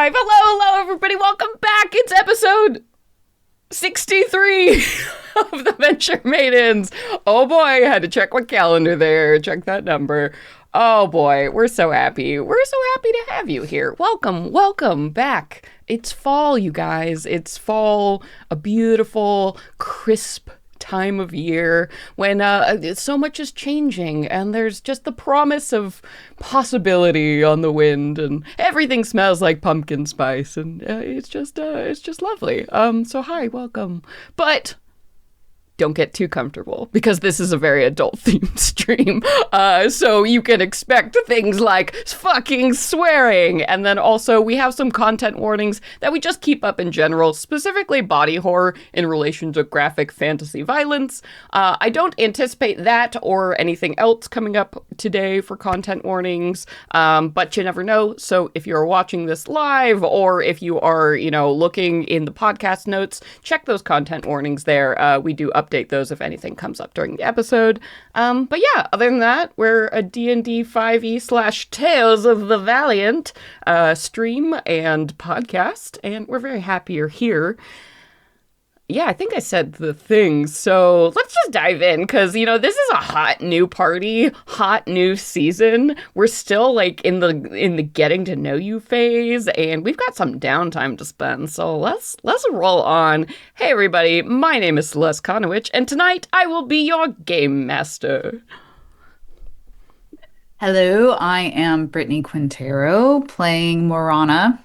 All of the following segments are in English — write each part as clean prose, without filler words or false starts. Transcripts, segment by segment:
live. Hello, everybody. Welcome back. It's episode 63 of the Venture Maidens. Oh boy, I had to check my calendar there. Check that number. Oh boy, we're so happy. We're so happy to have you here. Welcome back. It's fall, you guys. It's fall, a beautiful, crisp time of year when so much is changing and there's just the promise of possibility on the wind and everything smells like pumpkin spice and it's just lovely. So hi, welcome. But don't get too comfortable because this is a very adult themed stream. So you can expect things like fucking swearing. And then also we have some content warnings that we just keep up in general, specifically body horror in relation to graphic fantasy violence. I don't anticipate that or anything else coming up today for content warnings, but you never know. So if you're watching this live or if you are, looking in the podcast notes, check those content warnings there. We do update those if anything comes up during the episode. But yeah, other than that, we're a D&D 5e / Tales of the Valiant stream and podcast, and we're very happy you're here. Yeah, I think I said the things, so let's just dive in, because, this is a hot new party, hot new season. We're still, in the getting to know you phase, and we've got some downtime to spend, so let's roll on. Hey, everybody, my name is Celeste Konowich, and tonight I will be your game master. Hello, I am Brittany Quintero, playing Morana,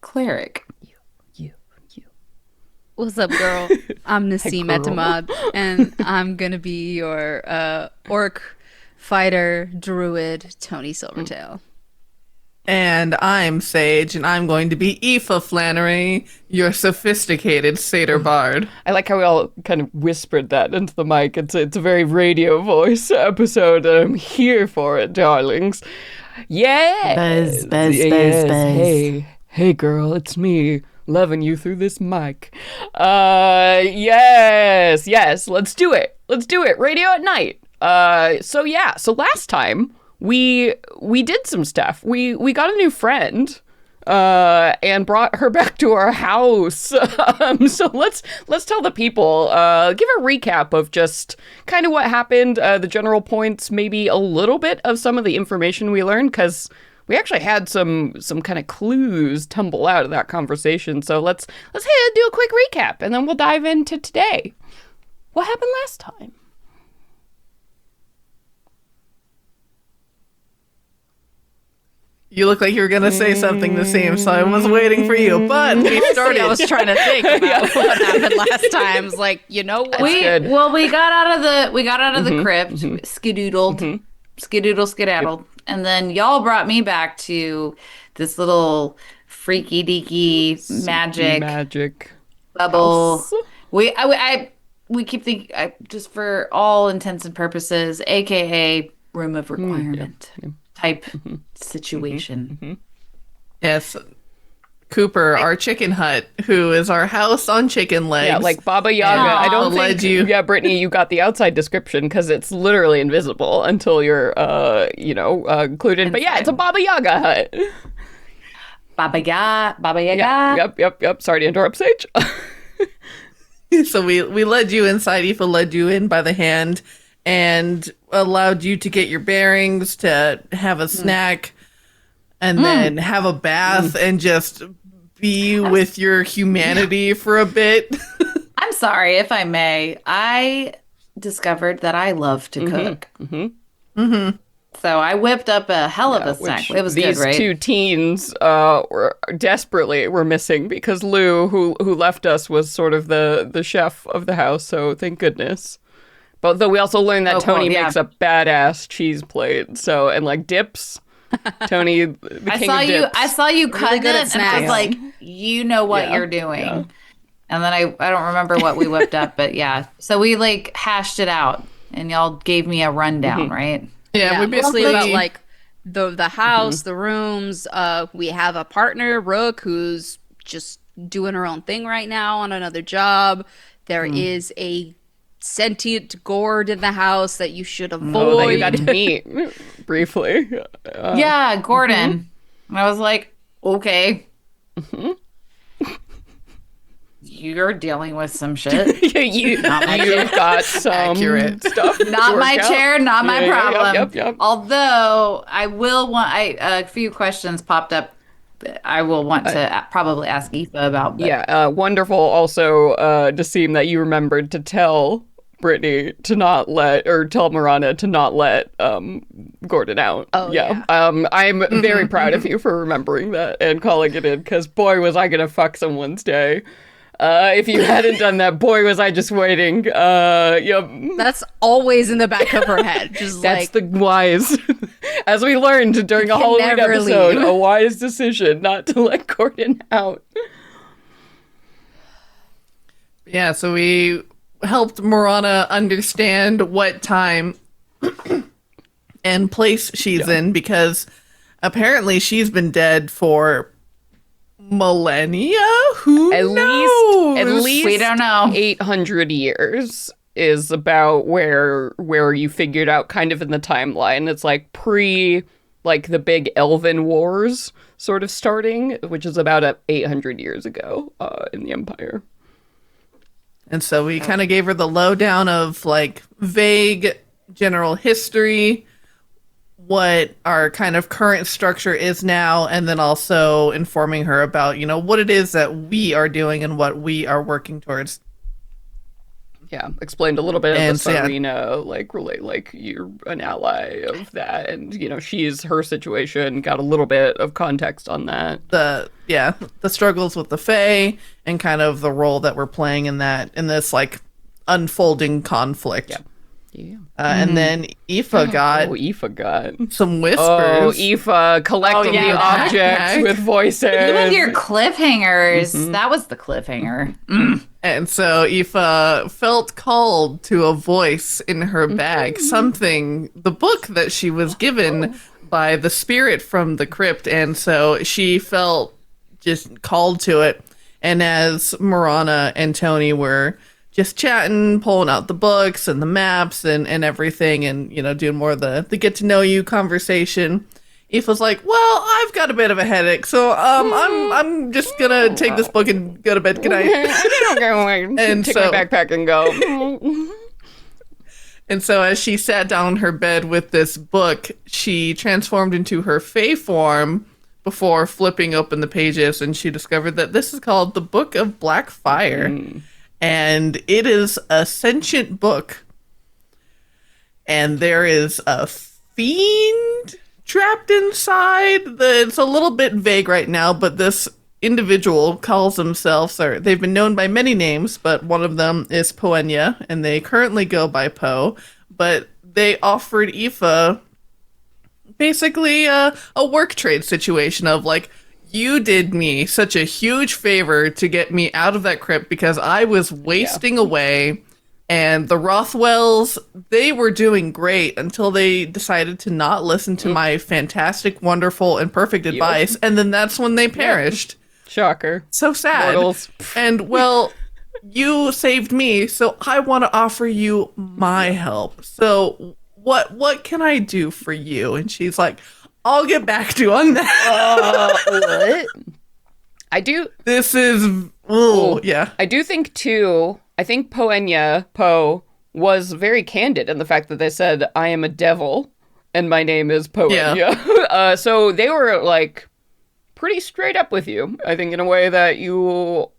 cleric. What's up, girl? I'm Nassim Etamad, and I'm gonna be your orc fighter druid, Toni Silvertail. And I'm Sage, and I'm going to be Aoife Flannery, your sophisticated satyr bard. I like how we all kind of whispered that into the mic. It's a very radio voice episode, and I'm here for it, darlings. Yeah! Buzz. Hey, girl, it's me. Loving you through this mic. Yes, let's do it. Radio at night. So last time we did some stuff. We got a new friend and brought her back to our house. So let's tell the people, give a recap of just kind of what happened, the general points, maybe a little bit of some of the information we learned, because we actually had some kind of clues tumble out of that conversation. So let's do a quick recap, and then we'll dive into today. What happened last time? You look like you were going to say something the same, so I was waiting for you, but we started. I was trying to think about what happened last time. I was like, you know what? We got out of the crypt, skedaddled, skedaddled. And then y'all brought me back to this little freaky deaky magic bubble. House. We keep thinking, just for all intents and purposes, AKA room of requirement type situation. Yes. Cooper, our chicken hut, who is our house on chicken legs. Yeah, like Baba Yaga. I don't think Yeah, Brittany, you got the outside description because it's literally invisible until you're, included. But yeah, it's a Baba Yaga hut. Baba Yaga. Yep. Sorry to interrupt, Sage. So we led you inside. Aoife led you in by the hand and allowed you to get your bearings, to have a snack, and then have a bath and just be with your humanity for a bit. I'm sorry, if I may. I discovered that I love to cook. So I whipped up a hell of a snack. It was good, right? These two teens were missing because Lou, who left us, was sort of the chef of the house. So thank goodness. But though we also learned that Toni makes a badass cheese plate. So and dips. Toni, the king of dips. I saw you cutting it, and I was like, you know what you're doing. Yeah. And then I don't remember what we whipped up, but yeah. So we hashed it out, and y'all gave me a rundown, right? Yeah, we basically about the house, the rooms. We have a partner, Rook, who's just doing her own thing right now on another job. There is a sentient gourd in the house that you should avoid. That you got to meet briefly. Yeah, Gordon. And I was like, Okay. You're dealing with some shit. You've got some Accurate. stuff. to Not work my out. chair, not my Yeah, problem. Yep. Although I will want, a few questions popped up. I will want to probably ask Aoife about. But Yeah, wonderful. Also, to seem that you remembered to tell Brittany to not let, or tell Morana to not let Gordon out. Oh, yeah. I'm very proud of you for remembering that and calling it in, because boy, was I gonna fuck someone's day. If you hadn't done that, boy, was I just waiting. Yep. That's always in the back of her head. Just That's like, the wise, as we learned during a can Halloween never episode, leave. a wise decision not to let Gordon out. Yeah, so we helped Morana understand what time and place she's in, because apparently she's been dead for millennia. Who At knows? least we don't know. 800 years is about where you figured out kind of in the timeline. It's like like the big Elven Wars sort of starting, which is about 800 years ago in the Empire. And so we kind of gave her the lowdown of like vague general history, what our kind of current structure is now, and then also informing her about, what it is that we are doing and what we are working towards. Yeah, explained a little bit of And the so, yeah. Sarina, like you're an ally of that, and her situation, got a little bit of context on that. The struggles with the Fae and kind of the role that we're playing in this like unfolding conflict. Yeah. And then Aoife got Aoife got some whispers. Oh, Aoife collecting yeah, the that objects backpack. with voices. Even your cliffhangers. That was the cliffhanger. And so Aoife felt called to a voice in her bag, the book that she was given by the spirit from the crypt. And so she felt just called to it. And as Morana and Toni were just chatting, pulling out the books and the maps and everything, and, doing more of the get to know you conversation, Aoife was like, well, I've got a bit of a headache, so I'm just gonna take this book and go to bed. Good night. And take my backpack and go. And so as she sat down in her bed with this book, she transformed into her Fae form before flipping open the pages, and she discovered that this is called the Book of Black Fire. And it is a sentient book. And there is a fiend trapped inside. It's a little bit vague right now, but this individual calls themselves, or they've been known by many names, but one of them is Poenya, and they currently go by Poe. But they offered Aoife basically a work trade situation of like, you did me such a huge favor to get me out of that crypt because I was wasting away, and the Rothwells, they were doing great until they decided to not listen to my fantastic, wonderful, and perfect advice, and then that's when they perished. Shocker. So sad. Mortals. And well, you saved me, so I want to offer you my help. So what can I do for you? And she's like, I'll get back to you on that. What? I do. This is, yeah. I do think too. I think Poe was very candid in the fact that they said, "I am a devil, and my name is Poenya." Yeah. So they were like pretty straight up with you. I think in a way that you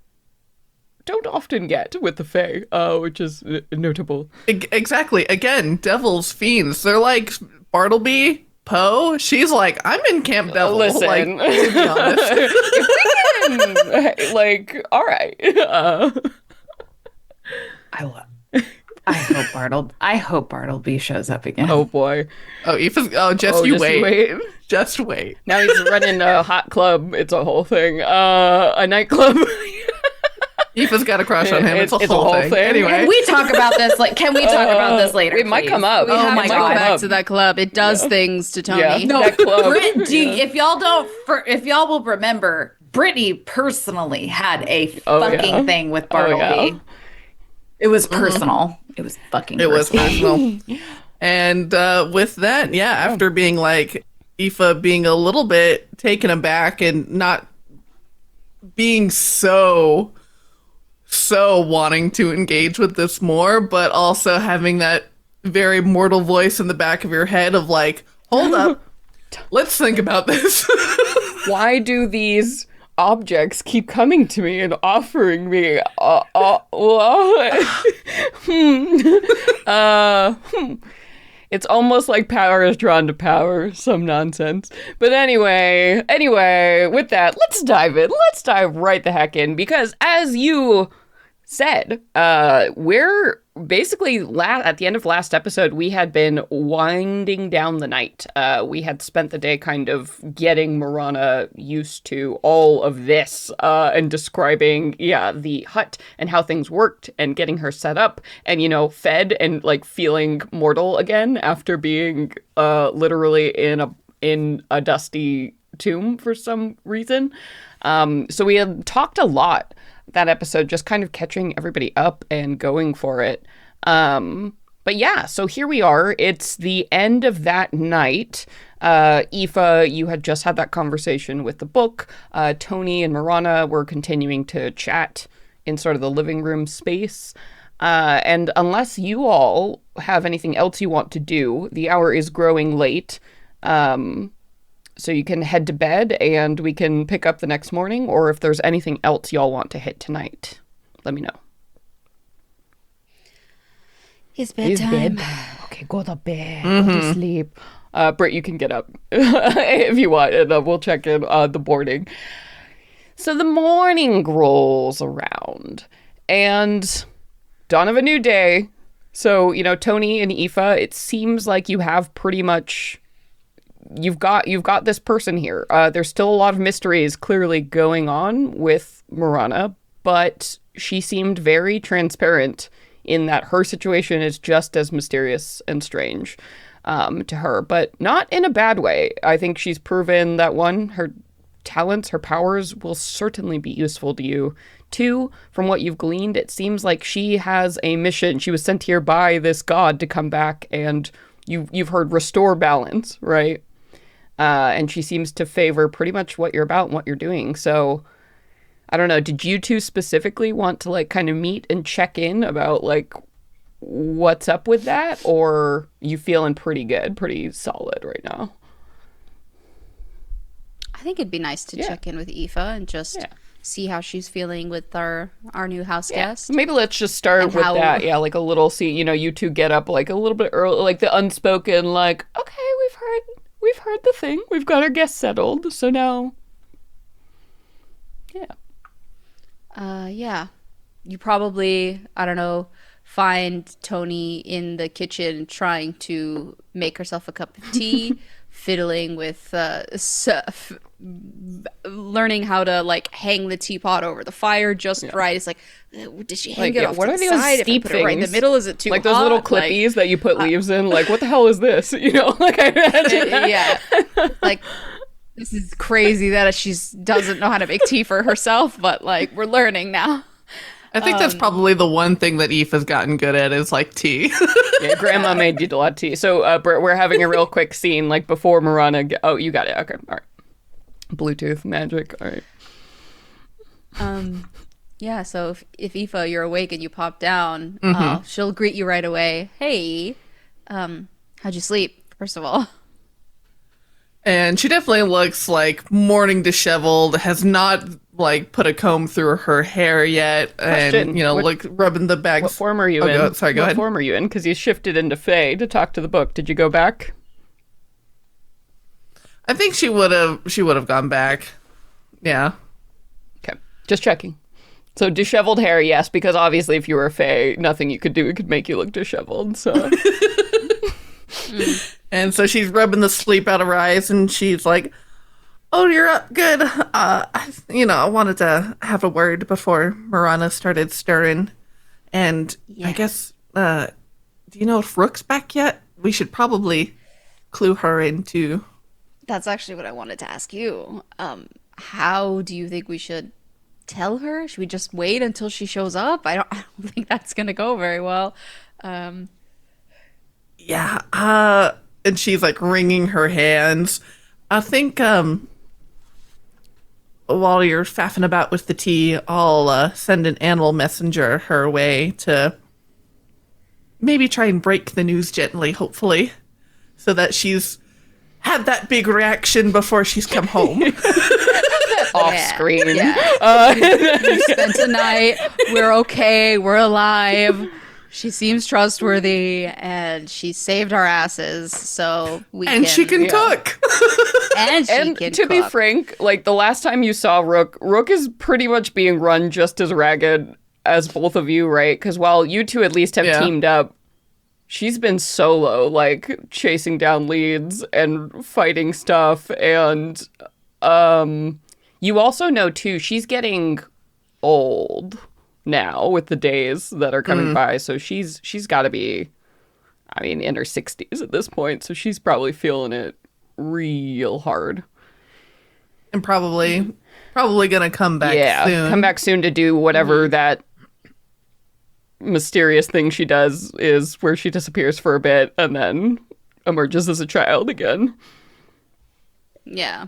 don't often get with the Fae, which is notable. Exactly. Again, devils, fiends. They're like Bartleby. Poe, she's like, I'm in Camp Devil. Listen, like, to be honest. if we can, like, all right. I hope Bartleby shows up again. Oh boy. Just you wait. Just wait. Now he's running a hot club. It's a whole thing. A nightclub. Aoife's got a crush on him. It's a whole thing. Anyway. Can we talk about this? Can we talk about this later? It might please? come up. we have my to go God. back to that club. It does things to Toni. Yeah. No, That club. If y'all will remember, Brittany personally had a fucking thing with Bartleby. yeah. It was personal. It was fucking. It was personal. personal. And with that, after being like, Aoife being a little bit taken aback and not being so wanting to engage with this more, but also having that very mortal voice in the back of your head of like, hold up, let's think about this. Why do these objects keep coming to me and offering me It's almost like power is drawn to power, some nonsense. But anyway, with that, let's dive in. Let's dive right the heck in, because as you said, we're basically at the end of last episode, we had been winding down the night. We had spent the day kind of getting Morana used to all of this and describing, the hut and how things worked and getting her set up and, fed and like feeling mortal again after being literally in a dusty tomb for some reason. So we had talked a lot that episode, just kind of catching everybody up and going for it. But yeah, so here we are. It's the end of that night. Aoife, you had just had that conversation with the book. Toni and Morana were continuing to chat in sort of the living room space. And unless you all have anything else you want to do, the hour is growing late. So you can head to bed and we can pick up the next morning, or if there's anything else y'all want to hit tonight, let me know. It's bedtime. Okay, go to bed. Go to sleep. Britt, you can get up if you want, and we'll check in the boarding. So the morning rolls around, and dawn of a new day. So, Toni and Aoife, it seems like you have pretty much... You've got this person here. There's still a lot of mysteries clearly going on with Morana, but she seemed very transparent in that her situation is just as mysterious and strange to her, but not in a bad way. I think she's proven that, one, her talents, her powers will certainly be useful to you. Two, from what you've gleaned, it seems like she has a mission. She was sent here by this god to come back and you've heard restore balance, right? And she seems to favor pretty much what you're about and what you're doing. So, I don't know, did you two specifically want to, like, kind of meet and check in about, like, what's up with that? Or you feeling pretty good, pretty solid right now? I think it'd be nice to check in with Aoife and just see how she's feeling with our new house guest. Maybe let's just start with that. Yeah, like a little scene, you two get up, like, a little bit early, like the unspoken, like, okay, we've heard the thing. We've got our guest settled. So now, you probably, I don't know, find Toni in the kitchen trying to make herself a cup of tea, fiddling with learning how to like hang the teapot over the fire just right. It's like, did she hang it off what to are the those side? If I steep put it right in the things? middle, is it too like hot? those little clippies that you put leaves in? Like, what the hell is this? Like I imagine. Yeah, like this is crazy that she doesn't know how to make tea for herself, but like we're learning now. I think that's probably the one thing that Eve has gotten good at is like tea. Yeah, Grandma made you a lot of tea. So Britt, we're having a real quick scene like before Morana. Oh, you got it. Okay, all right. Bluetooth magic. All right. Yeah. So if Aoife, you're awake and you pop down, she'll greet you right away. Hey, how'd you sleep? First of all. And she definitely looks like morning disheveled, has not like put a comb through her hair yet. Question. And, rubbing the bags. What form are you in? Go ahead. What form are you in? Because you shifted into Fae to talk to the book. Did you go back? I think she would have gone back. Yeah. Okay. Just checking. So disheveled hair, yes, because obviously if you were a Fae, nothing you could do could make you look disheveled. So. And so she's rubbing the sleep out of her eyes, and she's like, "Oh, you're up. Good. I wanted to have a word before Morana started stirring, and I guess, do you know if Rook's back yet? We should probably clue her into." That's actually what I wanted to ask you. How do you think we should tell her? Should we just wait until she shows up? I don't think that's gonna go very well. Yeah. And she's like wringing her hands. I think while you're faffing about with the tea, I'll send an animal messenger her way to maybe try and break the news gently, hopefully, so that she's had that big reaction before she's come home. Off screen. Yeah. We spent a night. We're okay. We're alive. She seems trustworthy, and she saved our asses, so we And she can cook. And she And can to be cook. frank, like the last time you saw Rook is pretty much being run just as ragged as both of you, right? Because while you two at least have teamed up, she's been solo, like chasing down leads and fighting stuff. And you also know too, she's getting old now with the days that are coming by. So she's got to be, I mean, in her 60s at this point. So she's probably feeling it real hard. And probably gonna come back soon. Come back soon to do whatever that mysterious thing she does is, where she disappears for a bit and then emerges as a child again. Yeah.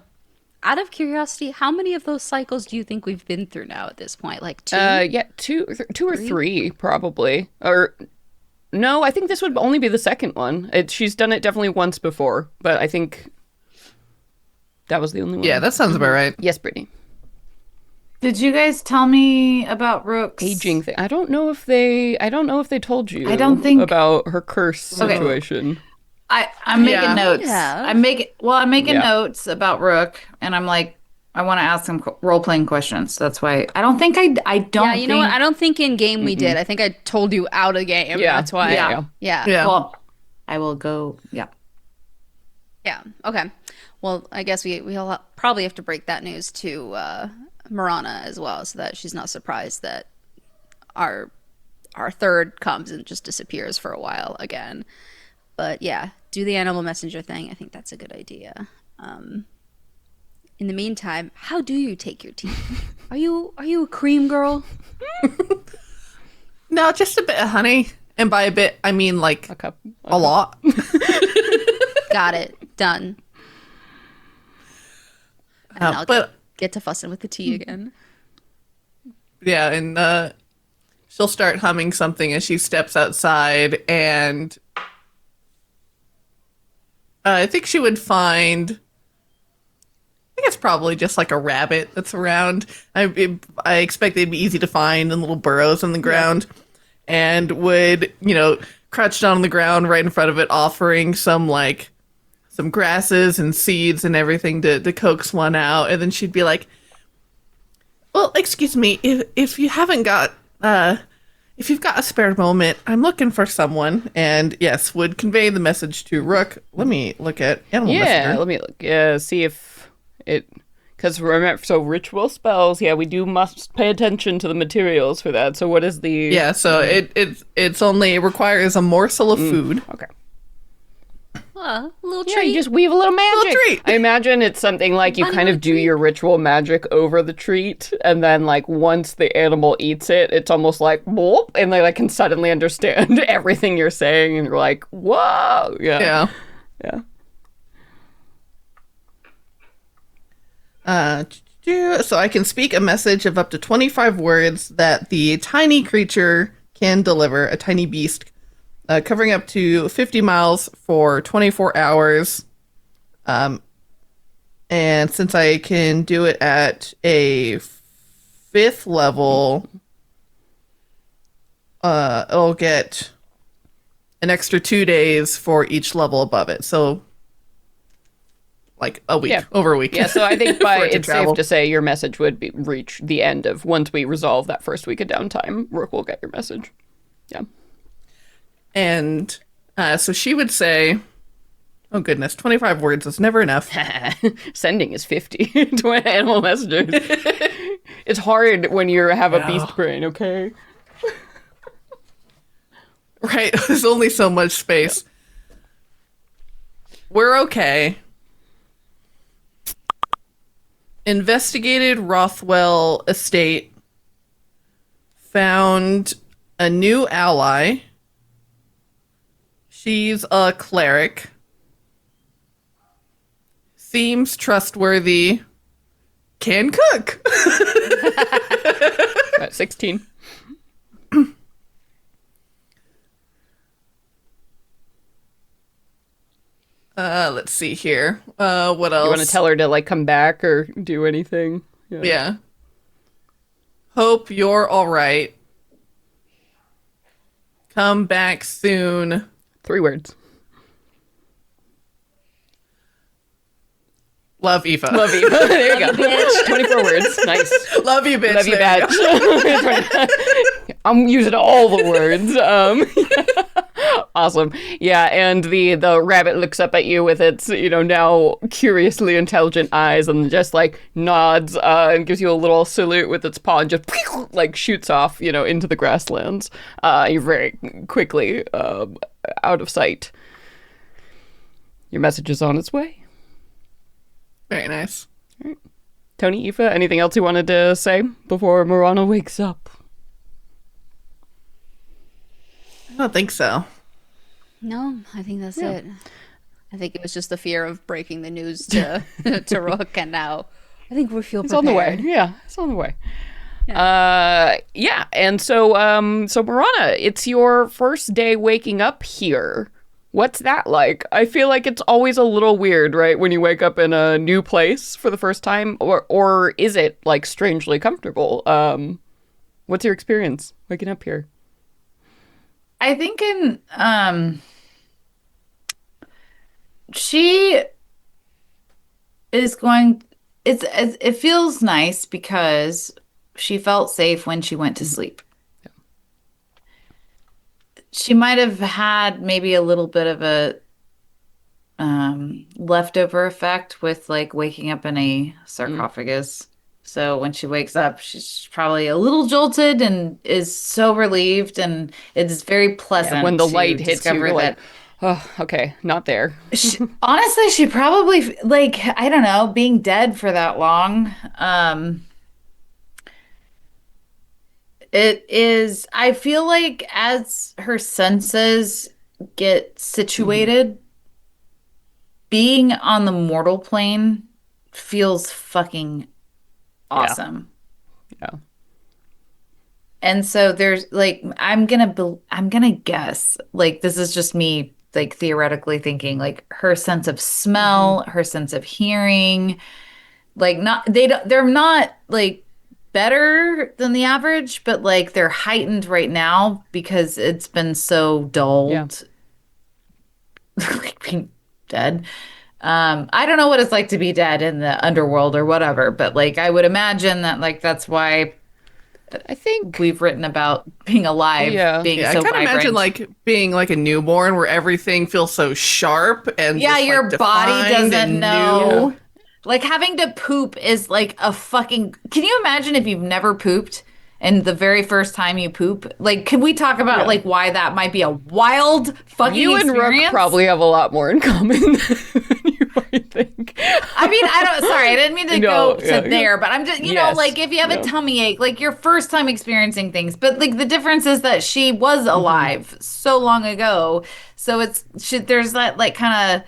Out of curiosity, how many of those cycles do you think we've been through now at this point? Like two? Two or three probably. Or no, I think this would only be the second one. She's done it definitely once before, but I think that was the only one. Yeah, that sounds about right. Yes, Brittany. Did you guys tell me about Rook's Aging thing. I don't know if they told you. I don't think- about her curse situation. I'm making notes. Yeah. I'm making notes about Rook, and I'm like, I want to ask him role playing questions. That's why I don't think I don't. Yeah, you know what? I don't think in game we did. I think I told you out of game. Yeah. That's why. Yeah. Yeah. Well, I will go. Yeah. Yeah. Okay. Well, I guess we'll probably have to break that news to Morana as well, so that she's not surprised that our third comes and just disappears for a while again. But yeah, do the animal messenger thing. I think that's a good idea. In the meantime, how do you take your tea? Are you a cream girl? No, just a bit of honey. And by a bit, I mean like A cup. a lot. Got it. Done. And I'll but get to fussing with the tea again. yeah, and she'll start humming something as she steps outside, and I think she would find, I think it's probably just like a rabbit that's around. I expect they'd be easy to find in little burrows in the ground, and would, crouch down on the ground right in front of it, offering some grasses and seeds and everything to coax one out. And then she'd be like, well, excuse me, if you haven't got, if you've got a spare moment, I'm looking for someone. And yes, would convey the message to Rook. Let me look at Animal Messenger. Let me look. See if it, because remember, so ritual spells. Yeah, we must pay attention to the materials for that. So what is the? Yeah, so it requires a morsel of food. Okay. A little Yeah, treat. you just weave a little magic. treat. I imagine it's something like you Funny kind of little do treat. your ritual magic over the treat, and then once the animal eats it, it's almost like whoop, and they can suddenly understand everything you're saying, and you're like, whoa, yeah. So I can speak a message of up to 25 words that the tiny creature can deliver, a tiny beast, covering up to 50 miles for 24 hours. And since I can do it at a 5th level, it'll get an extra 2 days for each level above it. So a week, over a week. Yeah, so I think for it to it's travel. safe to say your message would reach the end of, once we resolve that first week of downtime, Rook will get your message. Yeah. And so she would say, oh goodness, 25 words is never enough. Sending is 50 to animal messengers. It's hard when you have a beast brain, okay? Right, there's only so much space. We're okay. Investigated Rothwell estate. Found a new ally. She's a cleric. seems trustworthy, can cook. At 16. Let's see here. What else? You want to tell her to like come back or do anything? Yeah. Hope you're all right. Come back soon. 3 words. Love Aoife. Love you. There you go. 24 words. Nice. Love you, bitch. Love you, There bitch. I'm using all the words. Awesome. Yeah, and the rabbit looks up at you with its, now curiously intelligent eyes and just like nods and gives you a little salute with its paw and just like shoots off, into the grasslands. You're very quickly out of sight. Your message is on its way. Very nice. All right. Toni, Aoife, anything else you wanted to say before Morana wakes up? I don't think so. No, I think that's it. I think it was just the fear of breaking the news to to Rook, and now I think we feel prepared. It's on the way. Yeah, it's on the way. Yeah. And so Morana, it's your first day waking up here. What's that like? I feel like it's always a little weird, right, when you wake up in a new place for the first time, or is it like strangely comfortable? What's your experience waking up here? I think she is going. It feels nice because she felt safe when she went to sleep. She might have had maybe a little bit of a leftover effect with like waking up in a sarcophagus. So when she wakes up, she's probably a little jolted and is so relieved, and it's very pleasant. When the light hits you, discover you're that. like, oh, okay, not there. Honestly, she probably like, I don't know, being dead for that long. It is, I feel like as her senses get situated, being on the mortal plane feels fucking awesome. Yeah. And so there's like, I'm gonna guess, like, this is just me like theoretically thinking, like her sense of smell, her sense of hearing, like they're not like better than the average, but like they're heightened right now because it's been so dulled. Like being dead. I don't know what it's like to be dead in the underworld or whatever, but like I would imagine that like that's why I think we've written about being alive, being so I kind of vibrant. imagine like being like a newborn where everything feels so sharp and yeah, just, your like, body defined doesn't and know. new. Like having to poop is like a fucking. Can you imagine if you've never pooped and the very first time you poop? Like, can we talk about like why that might be a wild fucking you and experience? Rook probably have a lot more in common than you might think. I mean, sorry, I didn't mean to go to there, but I'm just, you know, Yes. like if you have a tummy ache, like your first time experiencing things, but like the difference is that she was alive so long ago. So there's that like kind of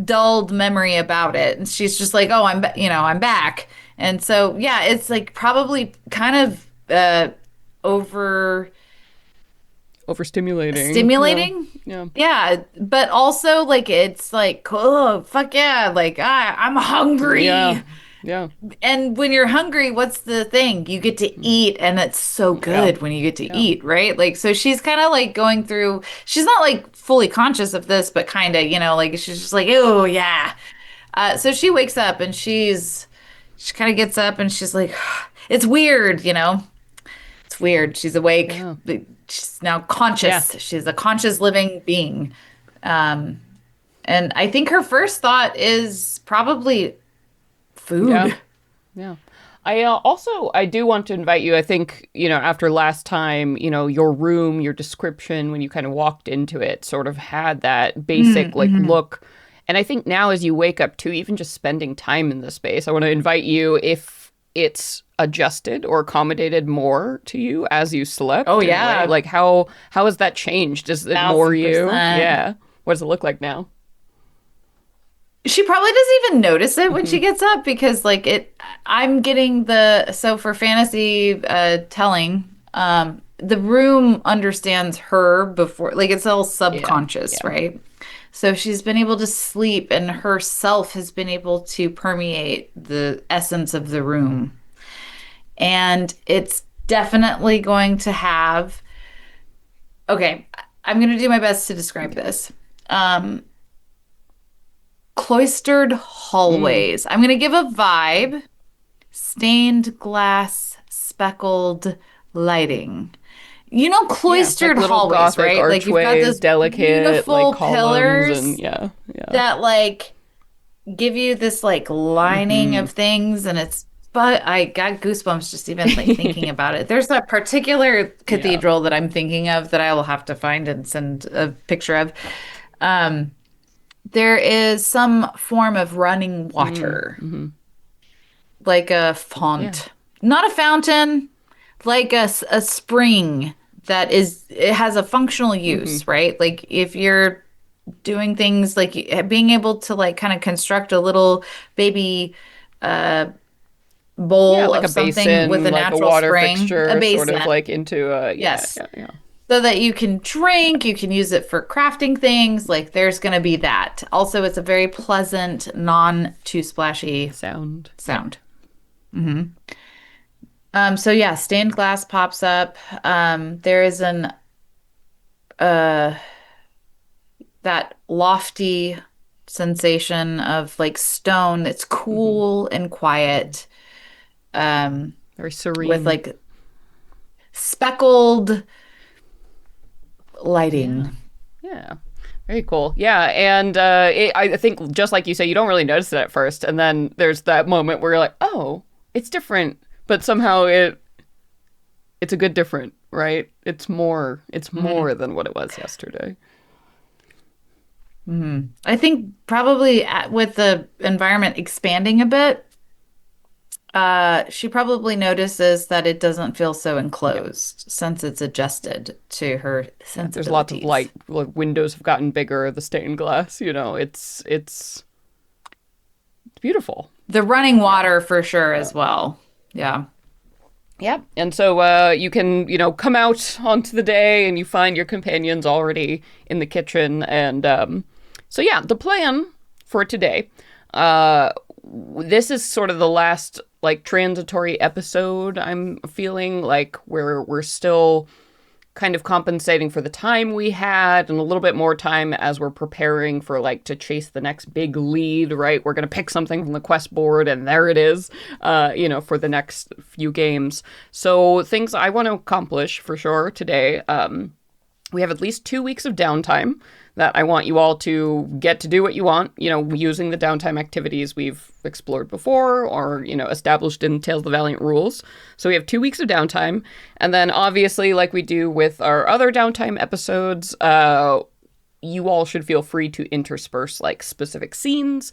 dulled memory about it. And she's just like, oh, I'm back. And so, yeah, it's like probably kind of overstimulating. Yeah. But also like, it's like, oh, fuck yeah. Like, I'm hungry. Yeah. And when you're hungry, what's the thing? You get to eat, and it's so good when you get to eat, right? Like, so she's kind of like going through, she's not like fully conscious of this, but kind of, like she's just like, oh, yeah. So she wakes up and she kind of gets up and she's like, it's weird, It's weird. She's awake. Yeah. She's now conscious. Yeah. She's a conscious living being. And I think her first thought is probably food. Yeah. I do want to invite you, I think, after last time, your room, your description, when you kind of walked into it, sort of had that basic look. And I think now as you wake up too, even just spending time in the space, I want to invite you, if it's adjusted or accommodated more to you as you slept. Oh, yeah. Right? Like how has that changed? Is it more you? 1,000%. Yeah. What does it look like now? She probably doesn't even notice it when she gets up because like I'm getting so for fantasy telling, the room understands her before, like it's all Yeah. subconscious, right? So she's been able to sleep and herself has been able to permeate the essence of the room. And it's definitely going to have, okay, I'm going to do my best to describe this. Cloistered hallways. I'm going to give a vibe. Stained glass, speckled lighting. You know, Yeah, like cloistered little hallways, Gothic right? Like you've got archways, this delicate, like beautiful columns, pillars and yeah, yeah. that like give you this like lining of things, and but I got goosebumps just even like thinking about it. There's a particular Yeah. cathedral that I'm thinking of that I will have to find and send a picture of. There is some form of running water, like a Yeah. font, not a fountain, like a spring it has a functional use, right? Like if you're doing things like being able to like kind of construct a little baby Yeah, bowl like of a something with basin, a like a natural water spring, a fixture, sort of basin. like into a, yeah, Yes. yeah, yeah. So that you can drink, you can use it for crafting things. Like there's going to be that. Also, it's a very pleasant, non too splashy Sound. sound. So yeah, stained glass pops up. There is uh that lofty sensation of like stone that's cool and quiet. Very With serene. like speckled Yeah. lighting. Yeah. Very cool. Yeah, and I think just like you say, you don't really notice it at first, and then there's that moment where you're like, "Oh, it's different," but somehow it's a good different, right? It's more than what it was yesterday. I think probably with the environment expanding a bit, she probably notices that it doesn't feel so enclosed since it's adjusted to her Yeah, there's lots of sensibilities. light. Like windows have gotten bigger. The stained glass, it's beautiful. The running water for sure as well. Yeah. Yep. And so you can, come out onto the day and you find your companions already in the kitchen. And so, yeah, the plan for today, this is sort of the last, like, transitory episode, I'm feeling like where we're still kind of compensating for the time we had and a little bit more time as we're preparing for like to chase the next big lead, right? We're going to pick something from the quest board and there it is, for the next few games. So things I want to accomplish for sure today. We have at least 2 weeks of downtime that I want you all to get to do what you want, using the downtime activities we've explored before or, established in Tales of the Valiant rules. So we have 2 weeks of downtime. And then obviously, like we do with our other downtime episodes, you all should feel free to intersperse like specific scenes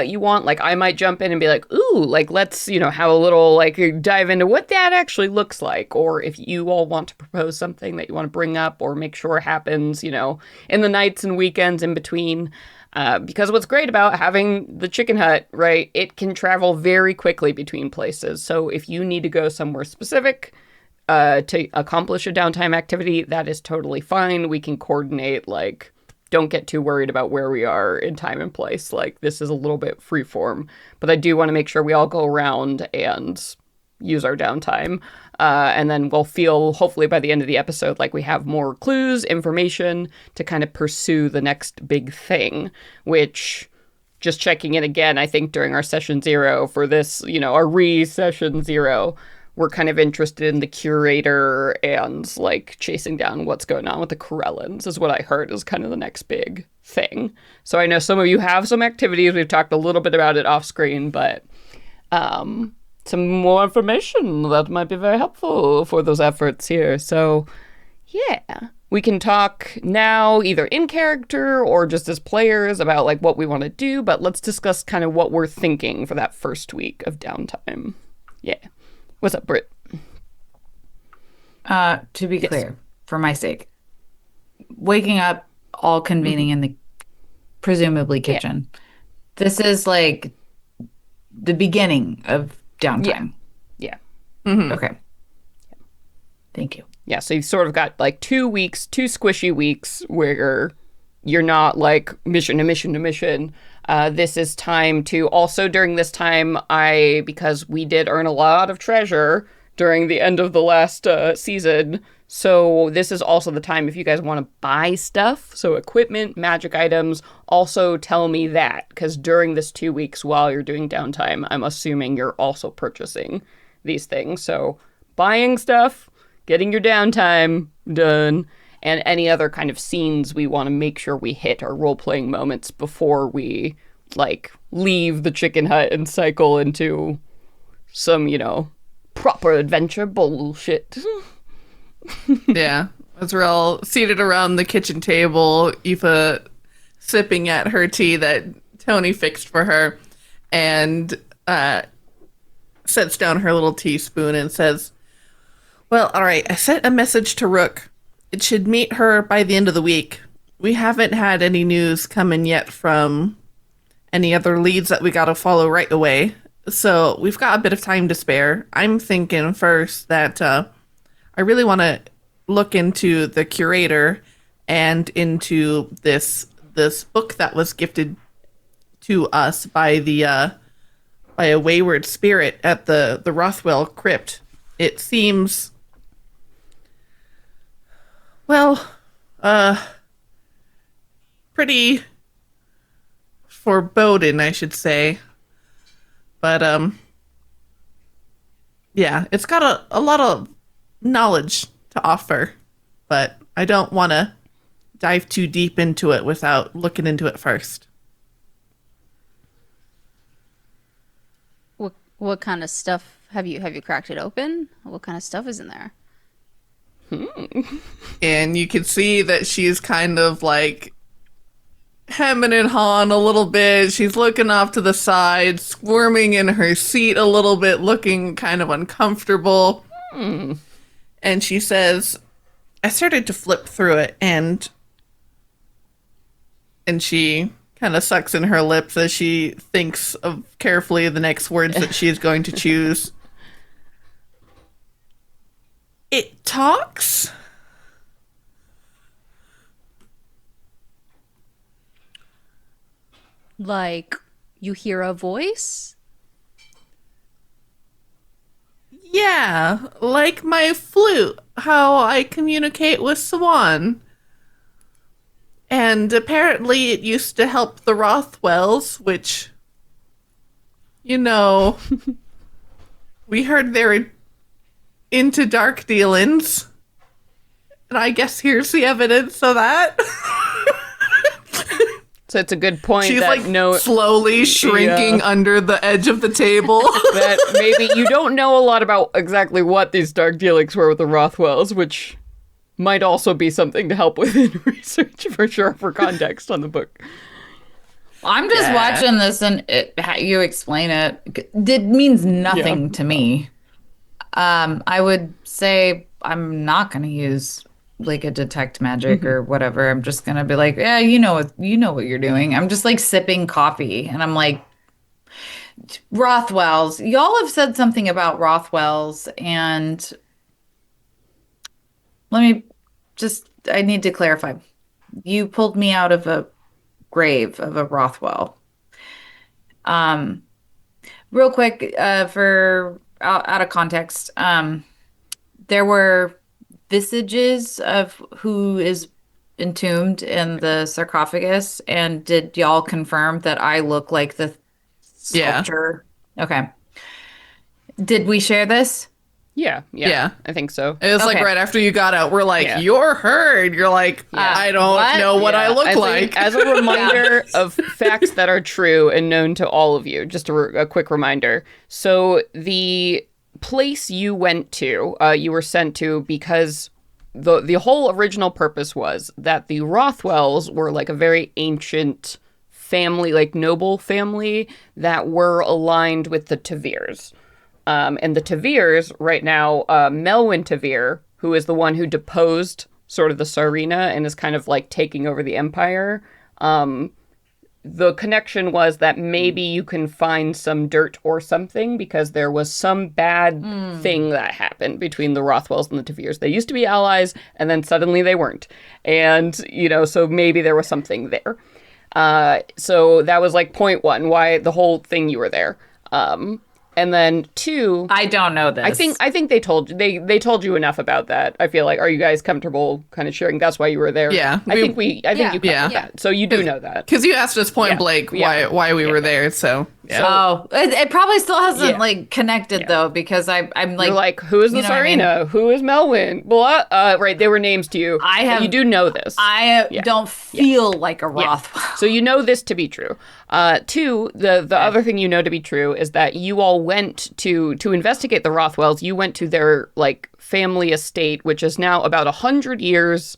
you want. Like I might jump in and be like, ooh, like let's, have a little like dive into what that actually looks like. Or if you all want to propose something that you want to bring up or make sure happens, in the nights and weekends in between. Because what's great about having the chicken hut, right, it can travel very quickly between places. So if you need to go somewhere specific, to accomplish a downtime activity, that is totally fine. We can coordinate, like, don't get too worried about where we are in time and place. Like, this is a little bit freeform, but I do want to make sure we all go around and use our downtime. And then we'll feel, hopefully by the end of the episode, like we have more clues, information to kind of pursue the next big thing, which, just checking in again, I think during our session 0 for this, our re-session 0, we're kind of interested in the Curator and like chasing down what's going on with the Corellans is what I heard is kind of the next big thing. So I know some of you have some activities. We've talked a little bit about it off screen, but some more information that might be very helpful for those efforts here. So yeah, we can talk now either in character or just as players about like what we want to do, but let's discuss kind of what we're thinking for that first week of downtime. Yeah. What's up, Britt? To be clear, for my sake, waking up, all convening in the presumably kitchen. This is like the beginning of downtime. Yeah. Okay. Thank you. Yeah, so you've sort of got like 2 weeks, 2 squishy weeks where you're not like mission to mission to mission. This is time to also during this time, because we did earn a lot of treasure during the end of the last season. So this is also the time if you guys want to buy stuff. So equipment, magic items, also tell me that. Because during this 2 weeks while you're doing downtime, I'm assuming you're also purchasing these things. So buying stuff, getting your downtime done, and any other kind of scenes we want to make sure we hit our role-playing moments before we, like, leave the chicken hut and cycle into some, proper adventure bullshit. Yeah. As we're all seated around the kitchen table, Aoife sipping at her tea that Toni fixed for her, and sets down her little teaspoon and says, well, all right, I sent a message to Rook. It should meet her by the end of the week. We haven't had any news coming yet from any other leads that we gotta follow right away. So we've got a bit of time to spare. I'm thinking first that I really want to look into the Curator and into this book that was gifted to us by by a wayward spirit at the Rothwell crypt. It seems, well, pretty foreboding, I should say. But yeah, it's got a lot of knowledge to offer, but I don't want to dive too deep into it without looking into it first. What kind of stuff have you cracked it open? What kind of stuff is in there? And you can see that she's kind of like hemming and hawing a little bit. She's looking off to the side, squirming in her seat a little bit, looking kind of uncomfortable. And she says, I started to flip through it, and she kind of sucks in her lips as she thinks of carefully the next words that she is going to choose. It talks? Like, you hear a voice? Yeah, like my flute, how I communicate with Swan. And apparently it used to help the Rothwells, which, we heard they're into dark dealings. And I guess here's the evidence of that. So it's a good point. She's that like slowly shrinking under the edge of the table. That maybe you don't know a lot about exactly what these dark dealings were with the Rothwells, which might also be something to help with in research for sure, for context on the book. I'm just watching this and you explain it. It means nothing to me. I would say I'm not going to use like a detect magic or whatever. I'm just going to be like, yeah, you know what you're doing. I'm just like sipping coffee and I'm like, Rothwells. Y'all have said something about Rothwells, and I need to clarify. You pulled me out of a grave of a Rothwell. Real quick, for out of context, there were visages of who is entombed in the sarcophagus, and did y'all confirm that I look like the sculpture? Yeah. Okay. Did we share this? Yeah, I think so. It was like right after you got out, we're like, you're her. You're like, I don't know what I look like. As a reminder of facts that are true and known to all of you, just a quick reminder. So the place you went to, you were sent to because the whole original purpose was that the Rothwells were like a very ancient family, like noble family that were aligned with the Tavirs. And the Tavirs right now, Melwyn Tavir, who is the one who deposed sort of the Tsarina and is kind of like taking over the empire, the connection was that maybe you can find some dirt or something because there was some bad thing that happened between the Rothwells and the Tavirs. They used to be allies, and then suddenly they weren't. And, you know, so maybe there was something there. So that was like point one, why the whole thing you were there. And then two, I don't know this. I think they told you they told you enough about that. I feel like, are you guys comfortable kind of sharing? That's why you were there. Yeah, I think you covered that. So you do know that because you asked us point blank why we were there. So it probably still hasn't like connected though, because I'm like, you're like, who is the Sarina? Who is Melwyn? Well, right, they were names to you. You do know this. I don't feel like a Rothwell. So you know this to be true. Two, the other thing you know to be true is that you all went to investigate the Rothwells. You went to their like family estate, which is now about 100 years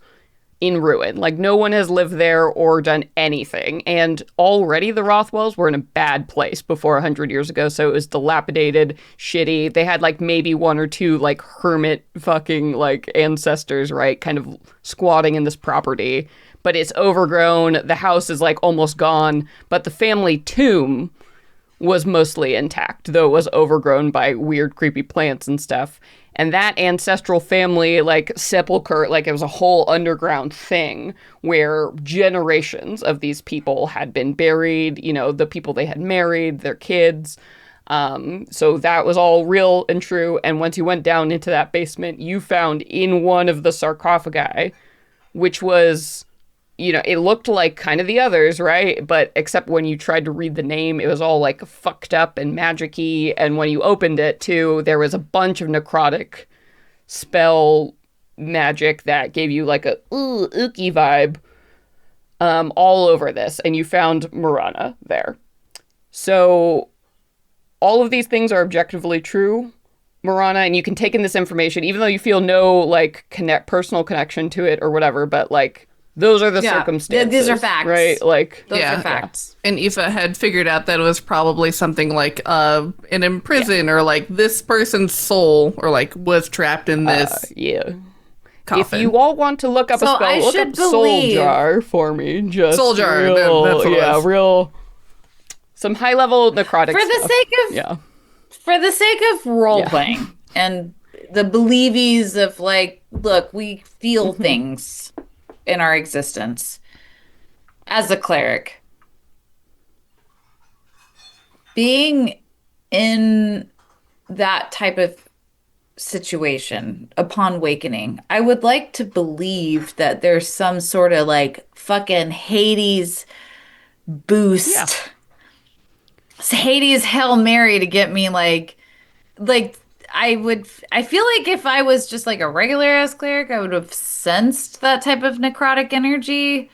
in ruin. Like no one has lived there or done anything. And already the Rothwells were in a bad place before 100 years ago. So it was dilapidated, shitty. They had like maybe one or two like hermit fucking like ancestors, right? Kind of squatting in this property. But it's overgrown. The house is like almost gone. But the family tomb was mostly intact, though it was overgrown by weird, creepy plants and stuff. And that ancestral family, like, sepulcher, like, it was a whole underground thing where generations of these people had been buried, you know, the people they had married, their kids. So that was all real and true. And once you went down into that basement, you found in one of the sarcophagi, which was, you know, it looked like kind of the others, right? But except when you tried to read the name, it was all like fucked up and magic-y. And when you opened it too, there was a bunch of necrotic spell magic that gave you like a ooky vibe all over this. And you found Morana there. So all of these things are objectively true, Morana, and you can take in this information, even though you feel no like personal connection to it or whatever, but like, those are the circumstances. These are facts. Right? Like, those are facts. And Aoife had figured out that it was probably something like an in prison or like this person's soul or like was trapped in this coffin. If you all want to look up a spell, look up Soul Jar for me. Just Soul Jar. Real, that's what it was. real. Some high level necrotic for the stuff. For the sake of role playing and the believies of like, look, we feel things in our existence as a cleric. Being in that type of situation upon awakening, I would like to believe that there's some sort of like fucking Hades boost. Hades Hail Mary to get me like I feel like if I was just like a regular ass cleric, I would have sensed that type of necrotic energy.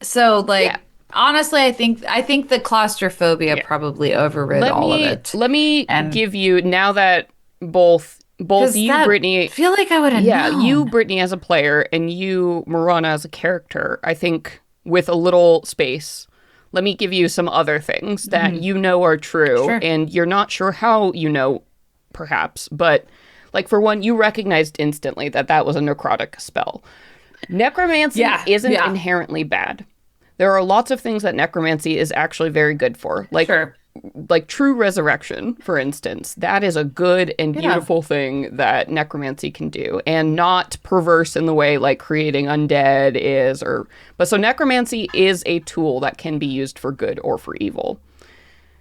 So like honestly, I think the claustrophobia probably overrid all of it. Let me give you, now that both you, Brittany, I feel like I would have known. You, Brittany, as a player, and you, Morana, as a character, I think with a little space, let me give you some other things that you know are true, and you're not sure how you know, perhaps, but like for one, you recognized instantly that was a necrotic spell. Necromancy isn't inherently bad. There are lots of things that necromancy is actually very good for, like true resurrection, for instance. That is a good and beautiful thing that necromancy can do, and not perverse in the way like creating undead is. But so necromancy is a tool that can be used for good or for evil.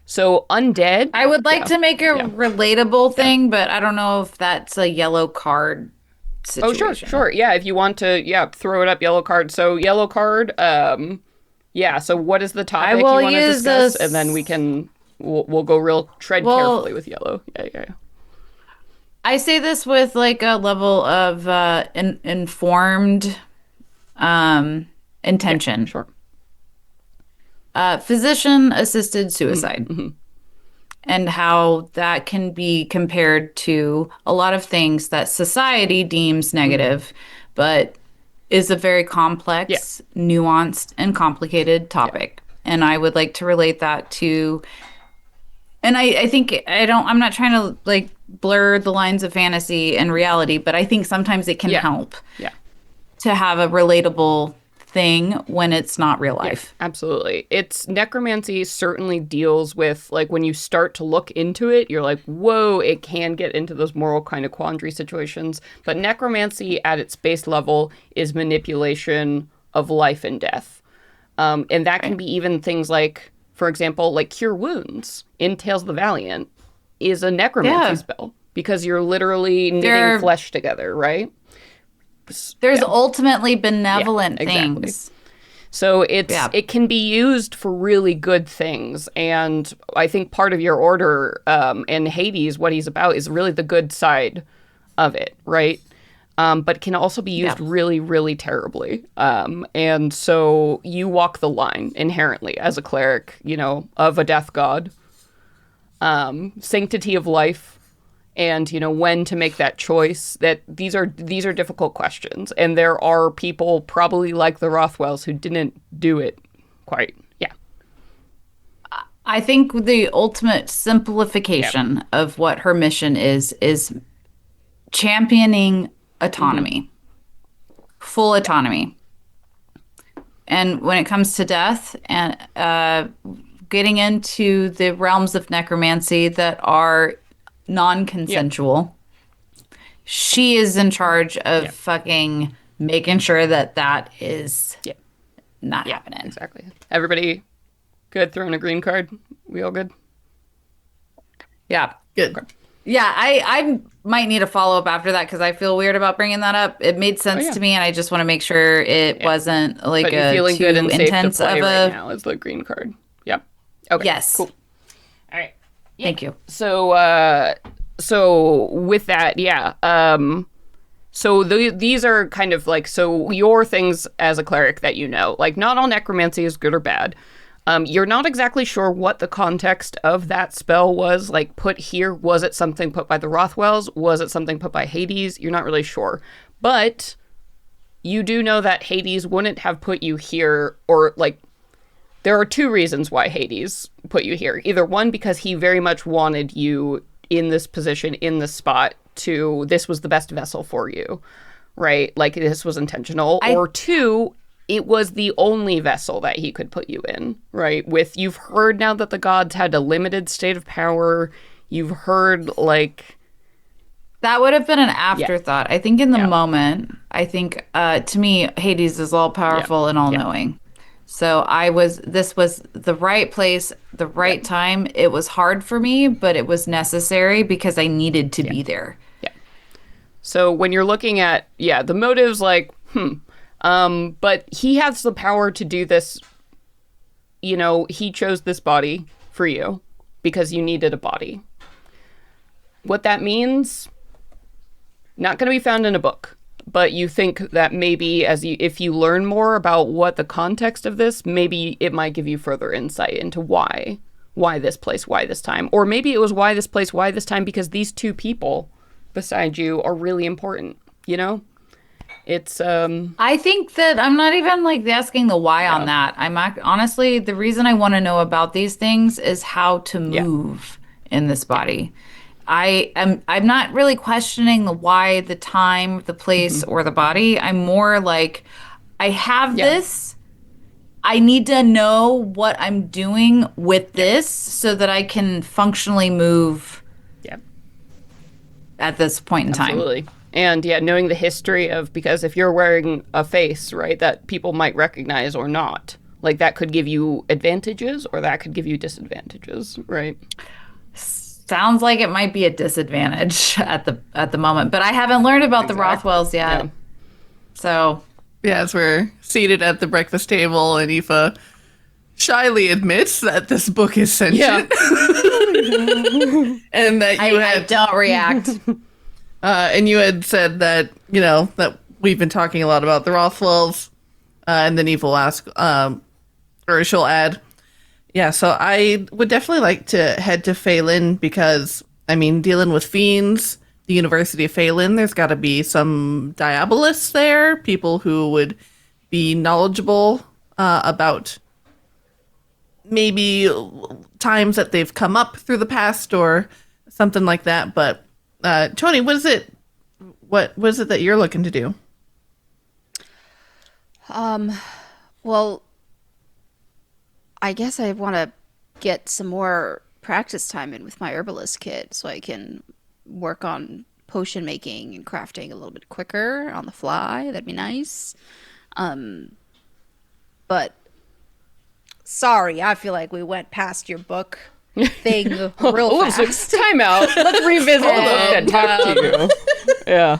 So undead, I would like to make a relatable thing, but I don't know if that's a yellow card situation. Oh, sure. Yeah, if you want to, throw it up, yellow card. So yellow card, so what is the topic you want to discuss? And then we'll go tread carefully with yellow. Yeah. I say this with like a level of informed intention. Yeah, sure. Physician-assisted suicide, and how that can be compared to a lot of things that society deems negative, but is a very complex, nuanced, and complicated topic. And I would like to relate that to, and I think I'm not trying to like blur the lines of fantasy and reality, but I think sometimes it can help to have a relatable thing when it's not real life. Yeah, absolutely. It's necromancy certainly deals with, like, when you start to look into it, you're like, whoa, it can get into those moral kind of quandary situations. But necromancy at its base level is manipulation of life and death. And that can be even things like, for example, like cure wounds in Tales of the Valiant is a necromancy spell because you're literally knitting flesh together, right? There's ultimately benevolent things. So it can be used for really good things. And I think part of your order and Hades, what he's about, is really the good side of it, right? But can also be used really, really terribly. And so you walk the line inherently as a cleric, you know, of a death god. Sanctity of life. And, you know, when to make that choice, that these are difficult questions. And there are people probably like the Rothwells who didn't do it quite. Yeah. I think the ultimate simplification of what her mission is championing autonomy, full autonomy. And when it comes to death and getting into the realms of necromancy that are non-consensual, she is in charge of fucking making sure that is not happening. Exactly. Everybody good? Throwing a green card? We all good? Yeah. Good. Okay. Yeah, I might need a follow-up after that because I feel weird about bringing that up. It made sense to me, and I just want to make sure it wasn't like but feeling too good and intense safe to play of right now is the green card. Yep. Okay. Yes. Cool. All right. Yeah. Thank you. So with that, so these are kind of like, so your things as a cleric that you know, like not all necromancy is good or bad. You're not exactly sure what the context of that spell was, like put here. Was it something put by the Rothwells? Was it something put by Hades? You're not really sure. But you do know that Hades wouldn't have put you here, or like, there are two reasons why Hades put you here. Either one, because he very much wanted you in this position, in this spot, this was the best vessel for you, right? Like this was intentional. Or two, it was the only vessel that he could put you in, right? You've heard now that the gods had a limited state of power. You've heard like... That would have been an afterthought. I think in the moment, I think to me, Hades is all powerful and all knowing. So this was the right place, the right time. It was hard for me, but it was necessary because I needed to be there. Yeah. So when you're looking at, the motives like, but he has the power to do this. You know, he chose this body for you because you needed a body. What that means, not going to be found in a book. But you think that maybe if you learn more about what the context of this, maybe it might give you further insight into why this place, why this time. Or maybe it was why this place, why this time, because these two people beside you are really important, you know? It's I think that I'm not even like asking the why on that. Honestly, the reason I want to know about these things is how to move in this body. I'm not really questioning the why, the time, the place, or the body. I'm more like, I have this. I need to know what I'm doing with this so that I can functionally move at this point in time. Absolutely. And knowing the history of, because if you're wearing a face, right, that people might recognize or not, like that could give you advantages or that could give you disadvantages, right? Sounds like it might be a disadvantage at the moment, but I haven't learned about the Rothwells yet. Yeah. So as we're seated at the breakfast table, and Aoife shyly admits that this book is sentient, and that I don't react. And you had said that that we've been talking a lot about the Rothwells, and then Aoife will ask, or she'll add. Yeah, so I would definitely like to head to Faelyn because, I mean, dealing with fiends, the University of Faelyn, there's got to be some diabolists there, people who would be knowledgeable about maybe times that they've come up through the past or something like that. But Toni, what is it that you're looking to do? Well, I guess I want to get some more practice time in with my herbalist kit so I can work on potion making and crafting a little bit quicker on the fly. That'd be nice. But sorry, I feel like we went past your book thing real fast. Time out. Let's revisit and talk to you. Yeah.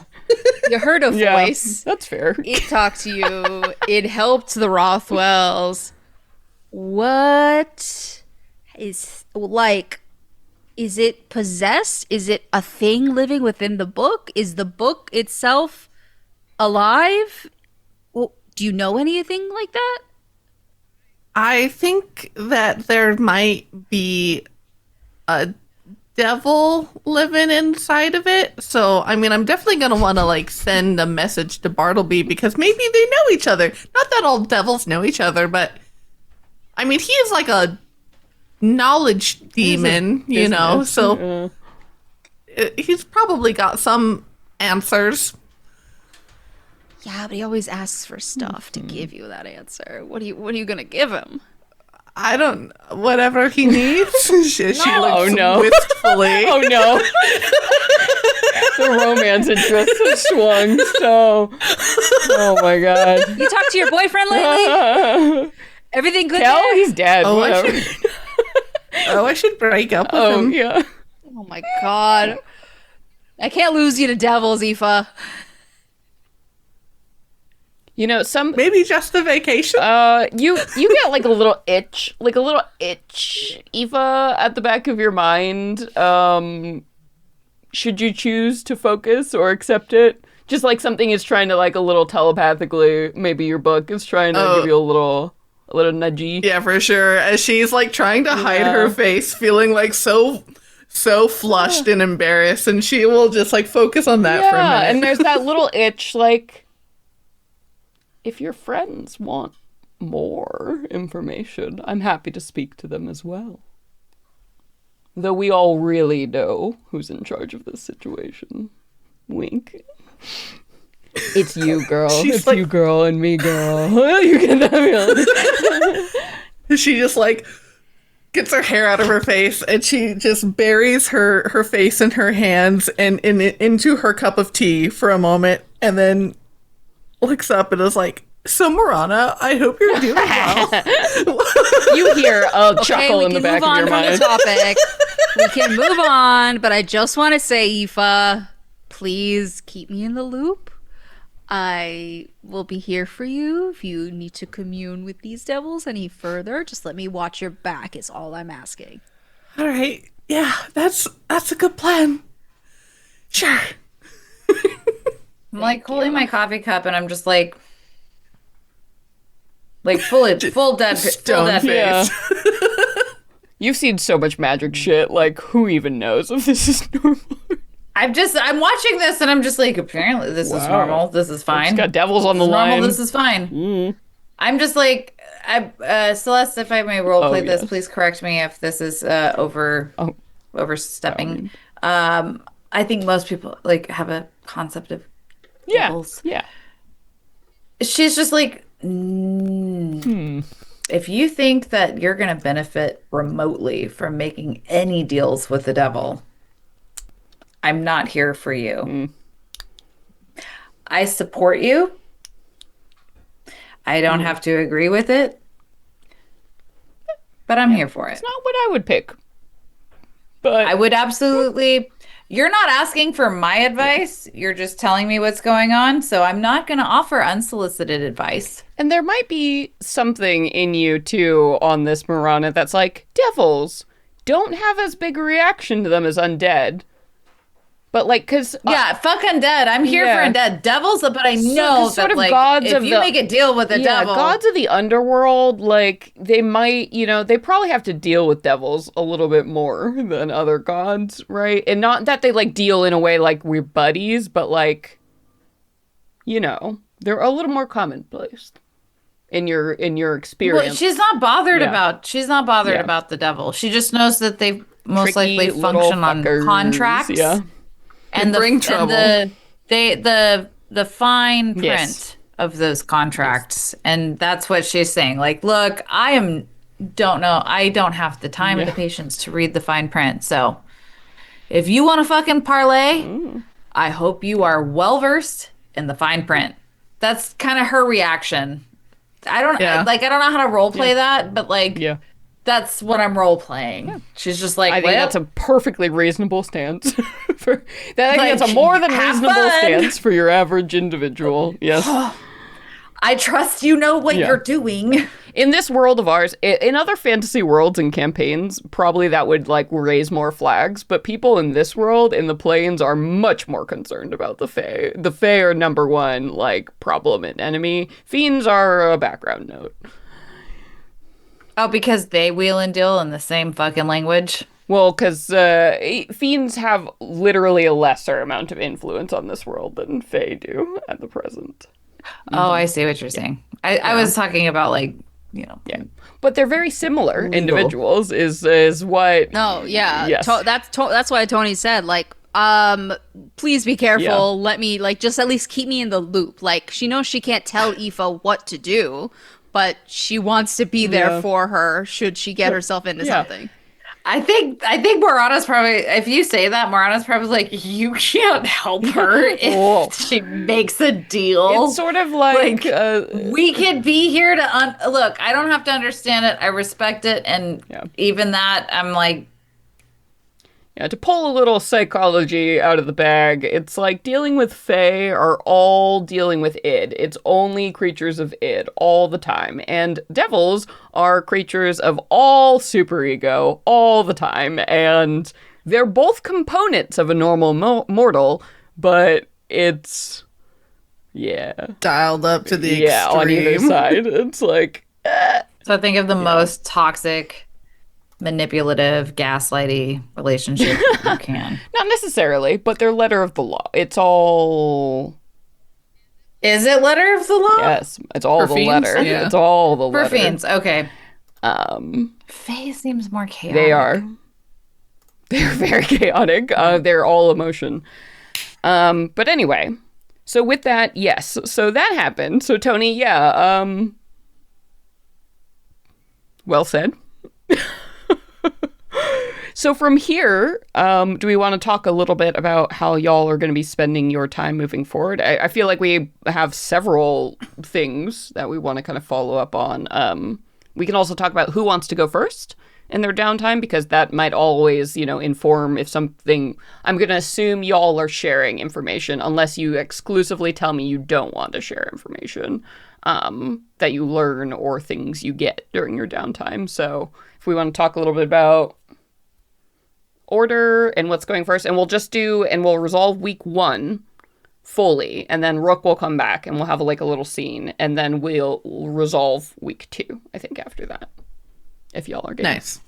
You heard a voice. That's fair. It talked to you. It helped the Rothwells. What is, like, is it possessed? Is it a thing living within the book? Is the book itself alive? Well, do you know anything like that? I think that there might be a devil living inside of it. So, I mean, I'm definitely going to want to, like, send a message to Bartleby because maybe they know each other. Not that all devils know each other, but, I mean, he is like a knowledge demon, you know? So, he's probably got some answers. Yeah, but he always asks for stuff to give you that answer. What are you gonna give him? I don't. Whatever he needs. She looks no. wistfully. Oh no. The romance interest has swung so. Oh my god. You talked to your boyfriend lately? Everything good Kel, there? he's dead. Oh, Whatever. I should break up with him. Yeah. Oh my god. I can't lose you to devils, Aoife. You know, Maybe just a vacation. you get like a little itch, Eva, at the back of your mind. Should you choose to focus or accept it? Just like something is trying to, like, a little telepathically, maybe your book is trying to give you a little nudgy. Yeah, for sure. As she's like trying to hide her face, feeling like so flushed and embarrassed, and she will just like focus on that for a minute. And there's that little itch, like, if your friends want more information, I'm happy to speak to them as well. Though we all really know who's in charge of this situation. Wink. It's you, girl. It's like, you, girl, and me, girl. You get that? She just like gets her hair out of her face, and she just buries her face in her hands and into her cup of tea for a moment, and then looks up and is like, "So, Morana, I hope you're doing well." You hear a chuckle in the back of your mind. We can move on from the topic. We can move on, but I just want to say, Aoife, please keep me in the loop. I will be here for you if you need to commune with these devils any further. Just let me watch your back is all I'm asking. All right. Yeah, that's a good plan. Sure. I'm like holding my coffee cup and I'm just like full dead face. Yeah. You've seen so much magic shit, like, who even knows if this is normal? I'm watching this and I'm just like, apparently this is normal. This is fine. It's got devils on the line. Normal, this is fine. I'm just like, Celeste, if I may roleplay this, please correct me if this is overstepping. I think most people like have a concept of devils. Yeah. She's just like, if you think that you're going to benefit remotely from making any deals with the devil, I'm not here for you. I support you. I don't have to agree with it, but I'm here for it. It's not what I would pick. But I would absolutely... You're not asking for my advice. You're just telling me what's going on. So I'm not going to offer unsolicited advice. And there might be something in you, too, on this Morana that's like, devils don't have as big a reaction to them as undead. But, like, because... yeah, fuck undead. I'm here for undead. Devils, but I know that, like, gods if you make a deal with a devil... gods of the underworld, like, they might, they probably have to deal with devils a little bit more than other gods, right? And not that they, like, deal in a way like we're buddies, but, like, they're a little more commonplace in your experience. Well, she's not bothered about the devil. She just knows that they most likely function on contracts. Yeah. And bring trouble. And the fine print of those contracts. And that's what she's saying. Like, look, don't know. I don't have the time or the patience to read the fine print. So if you want to fucking parlay, I hope you are well versed in the fine print. That's kind of her reaction. I don't know how to role play that, but like, that's what I'm role playing. Yeah. She's just like, I think that's a perfectly reasonable stance. I think that's a more than reasonable stance for your average individual. Yes. I trust you know what you're doing. In this world of ours, in other fantasy worlds and campaigns, probably that would like raise more flags. But people in this world, in the planes, are much more concerned about the Fae. The Fae are number one like problem and enemy. Fiends are a background note. Oh, because they wheel and deal in the same fucking language? Well, because fiends have literally a lesser amount of influence on this world than Fae do at the present. Oh, I see what you're saying. I was talking about like, you know. Yeah. But they're very similar individuals is what. No, yeah. Yes. That's why Toni said, like, please be careful. Yeah. Let me, like, just at least keep me in the loop. Like, she knows she can't tell Aoife what to do, but she wants to be there for her should she get herself into something. I think Morana's probably, if you say that, Morana's probably like, you can't help her if she makes a deal. It's sort of like we could be here to look. I don't have to understand it. I respect it, and even that, I'm like. Yeah, to pull a little psychology out of the bag, it's like dealing with Fae are all dealing with id. It's only creatures of id all the time. And devils are creatures of all superego all the time. And they're both components of a normal mortal, but it's, dialed up to the extreme. On either side. It's like... So I think of the most toxic... manipulative, gaslighty relationship you can. Not necessarily, but they're letter of the law. It's all... Is it letter of the law? Yes, it's all For the fiends? letter. Yeah. It's all the letter. For fiends, okay. Fae seems more chaotic. They are. They're very chaotic. They're all emotion. But anyway, so with that, yes. So that happened. So Toni, well said. So from here, do we want to talk a little bit about how y'all are going to be spending your time moving forward? I feel like we have several things that we want to kind of follow up on. We can also talk about who wants to go first in their downtime, because that might always, inform if something... I'm going to assume y'all are sharing information unless you exclusively tell me you don't want to share information that you learn or things you get during your downtime. So if we want to talk a little bit about order and what's going first, and we'll resolve week 1 fully, and then Rook will come back and we'll have a little scene, and then we'll resolve week 2, I think, after that, if y'all are good. Nice.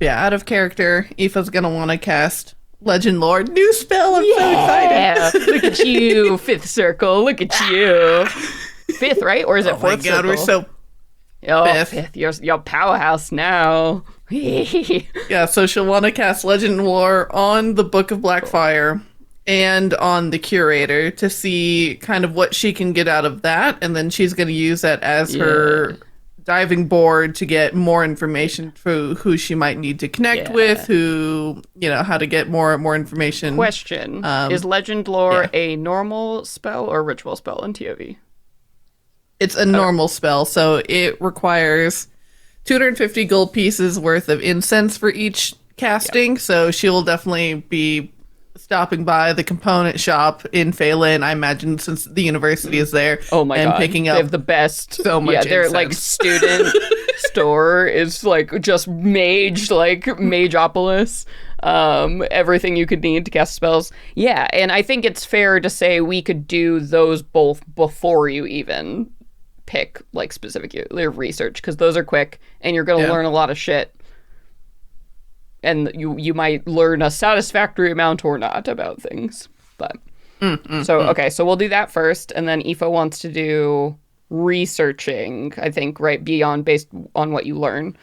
Yeah, out of character, Aoife's gonna want to cast Legend Lore. New spell, I'm so excited. Look at you, 5th circle, look at you. 5th, right? Or is it 4th Oh my god, circle? we're so... Oh, 5th. 5th. You're powerhouse now. Yeah, so she'll want to cast Legend Lore on the Book of Blackfire and on the Curator to see kind of what she can get out of that, and then she's going to use that as her diving board to get more information for who she might need to connect with, who, how to get more information. Question. Is Legend Lore a normal spell or ritual spell in TOV? It's a normal spell, so it requires 250 gold pieces worth of incense for each casting, so she will definitely be stopping by the component shop in Faelyn, I imagine, since the university is there. Oh my god. And picking up they have the best. so much their incense. Student store is just Mageopolis. Everything you could need to cast spells. Yeah, and I think it's fair to say we could do those both before you even pick specific research, because those are quick and you're going to learn a lot of shit, and you might learn a satisfactory amount or not about things, but okay, so we'll do that first, and then Aoife wants to do researching, I think, right, based on what you learn.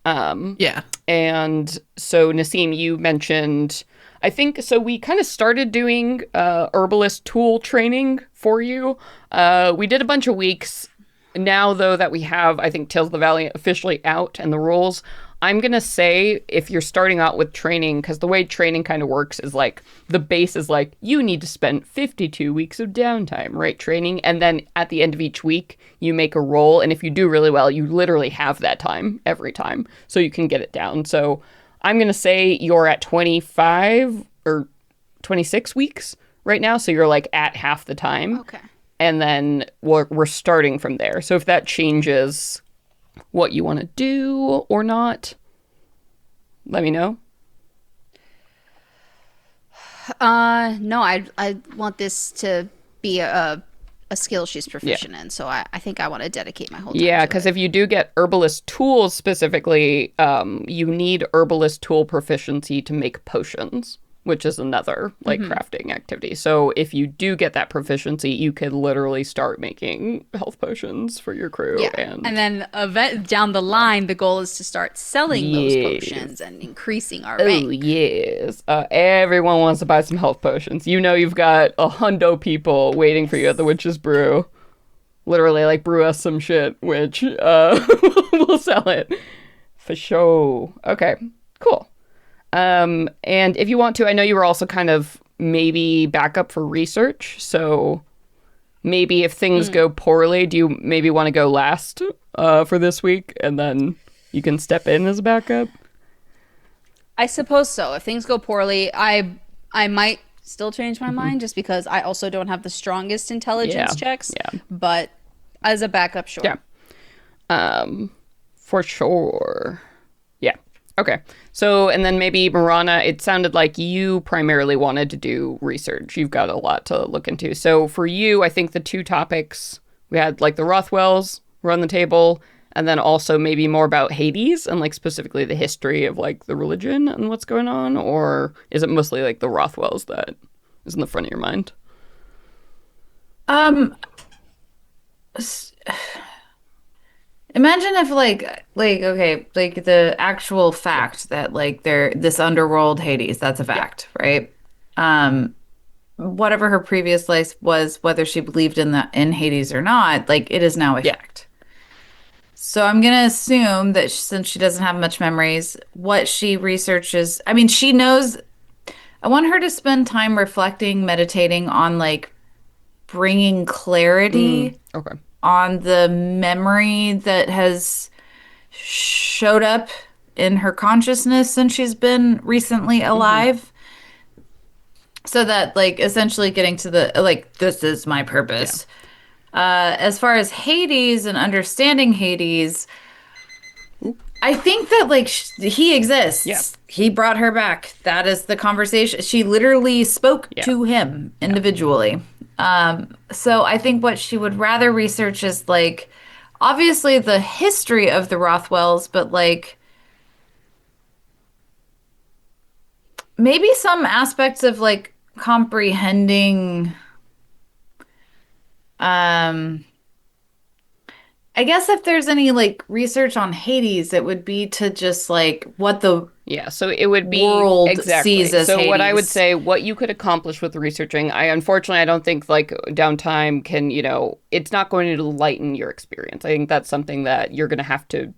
And so Nassim, you mentioned, I think so. We kind of started doing herbalist tool training for you. We did a bunch of weeks. Now, though, that we have, I think, Tales of the Valley officially out and the rules, I'm going to say if you're starting out with training, because the way training kind of works is like the base is like you need to spend 52 weeks of downtime, right? Training. And then at the end of each week, you make a roll. And if you do really well, you literally have that time every time. So you can get it down. So I'm going to say you're at 25 or 26 weeks right now. So you're like at half the time. Okay. And then we're starting from there. So if that changes what you want to do or not, let me know. No, I want this to be a skill she's proficient in. So I think I want to dedicate my whole time Yeah, to because it. if you do get herbalist tools specifically, you need herbalist tool proficiency to make potions, which is another like crafting activity. So if you do get that proficiency, you could literally start making health potions for your crew. Yeah, and then down the line, the goal is to start selling those potions and increasing our rank. Oh, yes. Everyone wants to buy some health potions. You know you've got a hundo people waiting for you at the Witch's Brew. Literally, like, brew us some shit, which we'll sell it. For sure. Okay, cool. And if you want to, I know you were also kind of maybe backup for research. So maybe if things go poorly, do you maybe want to go last for this week? And then you can step in as a backup? I suppose so. If things go poorly, I might still change my mind just because I also don't have the strongest intelligence checks. Yeah. But as a backup, sure. Yeah. For sure. Yeah. Okay. So, and then maybe Morana, it sounded like you primarily wanted to do research. You've got a lot to look into. So for you, I think the two topics, we had like the Rothwells were on the table, and then also maybe more about Hades and like specifically the history of like the religion and what's going on, or is it mostly like the Rothwells that is in the front of your mind? Imagine if okay, like the actual fact that like this underworld Hades, that's a fact, right? Whatever her previous life was, whether she believed in Hades or not, like it is now a fact. So I'm gonna assume that since she doesn't have much memories, what she researches, I mean, she knows. I want her to spend time reflecting, meditating on like bringing clarity. Okay. On the memory that has showed up in her consciousness since she's been recently alive. So that, like, essentially getting to the, like, this is my purpose. Yeah. As far as Hades and understanding Hades, I think that, like, he exists. Yeah. He brought her back. That is the conversation. She literally spoke to him individually. So I think what she would rather research is like, obviously the history of the Rothwells, but like maybe some aspects of like comprehending, I guess if there's any like research on Hades, it would be to just like what the so it would be world exactly. sees as so Hades. What I would say, what you could accomplish with researching, unfortunately I don't think like downtime can, it's not going to lighten your experience. I think that's something that you're going to have to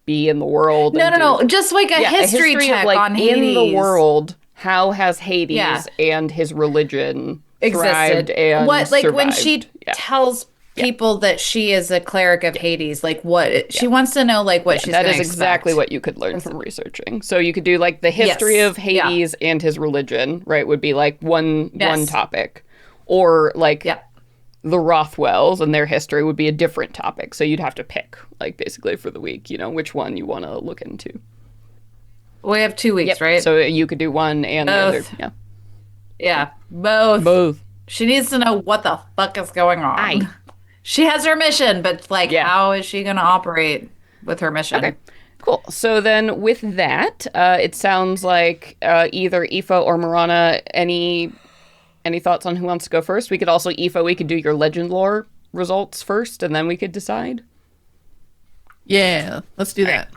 be in the world. No, just like a history check of, like, on Hades. In the world, how has Hades and his religion thrived and what, like, survived? when she tells people that she is a cleric of Hades, like what she wants to know, like what she's that gonna is exactly expect. what you could learn from researching. So you could do like the history of Hades and his religion, right? Would be like one topic, or like the Rothwells and their history would be a different topic. So you'd have to pick, like, basically for the week, which one you want to look into. We have 2 weeks, right? So you could do one and both. the other. Yeah, both. Both. She needs to know what the fuck is going on. She has her mission, but like, how is she going to operate with her mission? Okay, cool. So then with that, it sounds like either Aoife or Morana, any thoughts on who wants to go first? We could also, Aoife, we could do your legend lore results first, and then we could decide. Yeah, let's do that.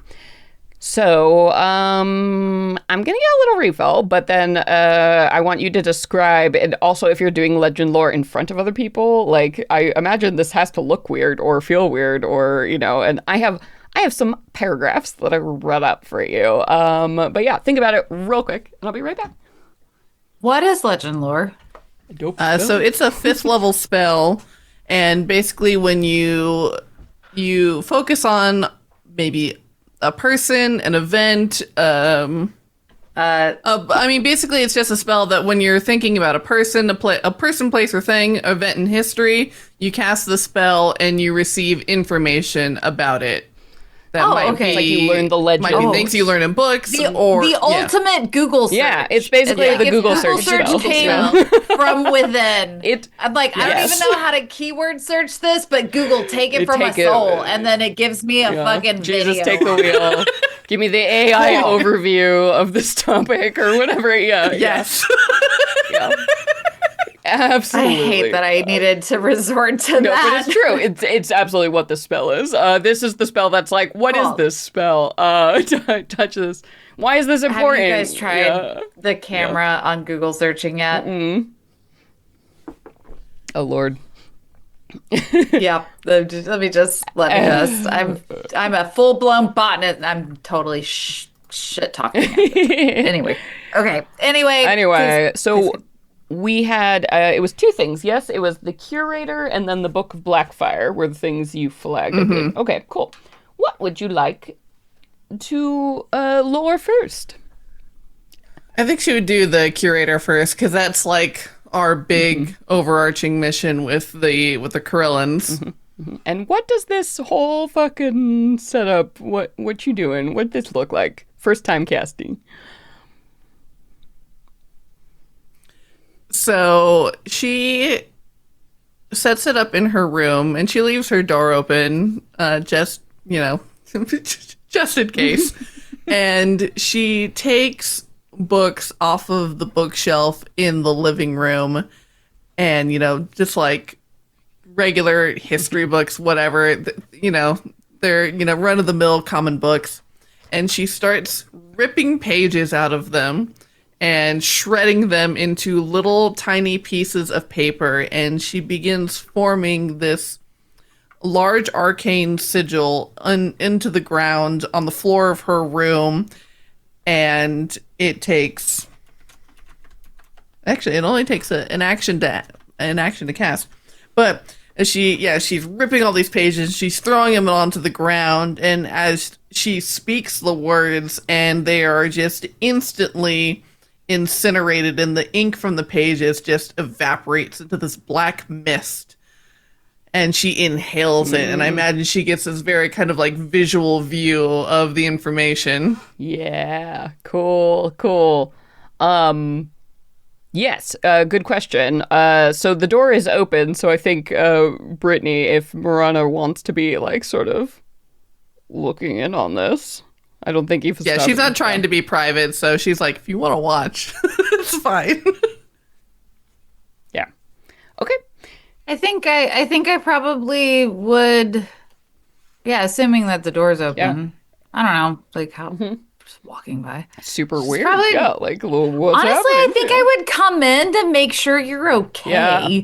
So, I'm gonna get a little refill, but then I want you to describe, and also if you're doing legend lore in front of other people, like I imagine this has to look weird or feel weird, or and I have some paragraphs that I read up for you. But yeah, think about it real quick, and I'll be right back. What is legend lore? So it's a 5th level spell, and basically when you focus on maybe a person, an event, I mean, basically it's just a spell that when you're thinking about a person, a person, place, or thing, event in history, you cast the spell and you receive information about it. That might be, it's like you learn the legend. Might be things you learn in books, The ultimate Google search. Yeah, it's basically the Google search spell. Came from within. I'm like, I don't even know how to keyword search this, but Google, take it from my soul, and then it gives me a fucking Jesus, video. take the wheel. Give me the AI overview of this topic or whatever. Yeah. Yes. Yeah. Absolutely. I hate that I needed to resort to No, that. but it's true. It's absolutely what the spell is. This is the spell that's like, what is this spell? Touch this. Why is this important? Have you guys tried the camera on Google searching yet? Oh, Lord. Yeah. Let me just. I'm a full blown botanist. And I'm totally shit talking. Anyway. Okay. Anyway. So we had it was 2 things. Yes, it was the Curator and then the Book of Blackfire were the things you flagged. Okay, cool. What would you like to lore first? I think she would do the Curator first, because that's like our big overarching mission with the Corellans. And what does this whole fucking setup, what you doing? What this look like? First time casting. So she sets it up in her room, and she leaves her door open, just just in case. And she takes books off of the bookshelf in the living room, and just like regular history books, whatever, they're run of the mill common books, and she starts ripping pages out of them and shredding them into little tiny pieces of paper, and she begins forming this large arcane sigil into the ground on the floor of her room. And it takes, actually, it only takes an action to cast. But she's ripping all these pages, she's throwing them onto the ground, and as she speaks the words, and they are just instantly incinerated, and the ink from the pages just evaporates into this black mist, and she inhales it, and I imagine she gets this very kind of like visual view of the information. Yeah, cool. Yes, good question. So the door is open, so I think Brittany, if Morana wants to be like sort of looking in on this, I don't think Aoife's she's not trying to be private, so she's like, if you want to watch, it's fine. Yeah. Okay. I think I probably would. Yeah, assuming that the door's open. Yeah. I don't know, like how just walking by. Super weird. Probably, yeah, like what's honestly, happening? I think I would come in to make sure you're okay. Yeah.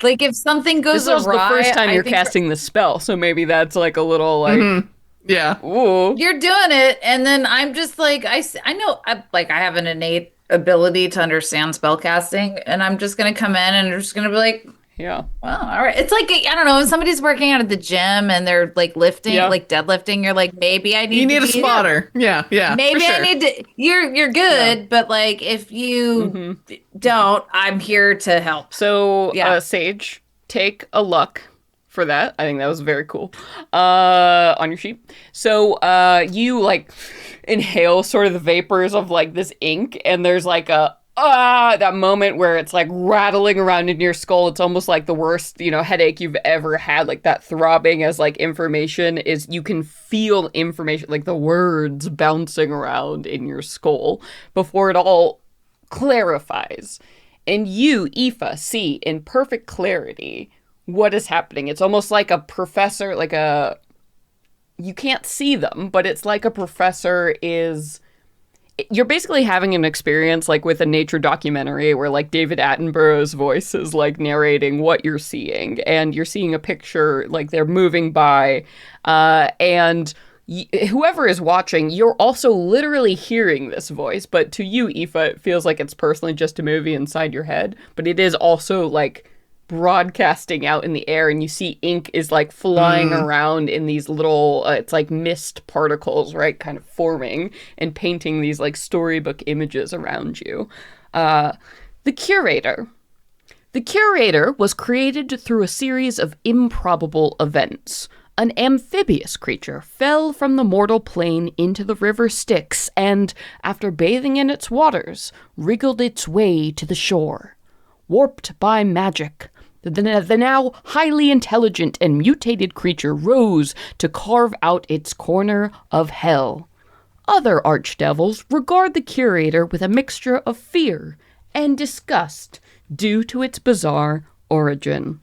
Like if something goes This was awry, the first time I you're think casting the spell, so maybe that's like a little like Yeah. ooh. you're doing it, and then I'm just like I know I have an innate ability to understand spell casting, and I'm just gonna come in and I'm just gonna be like, Yeah. well, all right. It's like, I don't know, when somebody's working out at the gym and they're like lifting, like deadlifting, you're like, maybe I need You need to a spotter. Yeah. Maybe for sure. I need to, you're good, but like if you don't, I'm here to help. So Sage, take a luck for that. I think that was very cool. On your sheet. So you like inhale sort of the vapors of like this ink, and there's like that moment where it's like rattling around in your skull. It's almost like the worst, headache you've ever had. Like that throbbing as like information is, you can feel information, like the words bouncing around in your skull before it all clarifies. And you, Aoife, see in perfect clarity what is happening. It's almost like a professor, like a you can't see them, but it's like a professor is... You're basically having an experience like with a nature documentary where like David Attenborough's voice is like narrating what you're seeing, and you're seeing a picture like they're moving by, and whoever is watching, you're also literally hearing this voice. But to you, Aoife, it feels like it's personally just a movie inside your head, but it is also like broadcasting out in the air, and you see ink is like flying around in these little it's like mist particles, right, kind of forming and painting these like storybook images around you. The Curator was created through a series of improbable events. An amphibious creature fell from the mortal plane into the river Styx and, after bathing in its waters, wriggled its way to the shore. Warped by magic, the now highly intelligent and mutated creature rose to carve out its corner of hell. Other archdevils regard the Curator with a mixture of fear and disgust due to its bizarre origin.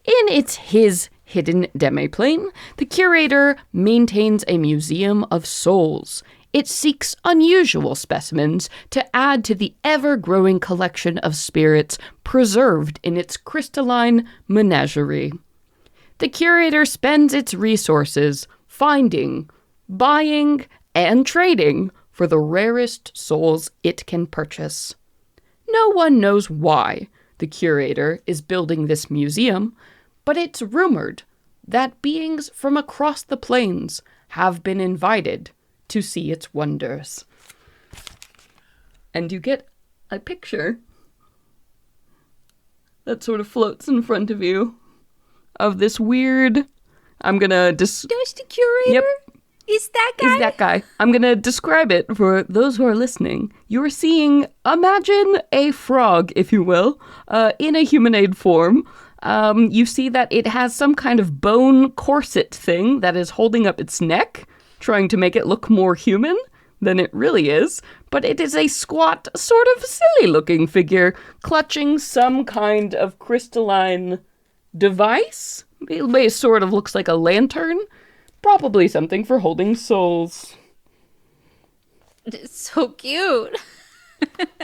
In his hidden demiplane, the Curator maintains a museum of souls. It seeks unusual specimens to add to the ever-growing collection of spirits preserved in its crystalline menagerie. The Curator spends its resources finding, buying, and trading for the rarest souls it can purchase. No one knows why the Curator is building this museum, but it's rumored that beings from across the plains have been invited to see its wonders. And you get a picture that sort of floats in front of you of this weird... I'm gonna There's the Curator? Yep. Is that guy? Is that guy. I'm gonna describe it for those who are listening. You're seeing, imagine a frog, if you will, in a humanoid form. You see that it has some kind of bone corset thing that is holding up its neck, trying to make it look more human than it really is, but it is a squat, sort of silly-looking figure clutching some kind of crystalline device. It sort of looks like a lantern, probably something for holding souls. It's so cute.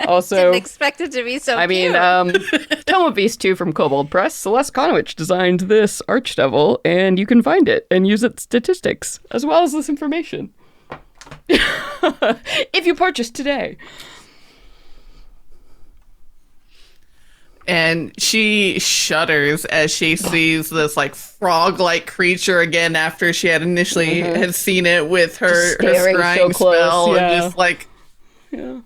Also, didn't expect it to be so cute. Toma Beast 2 from Kobold Press, Celeste Konowich designed this archdevil, and you can find it and use its statistics, as well as this information. If you purchase today. And she shudders as she sees this like frog-like creature again after she had initially had seen it with her scrying spell, and just like... Yeah.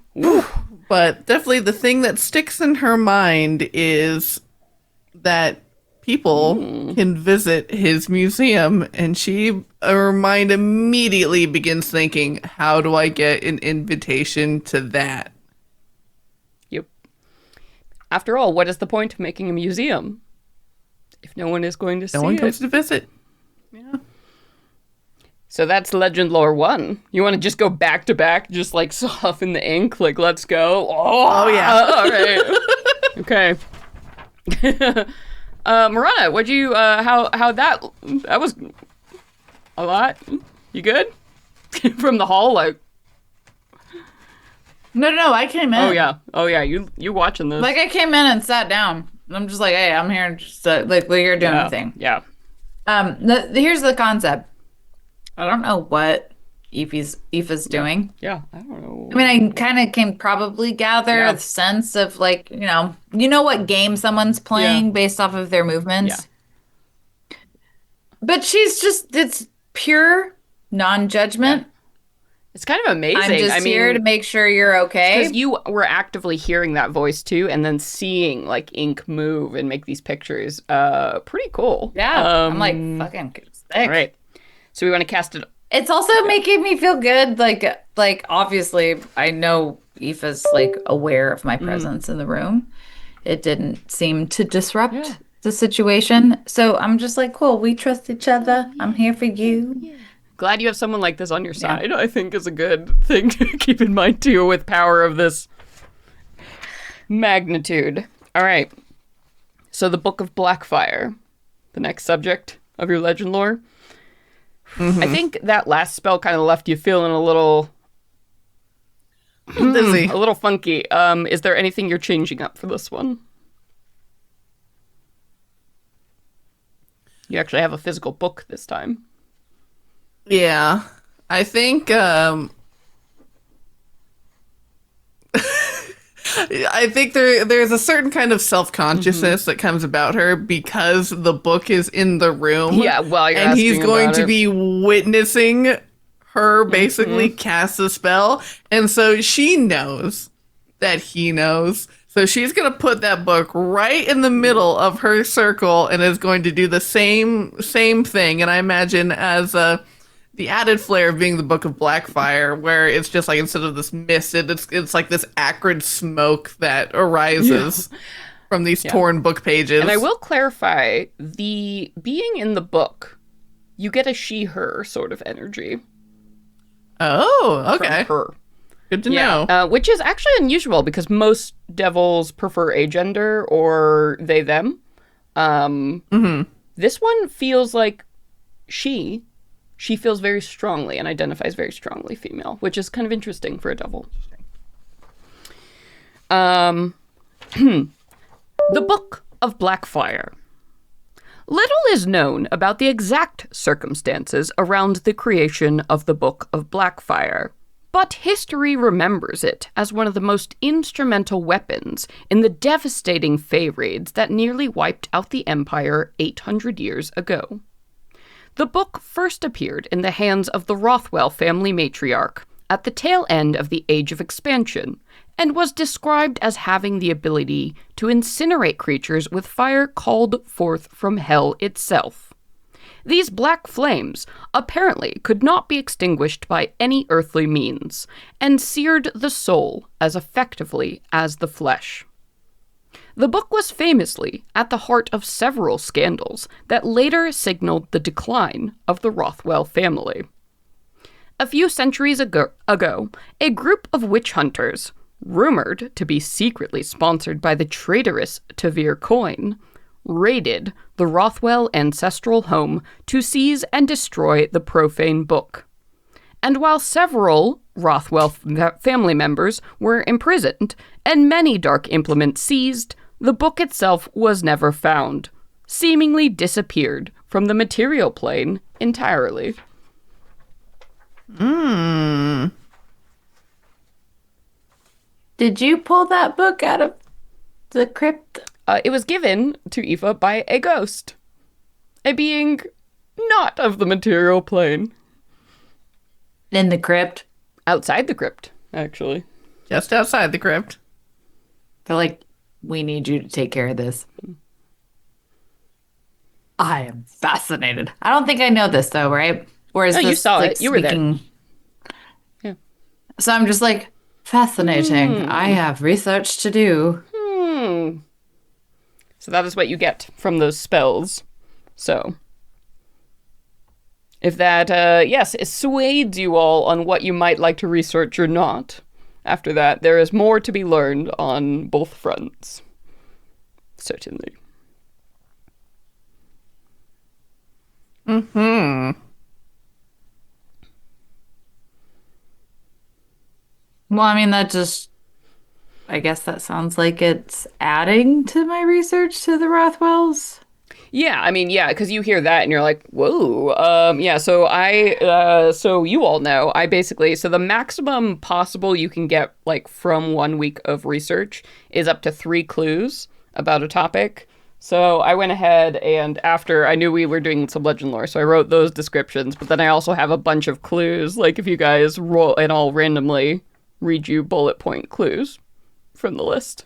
But definitely the thing that sticks in her mind is that people can visit his museum, and her mind immediately begins thinking, how do I get an invitation to that? Yep. After all, what is the point of making a museum if no one is going to see it? No one comes to visit. Yeah. So that's Legend Lore 1. You want to just go back to back, just like soften the ink, like let's go? Oh yeah. All right. Okay. Morana, what'd you, how that was a lot? You good? From the hall, like? No, I came in. Oh yeah, you watching this. Like I came in and sat down. I'm just like, hey, I'm here just like we're here doing the thing. Yeah. Here's the concept. I don't know what Aoife's doing. Yeah, I don't know. I mean, I kind of can probably gather a sense of like, you know what game someone's playing based off of their movements. Yeah. But it's pure non-judgment. Yeah. It's kind of amazing. I'm just here to make sure you're okay. Because you were actively hearing that voice too, and then seeing like ink move and make these pictures. Pretty cool. Yeah, I'm like fucking sick. Right. So we want to cast it. It's also making me feel good. Like obviously, I know Aoife's like aware of my presence in the room. It didn't seem to disrupt the situation. So I'm just like, cool. We trust each other. I'm here for you. Yeah. Glad you have someone like this on your side, I think is a good thing to keep in mind too, with power of this magnitude. All right. So the Book of Blackfire, the next subject of your legend lore. I think that last spell kind of left you feeling a little Dizzy. a little funky. Is there anything you're changing up for this one? You actually have a physical book this time. Yeah. I think I think there's a certain kind of self-consciousness that comes about her because the book is in the room. Yeah, while you're and he's asking going about to it. be witnessing her basically cast a spell, and so she knows that he knows. So she's going to put that book right in the middle of her circle and is going to do the same thing. And I imagine as the added flair of being the Book of Blackfire, where it's just like instead of this mist, it's like this acrid smoke that arises from these torn book pages. And I will clarify, the being in the book, you get a she-her sort of energy. Oh, okay. From her. Good to know. Which is actually unusual because most devils prefer a gender or they, them. This one feels like she feels very strongly and identifies very strongly female, which is kind of interesting for a devil. The Book of Blackfire. Little is known about the exact circumstances around the creation of the Book of Blackfire, but history remembers it as one of the most instrumental weapons in the devastating Fey raids that nearly wiped out the Empire 800 years ago. The book first appeared in the hands of the Rothwell family matriarch at the tail end of the Age of Expansion, and was described as having the ability to incinerate creatures with fire called forth from hell itself. These black flames apparently could not be extinguished by any earthly means, and seared the soul as effectively as the flesh. The book was famously at the heart of several scandals that later signaled the decline of the Rothwell family. A few centuries ago, a group of witch hunters, rumored to be secretly sponsored by the traitorous Tavir Coin, raided the Rothwell ancestral home to seize and destroy the profane book. And while several Rothwell family members were imprisoned and many dark implements seized, the book itself was never found, seemingly disappeared from the material plane entirely. Did you pull that book out of the crypt? It was given to Aoife by a ghost. A being not of the material plane. In the crypt? Outside the crypt, actually. Just outside the crypt. They're like, we need you to take care of this. I am fascinated. I don't think I know this though, right? Or is No, this you saw like it. You were there. speaking- Yeah. So I'm just like, fascinating. I have research to do. So that is what you get from those spells. So, if that, yes, it swayed you all on what you might like to research or not, after that, there is more to be learned on both fronts. Certainly. Well, I mean, I guess that sounds like it's adding to my research to the Rothwells. Yeah, I mean, yeah, because you hear that and you're like, whoa. Yeah, so so you all know, so the maximum possible you can get, like, from 1 week of research is up to 3 clues about a topic. So I went ahead and after I knew we were doing some legend lore, so I wrote those descriptions, but then I also have a bunch of clues, like if you guys roll, and I'll randomly read you bullet point clues from the list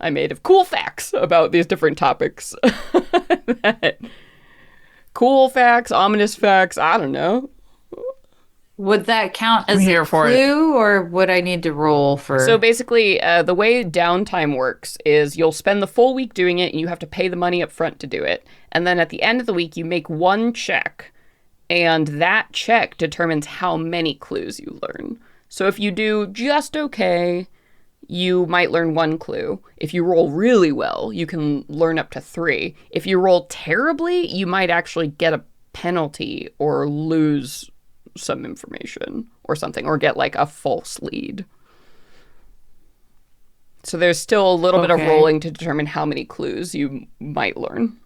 I made of cool facts about these different topics. Cool facts, ominous facts, I don't know. Would that count as I'm here a for it. clue, or would I need to roll for? So basically, the way downtime works is you'll spend the full week doing it, and you have to pay the money up front to do it. And then at the end of the week, you make one check, and that check determines how many clues you learn. So if you do just okay, you might learn 1 clue. If you roll really well, you can learn up to 3. If you roll terribly, you might actually get penalty or lose some information or something, or get like a false lead. So there's still a little bit of rolling to determine how many clues you might learn.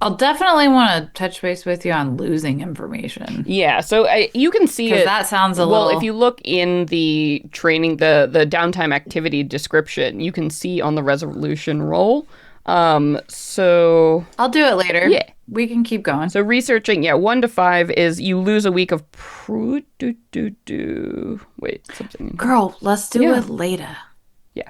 I'll definitely want to touch base with you on losing information. Yeah, so you can see it. That sounds a little... Well, if you look in the training, the downtime activity description, you can see on the resolution roll. So I'll do it later. Yeah. We can keep going. So researching, 1 to 5 is you lose a week of... Wait, something... Girl, let's do it later. Yeah.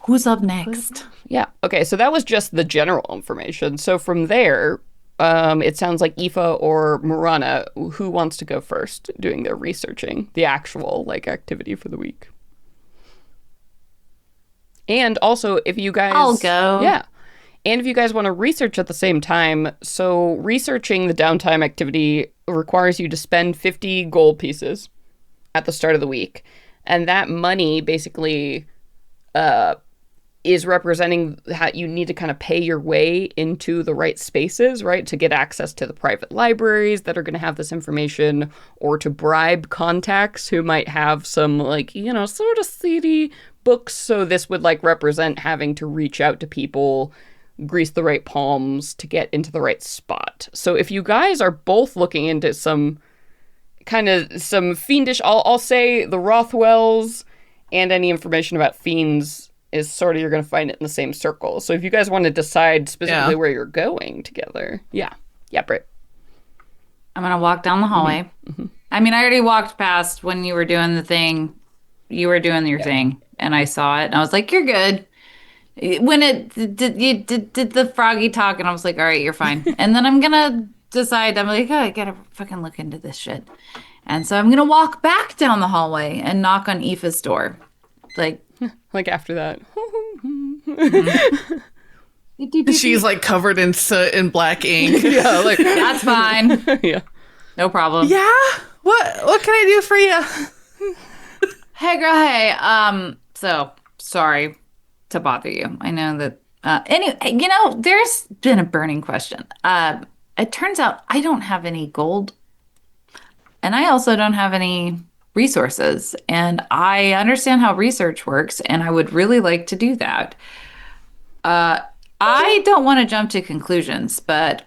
Who's up next? Yeah. Okay, so that was just the general information. So from there, it sounds like Aoife or Morana, who wants to go first doing their researching, the actual activity for the week. And also, if you guys... I'll go. Yeah. And if you guys want to research at the same time, so researching the downtime activity requires you to spend 50 gold pieces at the start of the week. And that money basically... is representing how you need to kind of pay your way into the right spaces, right? To get access to the private libraries that are going to have this information, or to bribe contacts who might have some sort of seedy books. So this would represent having to reach out to people, grease the right palms to get into the right spot. So if you guys are both looking into some fiendish, I'll say the Rothwells and any information about fiends is sort of, you're going to find it in the same circle. So if you guys want to decide specifically where you're going together. Yeah, Britt. I'm going to walk down the hallway. Mm-hmm. I mean, I already walked past when you were doing the thing. You were doing your thing, and I saw it, and I was like, you're good. When it did the froggy talk, and I was like, all right, you're fine. And then I'm going to decide, I'm like, I got to fucking look into this shit. And so I'm going to walk back down the hallway and knock on Aoife's door. After that. She's covered in soot and black ink. Yeah, that's fine. Yeah. No problem. Yeah? What can I do for you? Hey girl, hey. So sorry to bother you. I know that anyway, there's been a burning question. It turns out I don't have any gold. And I also don't have any resources, and I understand how research works, and I would really like to do that. I don't want to jump to conclusions, but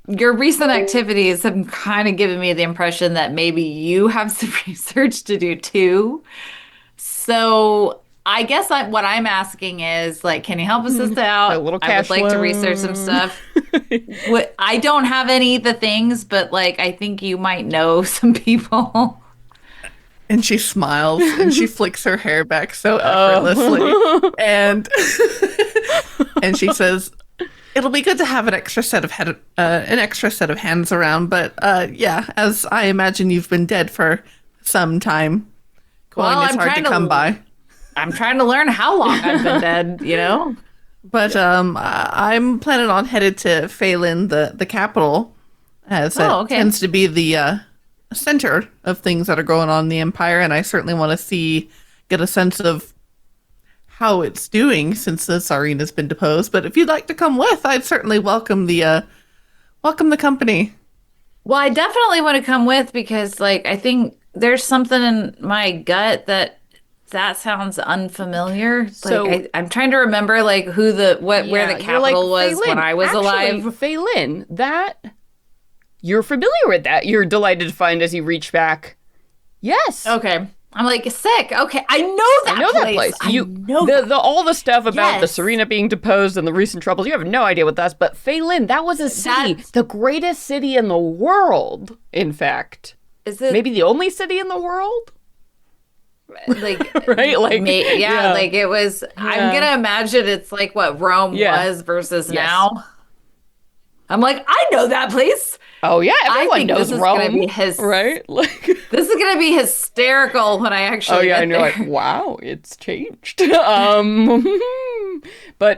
your recent activities have kind of given me the impression that maybe you have some research to do too. So I guess what I'm asking is, can you help us out? A little I would like to research some stuff. I don't have any of the things, but I think you might know some people. And she smiles and she flicks her hair back so effortlessly. And she says, it'll be good to have an extra set of hands around, but as I imagine you've been dead for some time. Coin is hard to come by. I'm trying to learn how long I've been dead, But I'm planning on headed to Faelyn, the capital, as it tends to be the center of things that are going on in the Empire, and I certainly want to get a sense of how it's doing since the Tsarina's been deposed. But if you'd like to come with, I'd certainly welcome the company. Well, I definitely want to come with because, I think there's something in my gut that sounds unfamiliar. So I'm trying to remember where the capital was Faelyn, when I was alive. Faelyn, you're familiar with that. You're delighted to find as you reach back. Yes. Okay. I'm sick. Okay. I know that place. You know all the stuff about the Serena being deposed and the recent troubles. You have no idea what that's. But Faelyn, that was a city, the greatest city in the world. In fact, is it maybe the only city in the world? Right? It was. Yeah. I'm gonna imagine it's what Rome was versus now. I'm I know that place. Oh yeah, everyone knows Rome. Gonna be right? This is gonna be hysterical when I actually. Oh yeah, get and you're there. wow, it's changed. But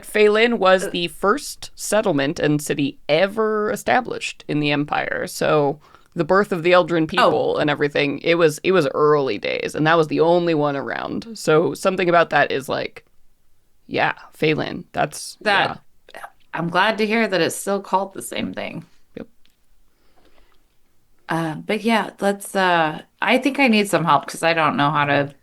Faelyn was the first settlement and city ever established in the Empire. So the birth of the Eldrin people and everything. It was early days, and that was the only one around. So something about that is Faelyn. That's that. Yeah. I'm glad to hear that it's still called the same thing. Yep. But yeah, let's I think I need some help because I don't know how to.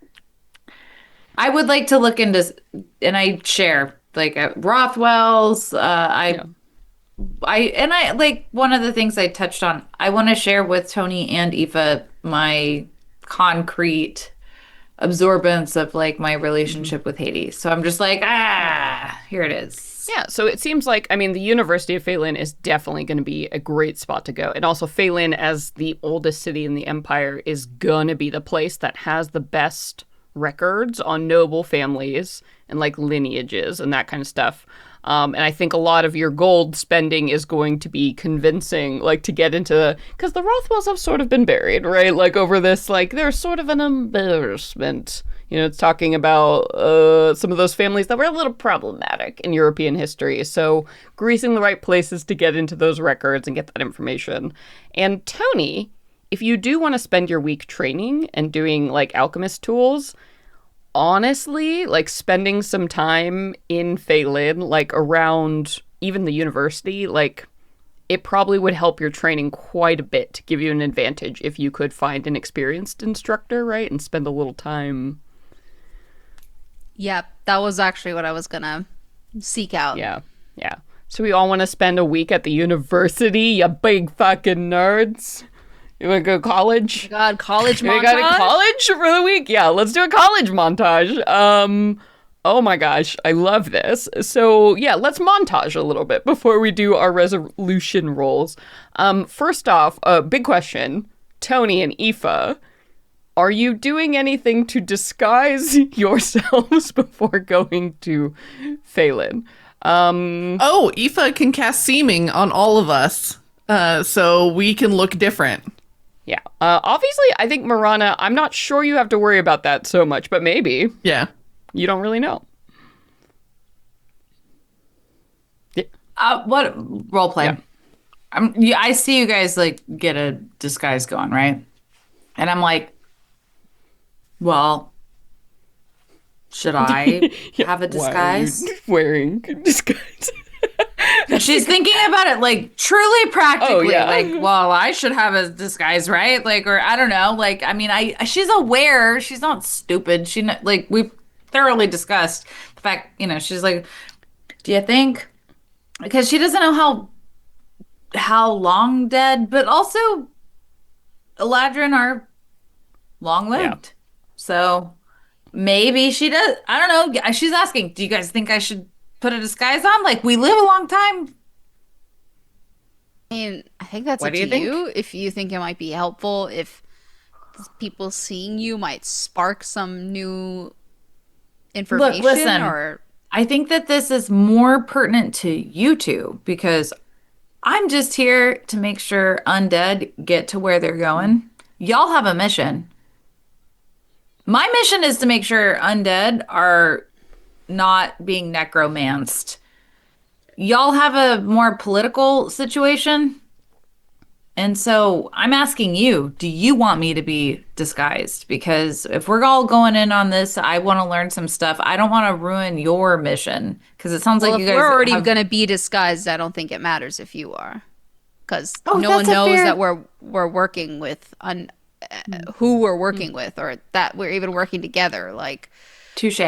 I would like to look into, and I share like at Rothwell's. Yeah. I like one of the things I touched on. I want to share with Toni and Aoife my concrete absorbance of like my relationship with Hades. So I'm just like, here it is. Yeah, so it seems like, I mean, the University of Faelyn is definitely going to be a great spot to go. And also Faelyn, as the oldest city in the Empire, is going to be the place that has the best records on noble families and like lineages and that kind of stuff. And I think a lot of your gold spending is going to be convincing, like, to get into, because the Rothwells have sort of been buried, right? Like, over this, like, they're sort of an embarrassment. You know, it's talking about some of those families that were a little problematic in European history. So greasing the right places to get into those records and get that information. And Toni, if you do want to spend your week training and doing, like, alchemist tools, honestly, like, spending some time in Faelyn, like, around even the university, like, it probably would help your training quite a bit to give you an advantage if you could find an experienced instructor, right? And spend a little time. Yeah, that was actually what I was gonna seek out. Yeah. So we all want to spend a week at the university, you big fucking nerds. You want to go to college? Oh my God, college montage? We got to college for the week? Yeah, let's do a college montage. Oh my gosh, I love this. So yeah, let's montage a little bit before we do our resolution rolls. First off, big question. Toni and Aoife, are you doing anything to disguise yourselves before going to Faelyn? Oh, Aoife can cast seeming on all of us, so we can look different. Yeah. Obviously, I think Morana, I'm not sure you have to worry about that so much, but maybe. Yeah. You don't really know. What role play? Yeah. I see you guys like get a disguise going, right? And I'm like, well, should I have a disguise? Why are you wearing disguise? She's thinking about it like truly practically. Oh, yeah. Like, well, I should have a disguise, right? Like, or I don't know. Like, I mean, she's aware. She's not stupid. Like, we've thoroughly discussed the fact, you know, she's like, do you think? Because she doesn't know how long dead, but also Eladrin are long lived. Yeah. So maybe she does. I don't know. She's asking, do you guys think I should put a disguise on? Like, we live a long time. I mean, I think that's What up do you to think? you. If you think it might be helpful, if people seeing you might spark some new information. Look, listen. Or I think that this is more pertinent to you two because I'm just here to make sure undead get to where they're going. Y'all have a mission. My mission is to make sure undead are not being necromanced. Y'all have a more political situation. And so I'm asking you, do you want me to be disguised? Because if we're all going in on this, I want to learn some stuff. I don't want to ruin your mission because it sounds well, like if you guys we're already have... going to be disguised, I don't think it matters if you are, because Oh, no one that's a knows fair- that we're working with who we're working with, or that we're even working together. Like, Touche.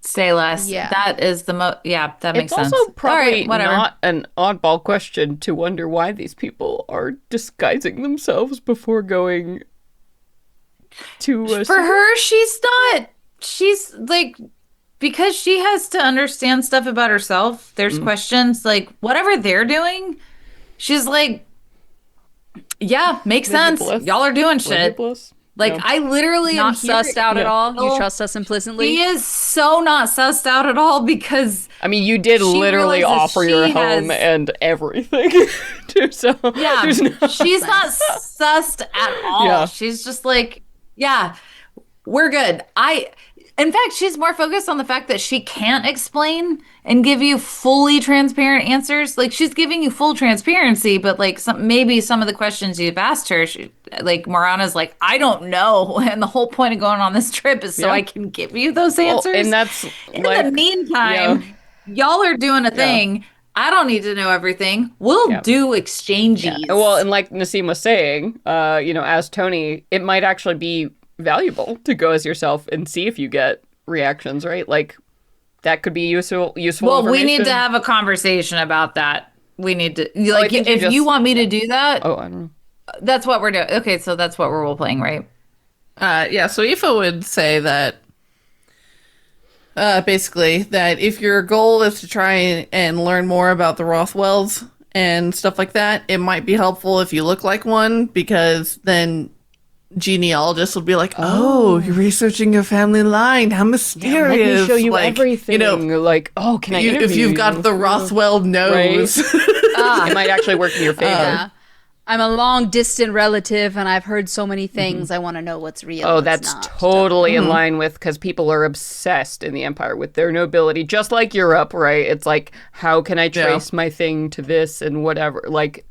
Say less. Yeah. That is the most... Yeah, that makes It's sense. also probably All right, whatever. not an oddball question to wonder why these people are disguising themselves before going to For her, she's like, because she has to understand stuff about herself. There's questions like whatever they're doing. She's like, yeah, makes sense. Bliss. Y'all are doing shit. Bliss. Like, Yeah. I literally am not sussed out at Yeah. all. You No. trust us implicitly. He is so not sussed out at all because I mean, you did She literally realizes offer your she home has- and everything. Too, so yeah, there's no... she's not sussed at all. Yeah. She's just like, yeah, we're good. In fact, she's more focused on the fact that she can't explain and give you fully transparent answers. Like, she's giving you full transparency, but like maybe some of the questions you've asked her, like Morana's like, I don't know. And the whole point of going on this trip is so Yeah. I can give you those Well, answers. and that's In like, the meantime, y'all are doing a thing. I don't need to know everything. We'll do exchanges. Yeah. Well, and like Nassim was saying, as Toni, it might actually be valuable to go as yourself and see if you get reactions, right? Like that could be useful. Well, we need to have a conversation about that. We need to if you want me to do that. Oh, I don't know. That's what we're doing. Okay, so that's what we're role playing, right? So Aoife would say that basically that if your goal is to try and learn more about the Rothwells and stuff like that, it might be helpful if you look like one, because then genealogists will be like, oh, you're researching your family line. How mysterious. Let me show you like, everything. Like, oh, can I interview if you've got the Rothwell nose. Right? It might actually work in your favor. I'm a long distant relative and I've heard so many things. I want to know what's real. Oh, that's totally in line with, because people are obsessed in the Empire with their nobility, just like Europe, right? It's like, how can I trace my thing to this and whatever? Like,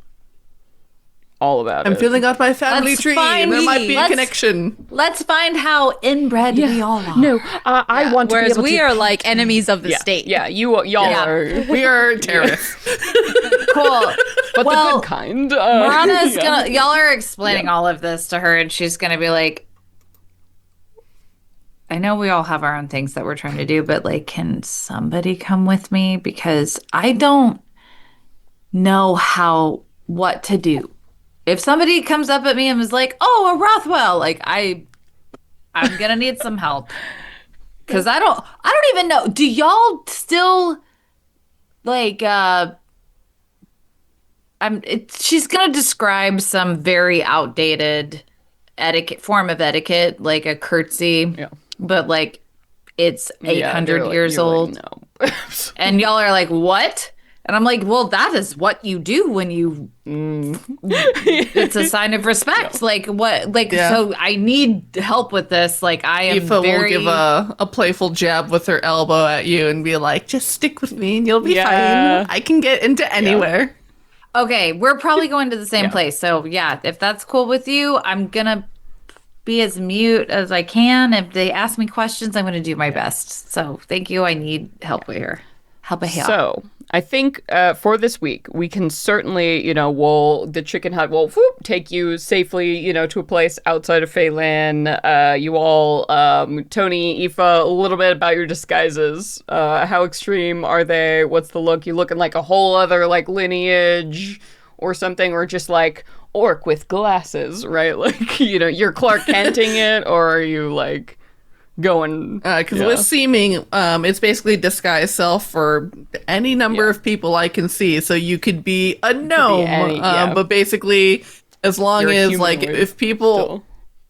all about it. I'm filling out my family tree and there might be a connection. Let's find how inbred we all are. No, I want to be able to... Whereas we are like enemies of the state. Yeah, y'all are... We are terrorists. Cool. But the good kind. Morana's gonna... Y'all are explaining all of this to her and she's gonna be like, I know we all have our own things that we're trying to do, but like, can somebody come with me? Because I don't know what to do. If somebody comes up at me and was like, oh, a Rothwell, like I'm gonna need some help. Cause I don't even know. Do y'all still like she's gonna describe some very outdated form of etiquette, like a curtsy. Yeah. But like it's 800 years old. Like, no. And y'all are like, what? And I'm like, well, that is what you do when you. It's a sign of respect. No. Like what? Like so, I need help with this. Like I am. Aoife will give a playful jab with her elbow at you and be like, "Just stick with me, and you'll be fine. I can get into anywhere." Okay, we're probably going to the same place. So if that's cool with you, I'm gonna be as mute as I can. If they ask me questions, I'm gonna do my best. So thank you. I need help here. Help a help. So I think for this week, we can certainly, the chicken hut will take you safely, to a place outside of Faelyn. You all, Toni, Aoife, a little bit about your disguises. How extreme are they? What's the look? You looking like a whole other like lineage or something, or just like orc with glasses, right? Like, you're Clark Kenting it, or are you like... going because with seeming it's basically disguise self for any number of people I can see, so you could be a gnome, but basically as long as like if people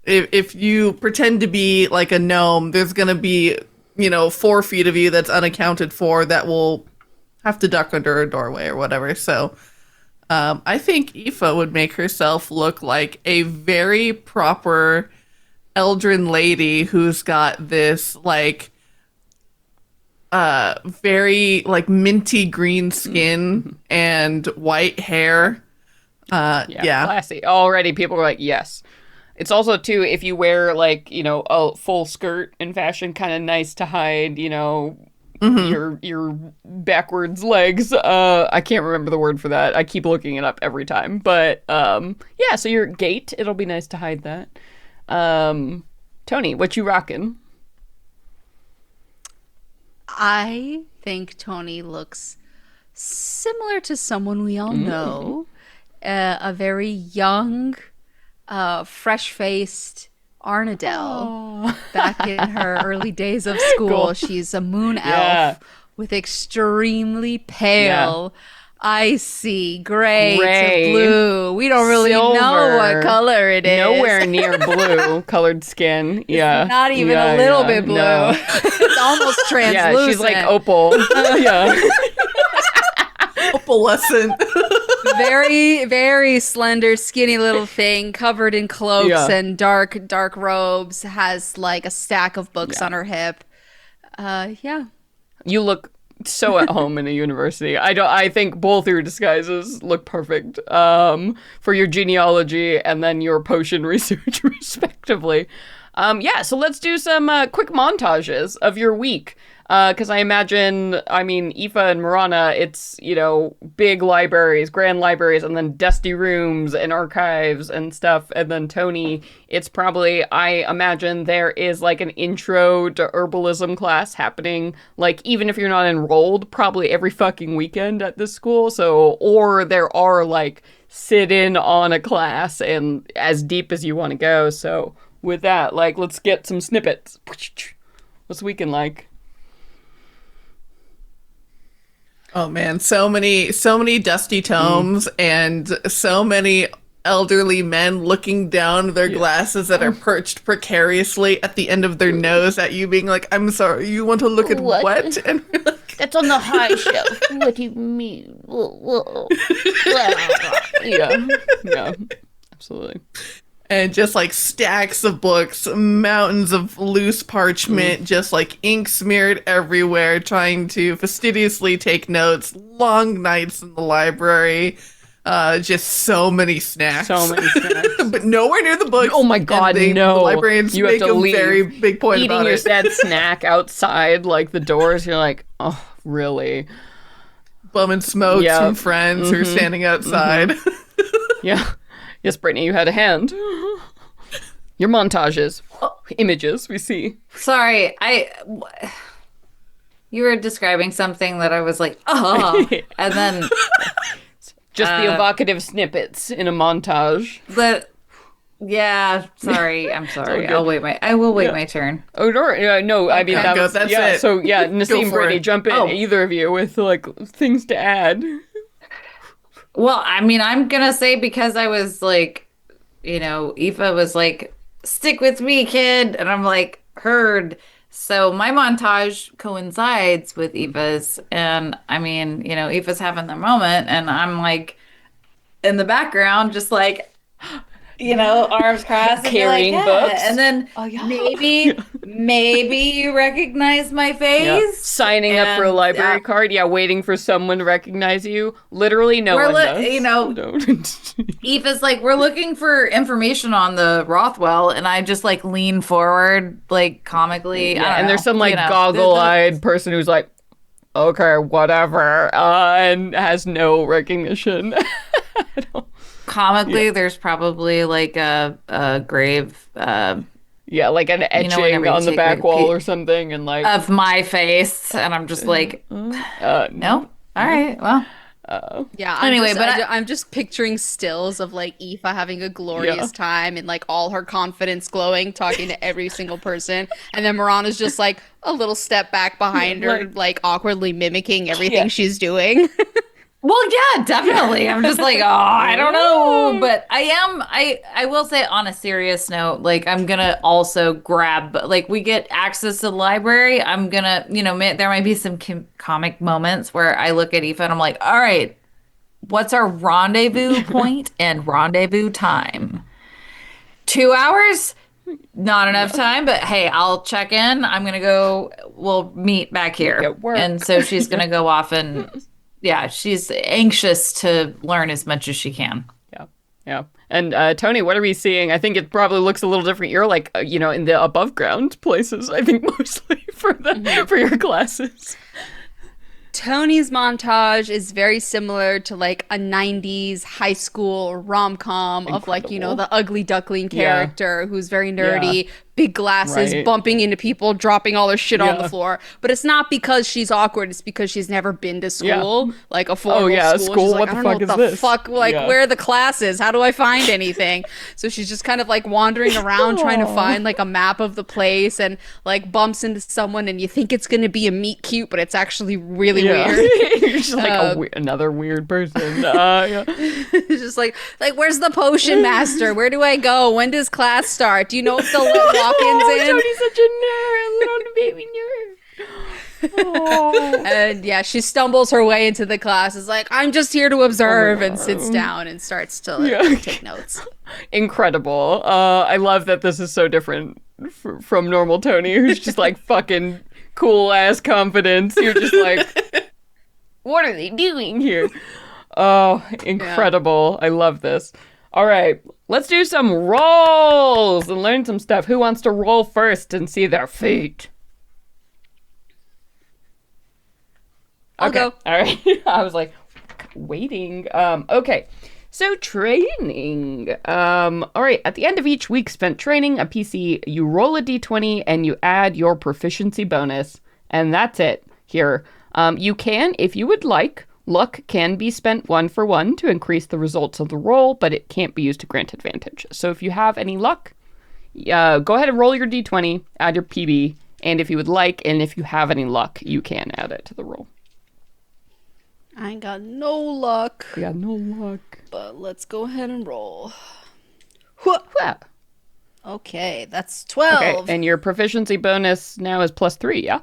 if you pretend to be like a gnome, there's gonna be 4 feet of you that's unaccounted for that will have to duck under a doorway or whatever. So I think Aoife would make herself look like a very proper Eldrin lady who's got this like very like minty green skin and white hair. Classy. Already people are like, yes. It's also too, if you wear like, a full skirt in fashion, kind of nice to hide, your backwards legs. I can't remember the word for that. I keep looking it up every time. But so your gait, it'll be nice to hide that. Toni, what you rocking? I think Toni looks similar to someone we all know. A very young, fresh-faced Arnadell. Back in her early days of school. Cool. She's a moon elf with extremely pale icy gray to blue. We don't really know what color it is. Nowhere near blue colored skin. It's not even a little bit blue. No. It's almost translucent. Yeah, she's like opal. Opalescent. Very, very slender, skinny little thing covered in cloaks and dark robes. Has like a stack of books on her hip. You look so at home in a university. I think both your disguises look perfect for your genealogy and then your potion research respectively. So let's do some quick montages of your week. Because I imagine, I mean, Aoife and Morana, it's, big libraries, grand libraries, and then dusty rooms and archives and stuff. And then Toni, it's probably, I imagine there is like an intro to herbalism class happening, like even if you're not enrolled, probably every fucking weekend at this school. So, or there are like sit in on a class and as deep as you want to go. So with that, like, let's get some snippets. What's the weekend like? Oh man, so many dusty tomes and so many elderly men looking down their glasses that are perched precariously at the end of their nose at you, being like, "I'm sorry, you want to look at what?" And we're like, That's on the high shelf. What do you mean? Yeah, absolutely. and just like stacks of books, mountains of loose parchment, just like ink smeared everywhere, trying to fastidiously take notes, long nights in the library, just so many snacks. But nowhere near the books. Oh my god, no. The librarians You have make to a leave. very big point Eating about your it. sad snack outside, like the doors, you're like, oh, really? Bumming smokes Yep. from friends who are standing outside. Yeah. Yes, Brittany, you had a hand. Your montages, images we see. Sorry, you were describing something that I was like, oh, and then Just the evocative snippets in a montage. yeah, sorry, I'm sorry. good. I will wait my turn. Oh, no, I mean, that go, was, that's yeah, it. so, yeah, Nassim, for Brittany, it. jump in, either of you, with, like, things to add. Well, I mean, I'm gonna say because I was like, Aoife was like, stick with me, kid. And I'm like, heard. So my montage coincides with Aoife's. And I mean, Aoife's having the moment. And I'm like, in the background, just like, arms crossed. And Carrying like, yeah. books. And then maybe you recognize my face. Yeah. Signing up for a And, library card, waiting for someone to recognize you. Literally no one does. Don't. Aoife's like, we're looking for information on the Rothwell, and I just like lean forward, like comically. I don't and there's know, some like goggle-eyed person who's like, okay, whatever, and has no recognition. Comically, there's probably like a grave Yeah, like an etching whenever you on the take, back like, wall or something, and like, of my face, and I'm just like, no. All right, well. Yeah. Anyway, I'm just picturing stills of like Aoife having a glorious time and like all her confidence glowing, talking to every single person, and then Morana's just like a little step back behind her, like awkwardly mimicking everything she's doing. Well, yeah, definitely. I'm just like, I don't know. But I will say on a serious note, like I'm going to also grab, like we get access to the library. I'm going to, there might be some comic moments where I look at Aoife and I'm like, all right, what's our rendezvous point and rendezvous time? 2 hours? Not enough time, but hey, I'll check in. I'm going to go, we'll meet back here. And so she's going to go off and... Yeah, she's anxious to learn as much as she can. Yeah. And Toni, what are we seeing? I think it probably looks a little different. You're like, in the above ground places, I think mostly for your classes. Toni's montage is very similar to like a 90s high school rom-com of like, the ugly duckling character who's very nerdy, big glasses, bumping into people, dropping all her shit on the floor. But it's not because she's awkward, it's because she's never been to school, like a formal school. She's like, what the fuck is this? Where are the classes? How do I find anything? So she's just kind of like wandering around trying to find like a map of the place, and like bumps into someone and you think it's going to be a meet cute, but it's actually really weird. You're just like another weird person. It's just like where's the potion master? Where do I go? When does class start? Do you know if they'll let walk-ins in? Toni's such a nerd, little baby nerd. And she stumbles her way into the class. Is like, I'm just here to observe, and sits down and starts to take notes. Incredible. I love that this is so different from normal Toni, who's just like fucking cool ass confidence. You're just like, what are they doing here? Oh, incredible. I love this. All right, let's do some rolls and learn some stuff. Who wants to roll first and see their feet? I'll go. All right. I was like, waiting. Okay. So training. All right. At the end of each week spent training a PC, you roll a d20 and you add your proficiency bonus. And that's it here. You can, if you would like, luck can be spent 1-for-1 to increase the results of the roll, but it can't be used to grant advantage. So if you have any luck, go ahead and roll your d20, add your PB, and if you would like, and if you have any luck, you can add it to the roll. I ain't got no luck. We got no luck. But let's go ahead and roll. Well, Okay, that's 12. okay, and your proficiency bonus now is +3, yeah?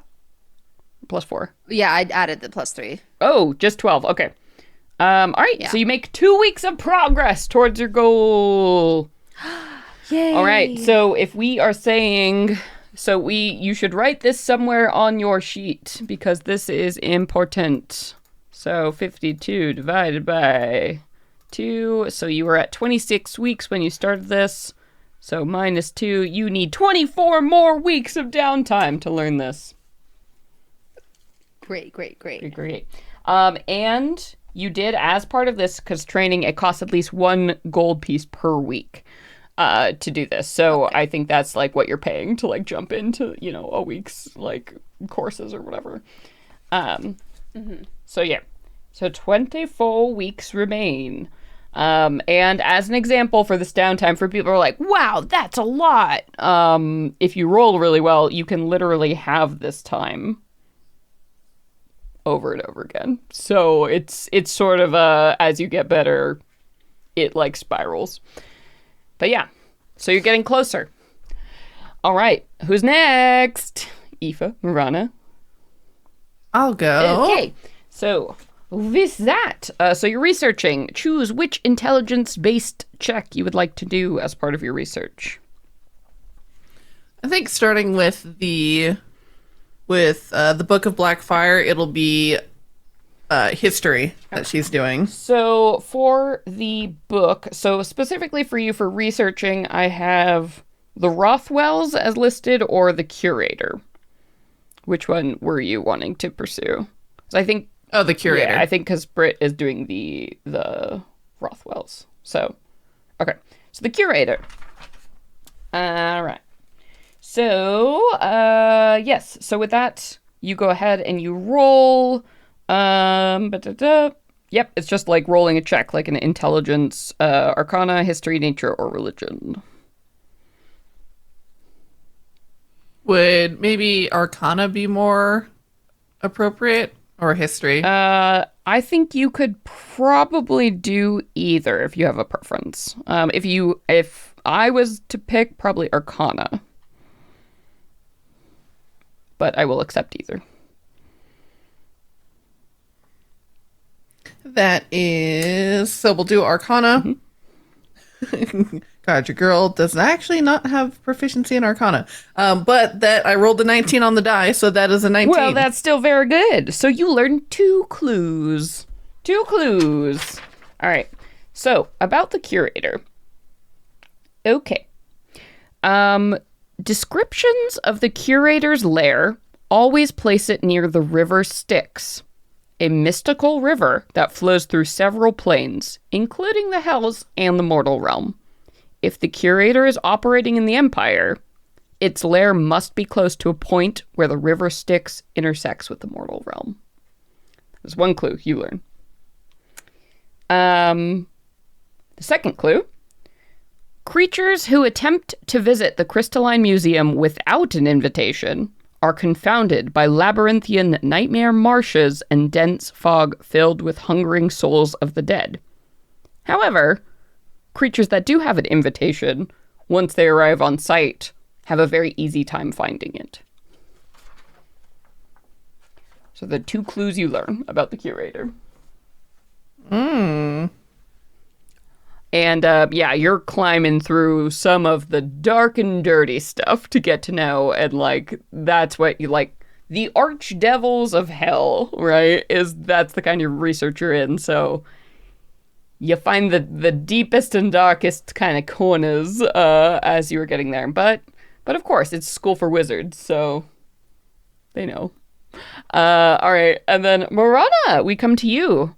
+4. Yeah, I added the +3. Oh, just 12. Okay. All right. Yeah. So you make 2 weeks of progress towards your goal. Yay. All right. So if we are saying, you should write this somewhere on your sheet because this is important. So 52 divided by 2. So you were at 26 weeks when you started this. So -2. You need 24 more weeks of downtime to learn this. Great. Great. And you did, as part of this, because training, it costs at least 1 gold piece per week to do this. So I think that's like what you're paying to like jump into, a week's like courses or whatever. So yeah. So 24 weeks remain. And as an example for this downtime, for people who are like, wow, that's a lot. If you roll really well, you can literally have this time over and over again. So it's sort of as you get better, it like spirals. But yeah, so you're getting closer. All right, who's next? Aoife, Morana. I'll go. Okay, so with that, so you're researching. Choose which intelligence-based check you would like to do as part of your research. I think starting with the Book of Blackfire, it'll be history that she's doing. So for the book, so specifically for you for researching, I have the Rothwells as listed or the Curator. Which one were you wanting to pursue? So I think the Curator. Yeah, I think because Britt is doing the Rothwells. So okay, so the Curator. All right. So, yes. So with that, you go ahead and you roll. Yep, it's just like rolling a check, like an intelligence, arcana, history, nature, or religion. Would maybe arcana be more appropriate, or history? I think you could probably do either if you have a preference. If I was to pick, probably arcana. But I will accept either. That is... So we'll do arcana. Mm-hmm. God, your girl does actually not have proficiency in arcana. But that I rolled a 19 on the die, so that is a 19. Well, that's still very good. So you learned 2 clues. 2 clues. All right. So, about the Curator. Okay. Descriptions of the Curator's lair always place it near the River Styx, a mystical river that flows through several planes, including the Hells and the mortal realm. If the Curator is operating in the Empire, its lair must be close to a point where the River Styx intersects with the mortal realm. There's 1 clue you learn. The second clue. Creatures who attempt to visit the Crystalline Museum without an invitation are confounded by labyrinthian nightmare marshes and dense fog filled with hungering souls of the dead. However, creatures that do have an invitation, once they arrive on site, have a very easy time finding it. So the 2 clues you learn about the Curator. And, yeah, you're climbing through some of the dark and dirty stuff to get to know, and, like, that's what you, like, the archdevils of hell, right? That's the kind of research you're in, so you find the deepest and darkest kind of corners, as you were getting there. But of course, it's school for wizards, so they know. All right. And then Morana, we come to you.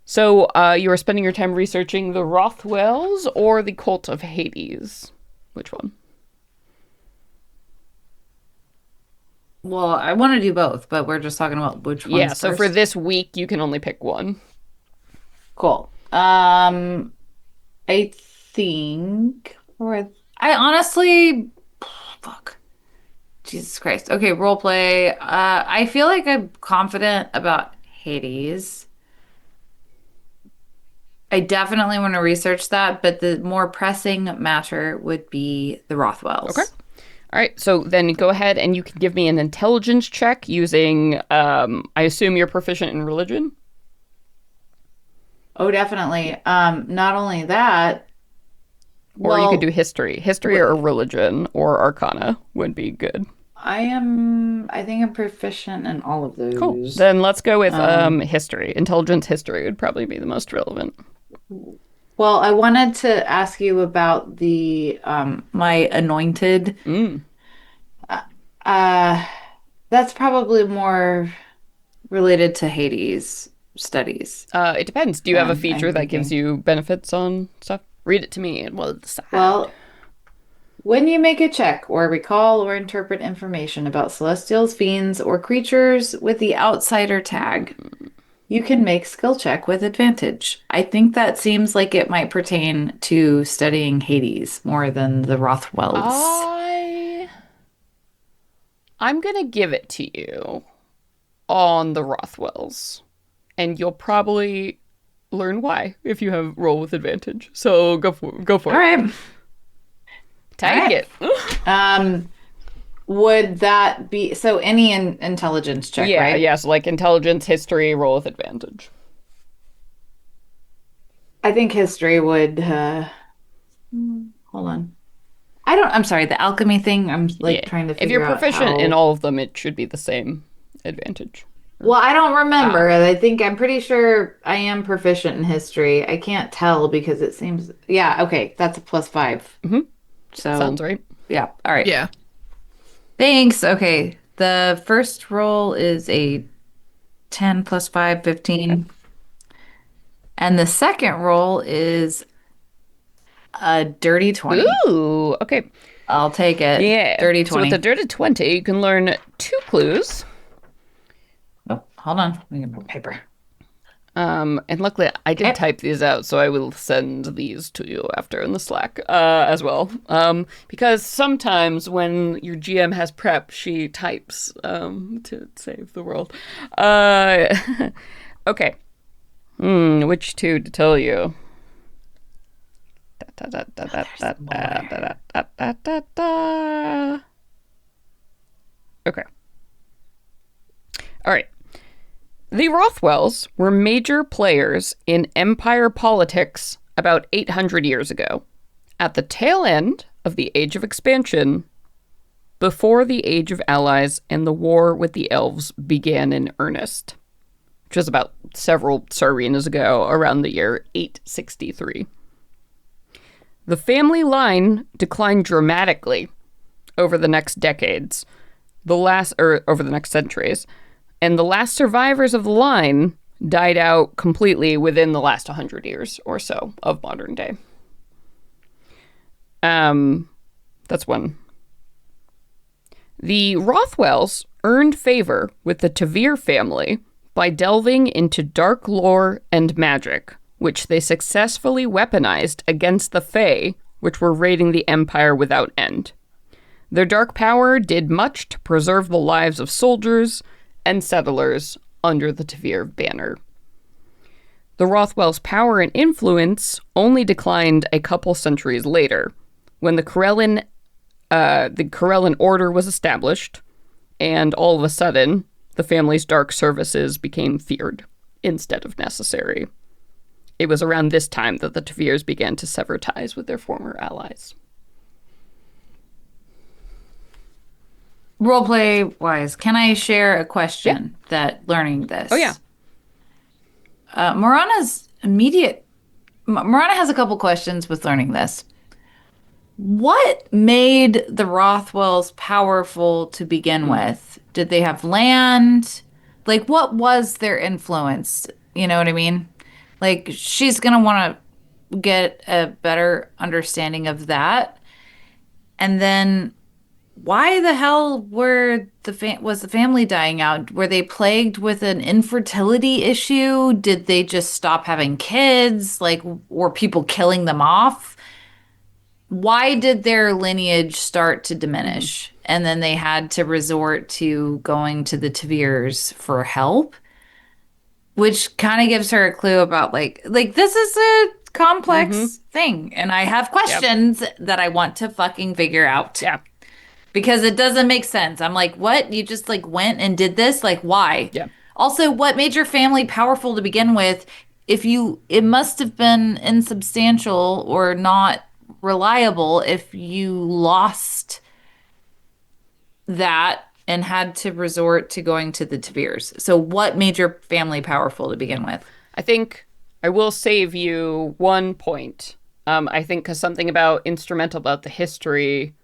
So you are spending your time researching the Rothwells or the Cult of Hades. Which one? Well, I want to do both, but we're just talking about which ones Yeah, so first. for this week, you can only pick one. Cool. I think, or I honestly, fuck, Jesus Christ. Okay, role play. I feel like I'm confident about Hades. I definitely want to research that, but the more pressing matter would be the Rothwells. Okay. All right, so then go ahead and you can give me an intelligence check using, I assume you're proficient in religion? Oh, definitely. Not only that, Or you well, could do history. History or religion or arcana would be good. I think I'm proficient in all of those. Cool. Then let's go with history. Intelligence history would probably be the most relevant. Well, I wanted to ask you about the my anointed. That's probably more related to Hades studies. It depends. Do you have a I'm feature that gives thinking. you benefits on stuff? Read it to me and we'll decide. Well, when you make a check or recall or interpret information about celestials, fiends, or creatures with the outsider tag, you can make skill check with advantage. I think that seems like it might pertain to studying Hades more than the Rothwells. I'm going to give it to you on the Rothwells. And you'll probably learn why if you have roll with advantage. So go for All it. right. Take it. Would that be so any intelligence check, Yeah, right? yeah. So like intelligence, history, roll with advantage. I think history would hold on. I'm sorry, the alchemy thing, I'm like Yeah. trying to If figure you're out proficient in how. all of them, it should be the same advantage. Well, I don't remember. I'm pretty sure I am proficient in history. I can't tell because it seems yeah, okay, that's a +5. Mm-hmm. So Sounds right. yeah, all right. Yeah. Thanks. Okay. The first roll is a 10 + 5, 15. And the second roll is a dirty 20. Ooh, okay. I'll take it. Yeah. Dirty So with 20. the dirty 20, you can learn 2 clues. Oh, hold on. Let me get my paper. And luckily, I did type these out, so I will send these to you after in the Slack as well. Because sometimes when your GM has prep, she types to save the world. Okay. Which 2 to tell you? Okay. All right. The Rothwells were major players in empire politics about 800 years ago, at the tail end of the Age of Expansion, before the Age of Allies and the war with the elves began in earnest, which was about several Sarenas ago, around the year 863. The family line declined dramatically over the next decades, over the next centuries, and the last survivors of the line died out completely within the last 100 years or so of modern day. That's one. The Rothwells earned favor with the Tavir family by delving into dark lore and magic, which they successfully weaponized against the Fae, which were raiding the Empire without end. Their dark power did much to preserve the lives of soldiers and settlers under the Tavir banner. The Rothwells' power and influence only declined a couple centuries later, when the Corellan order was established, and all of a sudden, the family's dark services became feared instead of necessary. It was around this time that the Tavirs began to sever ties with their former allies. Roleplay wise, can I share a question that learning this? Oh, yeah. Morana has a couple questions with learning this. What made the Rothwells powerful to begin with? Did they have land? Like, what was their influence? You know what I mean? Like, she's gonna want to get a better understanding of that. And then why the hell was the family dying out? Were they plagued with an infertility issue? Did they just stop having kids? Like, were people killing them off? Why did their lineage start to diminish? And then they had to resort to going to the Tavirs for help, which kind of gives her a clue about like this is a complex thing, and I have questions that I want to fucking figure out. Yeah. Because it doesn't make sense. I'm like, what? You just like went and did this? Like, why? Yeah. Also, what made your family powerful to begin with? It must have been insubstantial or not reliable if you lost that and had to resort to going to the Tavirs. So what made your family powerful to begin with? I think I will save you one point. I think because something instrumental about the history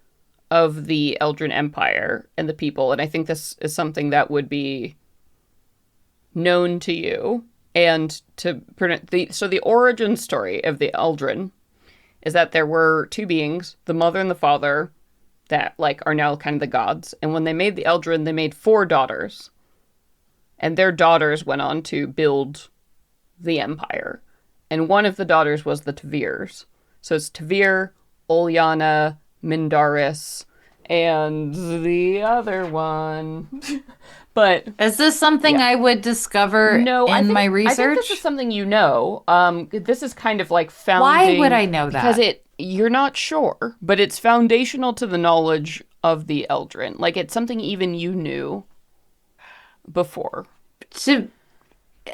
of the Eldrin Empire and the people, and I think this is something that would be known to you. And so the origin story of the Eldrin is that there were two beings, the mother and the father, that like are now kind of the gods. And when they made the Eldrin, they made 4 daughters. And their daughters went on to build the empire. And one of the daughters was the Tavirs. So it's Tavir, Olyana, Mindaris, and the other one. But is this something I would discover in my research? I think this is something you know. This is kind of like founding. Why would I know that? Because you're not sure, but it's foundational to the knowledge of the Eldrin. Like it's something even you knew before.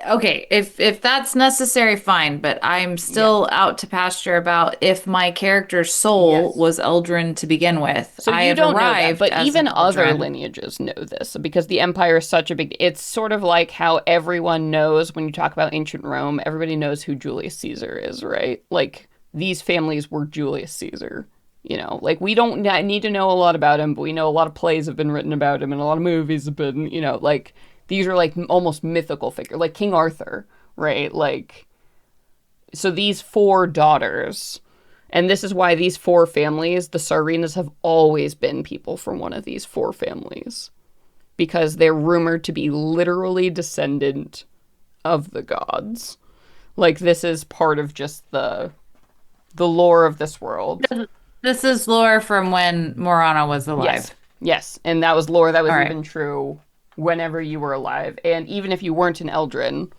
Okay, if that's necessary, fine. But I'm still out to pasture about if my character's soul was Eldrin to begin with. So I you have don't know arrived that, but as even an other Eldrin. lineages know this because the Empire is such a big. It's sort of like how everyone knows when you talk about ancient Rome. Everybody knows who Julius Caesar is, right? Like these families were Julius Caesar. You know, like we don't need to know a lot about him, but we know a lot of plays have been written about him and a lot of movies have been. You know, like. These are like almost mythical figures, like King Arthur, right? Like, so these 4 daughters, and this is why these 4 families, the Tsarinas, have always been people from one of these 4 families. Because they're rumored to be literally descendant of the gods. Like, this is part of just the lore of this world. This is lore from when Morana was alive. Yes. And that was lore that was All even true whenever you were alive. And even if you weren't an Eldrin,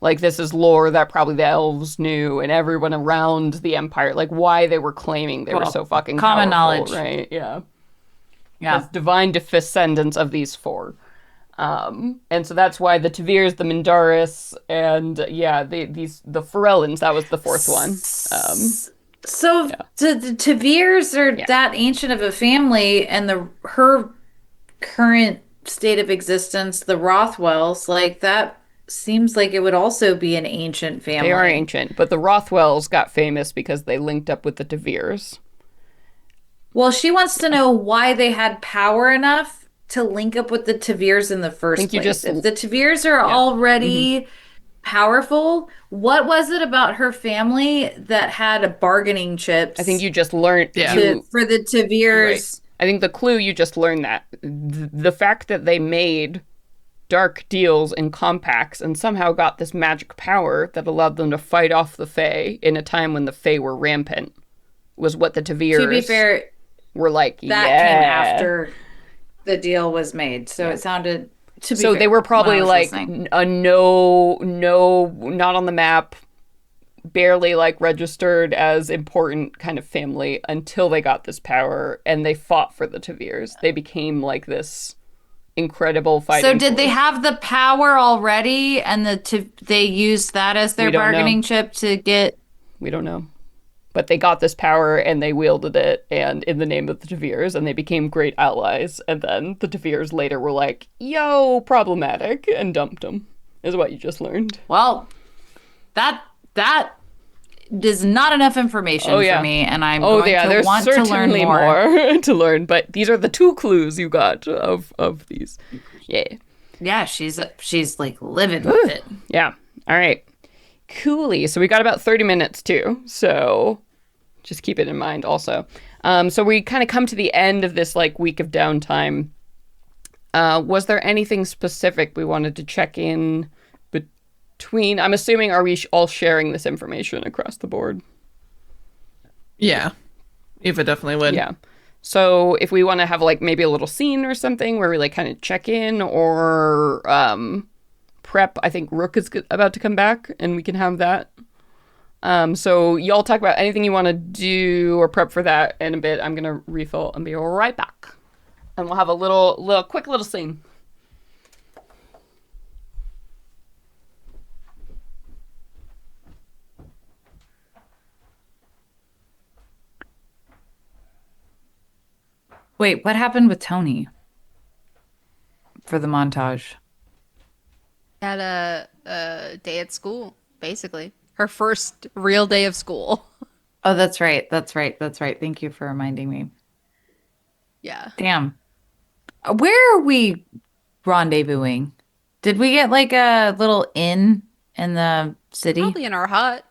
like this is lore that probably the elves knew and everyone around the Empire, like why they were claiming they were so fucking common powerful, knowledge. right? Yeah. Yeah. As divine descendants of these 4. And so that's why the Tavirs, the Mindaris, and the Faellyns, that was the 4th one. So the Tavirs are that ancient of a family, and her current state of existence, the Rothwells, like that seems like it would also be an ancient family. They are ancient, but the Rothwells got famous because they linked up with the Tavirs. Well, she wants to know why they had power enough to link up with the Tavirs in the first place. If the Tavirs are already powerful, what was it about her family that had a bargaining chips? I think you just learned for the Tavirs. Right. I think the clue you just learned that the fact that they made dark deals and compacts and somehow got this magic power that allowed them to fight off the Fae in a time when the Fae were rampant was what the Tavirs, to be fair, were like. That came after the deal was made, so it sounded. To be so fair, they were probably like a no, not on the map. Barely like registered as important kind of family until they got this power and they fought for the Tavirs. They became like this incredible fighting. So did they have the power already and they used that as their bargaining chip to get? We don't know. But they got this power and they wielded it and in the name of the Tavirs and they became great allies. And then the Tavirs later were like, yo, problematic, and dumped them, is what you just learned. Well, that is not enough information for me, and I'm going to want to learn more. To learn, but these are the 2 clues you got of these. Yeah. Yeah, she's like living with it. Yeah. All right. Coolly. So we got about 30 minutes too. So just keep it in mind also. So we kind of come to the end of this like week of downtime. Was there anything specific we wanted to check in between? I'm assuming, are we all sharing this information across the board? Yeah. Eva definitely would. Yeah. So if we want to have like maybe a little scene or something where we like kind of check in or prep, I think Rook is about to come back and we can have that. So y'all talk about anything you want to do or prep for that in a bit. I'm going to refill and be right back. And we'll have a quick little scene. Wait, what happened with Toni for the montage? Had a day at school, basically. Her first real day of school. Oh, that's right. That's right. That's right. Thank you for reminding me. Yeah. Damn. Where are we rendezvousing? Did we get like a little inn in the city? Probably in our hut.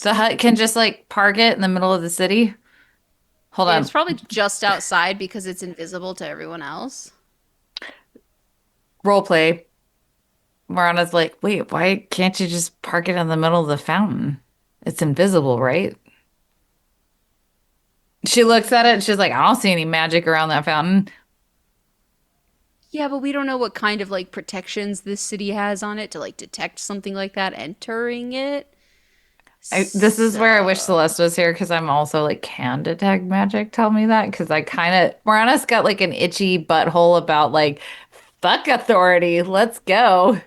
The hut can just like park it in the middle of the city? Hold on. It's probably just outside because it's invisible to everyone else. Role play. Morana's like, wait, why can't you just park it in the middle of the fountain? It's invisible, right? She looks at it and she's like, I don't see any magic around that fountain. Yeah, but we don't know what kind of like protections this city has on it to like detect something like that entering it. This is where I wish Celeste was here because I'm also like, can detect magic tell me that? Because I kind of, Morana's got like an itchy butthole about like, fuck authority, let's go.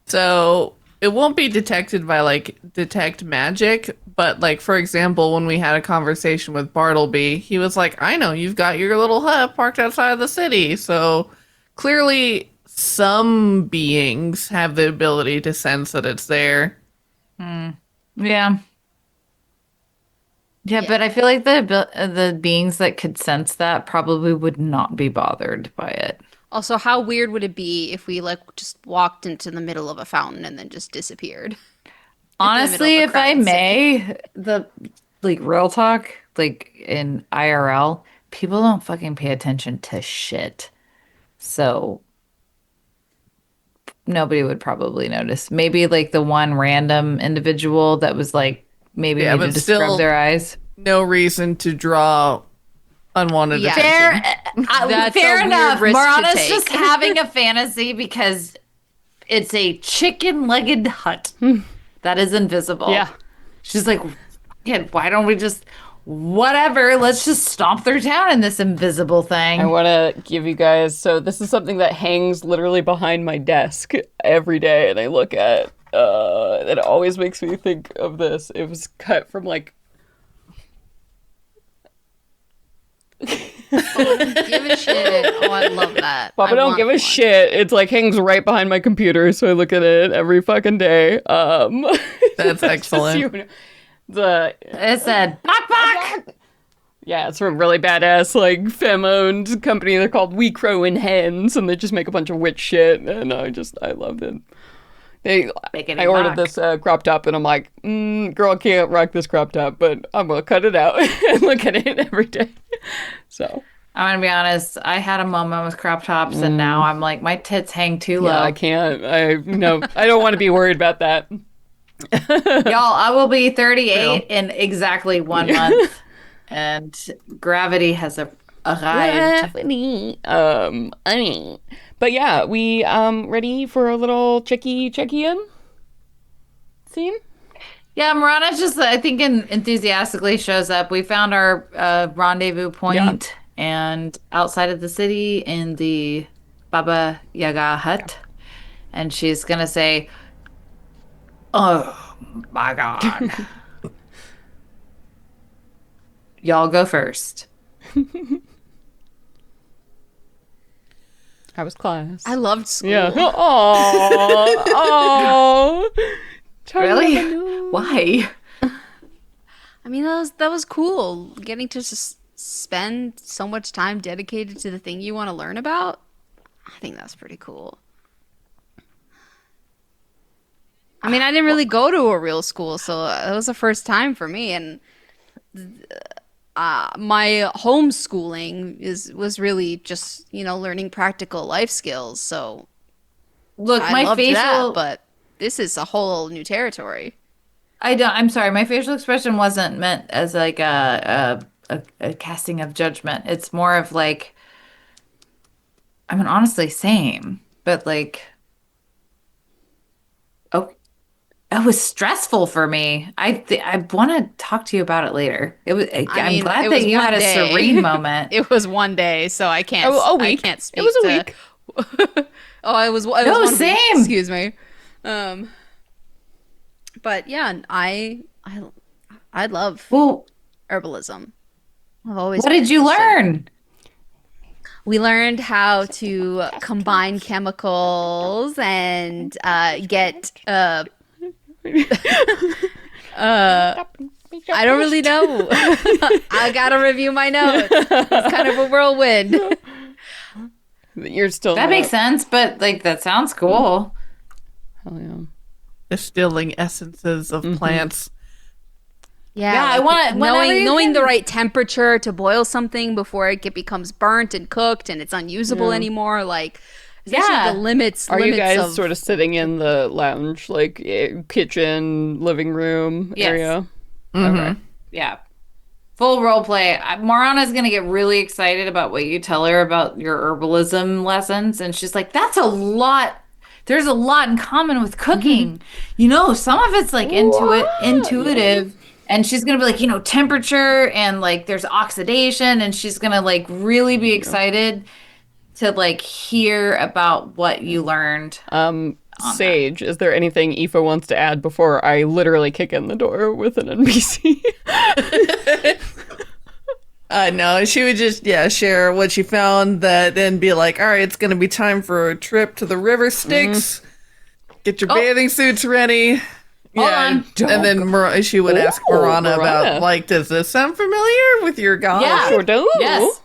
So it won't be detected by like detect magic, but like for example, when we had a conversation with Bartleby, he was like, I know you've got your little hut parked outside of the city. So clearly some beings have the ability to sense that it's there. Yeah. Yeah, but I feel like the beings that could sense that probably would not be bothered by it. Also, how weird would it be if we like just walked into the middle of a fountain and then just disappeared? Honestly, if I may, the like real talk, like in IRL, people don't fucking pay attention to shit. So nobody would probably notice. Maybe like the one random individual that was like maybe Yeah, needed but to still- scrub their eyes. No reason to draw unwanted Yeah. attention. That's Fair a weird enough. risk to Morana's take. just having a fantasy because it's a chicken-legged hut that is invisible. Yeah. She's like, yeah, why don't we just whatever? Let's just stomp through town in this invisible thing. I want to give you guys, so this is something that hangs literally behind my desk every day and I look at. It always makes me think of this. It was cut from like Give a shit. Oh, I love that. Papa I don't want give a one. shit. It's like hangs right behind my computer, so I look at it every fucking day. That's excellent. you know, the It said, "Bok bok." yeah, it's from a really badass like femme-owned company. They're called We Crow and Hens, and they just make a bunch of witch shit. And I love them. I ordered this crop top, and I'm like, girl, I can't rock this crop top, but I'm gonna cut it out and look at it every day. So I'm gonna be honest. I had a moment with crop tops, and now I'm like, my tits hang too low. yeah, I can't. I don't want to be worried about that. Y'all, I will be 38 in exactly 1 month, and gravity has arrived. But yeah, we ready for a little checky-in scene? Yeah, Morana just, I think, enthusiastically shows up. We found our rendezvous point, and outside of the city in the Baba Yaga hut, and she's gonna say, "Oh my God, y'all go first." How was class? I loved school. Yeah. Oh. Really? Why? I mean, that was cool. Getting to just spend so much time dedicated to the thing you want to learn about. think that's pretty cool. I mean, I didn't really go to a real school, so it was the first time for me. And my homeschooling was really just, learning practical life skills. So Look, I my loved that, facial. but this is a whole new territory. I'm sorry. My facial expression wasn't meant as like a casting of judgment. It's more of like, I mean, honestly, same, but like, oh, it was stressful for me. I want to talk to you about it later. I'm mean, glad it that was you one had a day. serene moment. It was one day, so I can't. Oh, a week. I can't speak. It was a to- week. Oh, it was. It was No, 1 week. same. Excuse me. But yeah, I love Well, herbalism. I've always. what been did you interested. learn? We learned how to combine chemicals and get. I don't really know. I gotta review my notes. It's kind of a whirlwind. You're still That makes sense, but like that sounds cool. Hell yeah. Distilling essences of plants. Yeah, I want it whenever you knowing the can. right temperature to boil something before it becomes burnt and cooked and it's unusable anymore. Like, especially Yeah. the limits. Are you guys of, sort of sitting in the lounge, like kitchen, living room Yes. area? Mm-hmm. Okay. Yeah. Full role play. Morana's going to get really excited about what you tell her about your herbalism lessons. And she's like, that's a lot. There's a lot in common with cooking. Some of it's like intuitive. And she's going to be like, temperature and like there's oxidation. And she's going to like really be excited to like hear about what you learned. Sage, is there anything Aoife wants to add before I literally kick in the door with an NPC? No, she would just, share what she found, that then be like, all right, it's going to be time for a trip to the river Styx. Get your bathing suits ready. Hold on. And then she would ask Morana Morana. about, like, does this sound familiar with your god? Yeah. Sure do. Yes.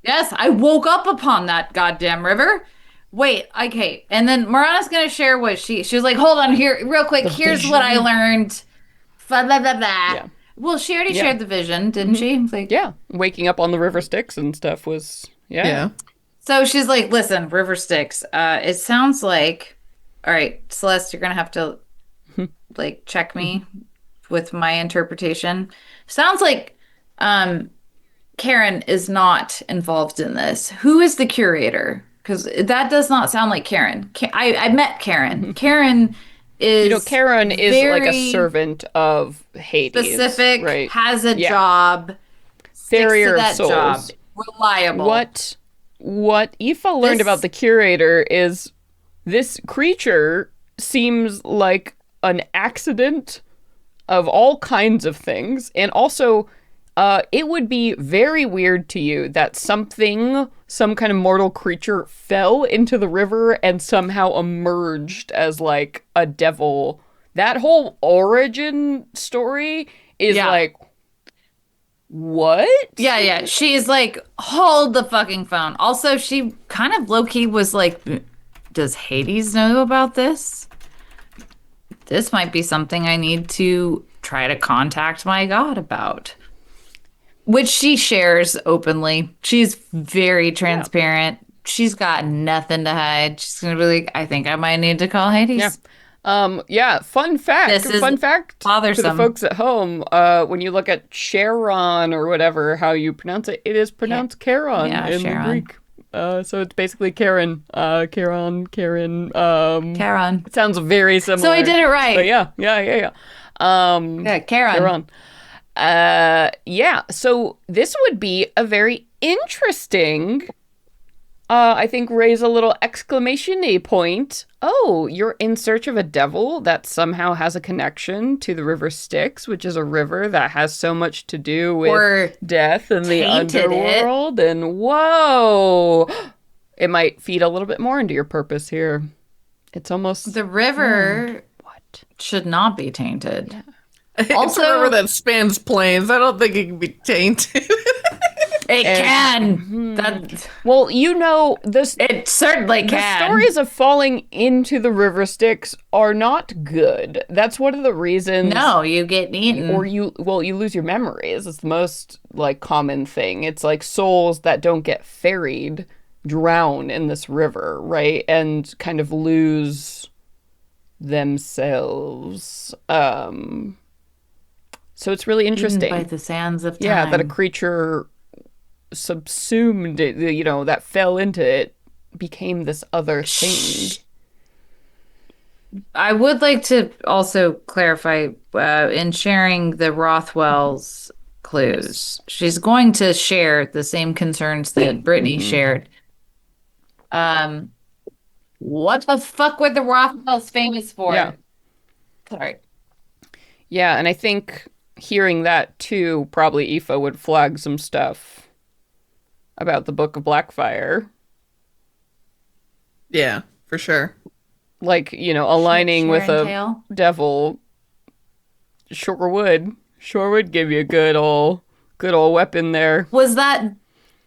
Yes, I woke up upon that goddamn river. Wait, okay. And then Morana's going to share what she was like, hold on here, real quick. Here's what I learned. Blah, blah, blah, blah. Yeah. Well, she already shared the vision, didn't she? Like, Yeah, waking up on the river Styx and stuff was, Yeah. So she's like, listen, River Styx, it sounds like, all right, Celeste, you're going to have to like check me with my interpretation. Sounds like Karen is not involved in this. Who is the curator? Because that does not sound like Karen. I met Karen. Karen is Karen is like a very servant of Hades. specific, right? has a Yeah. job, Barrier of sticks to that job, souls. reliable. What Aoife learned This- about the curator is this creature seems like an accident of all kinds of things, and also it would be very weird to you that some kind of mortal creature fell into the river and somehow emerged as like a devil. That whole origin story is like, what? Yeah. She's like, hold the fucking phone. Also, she kind of low-key was like, does Hades know about this? This might be something I need to try to contact my god about. Which she shares openly. She's very transparent. She's got nothing to hide. She's gonna be like, I think I might need to call Hades. Yeah. Fun fact. This is for the bothersome. folks at home. When you look at Charon or whatever, how you pronounce it, it is pronounced Charon Yeah, in Charon. Greek. So it's basically Karen. Karen. Charon. It sounds very similar. So I did it right. But yeah. Yeah, Charon. Yeah. So this would be a very interesting. I think raise a little exclamation point. Oh, you're in search of a devil that somehow has a connection to the River Styx, which is a river that has so much to do with Or death and the tainted it. underworld. And whoa, it might feed a little bit more into your purpose here. It's almost The river what? should not be tainted. It's Also- a river that spans plains. I don't think it can be tainted. It can. That Well, you know, this it certainly the can. stories of falling into the river Styx are not good. That's one of the reasons. No, you get eaten. Or you lose your memories. It's the most like common thing. It's like souls that don't get ferried drown in this river, right? And kind of lose themselves. So it's really interesting. Eaten by the sands of time. Yeah, that a creature subsumed it, that fell into it, became this other thing. I would like to also clarify in sharing the Rothwell's clues. She's going to share the same concerns that Brittany shared. What the fuck were the Rothwells famous for? Yeah. Sorry. Yeah, and I think hearing that too, probably Aoife would flag some stuff about the Book of Blackfire. Yeah, for sure. Like, aligning with a Tail? devil sure would give you a good old weapon there. Was that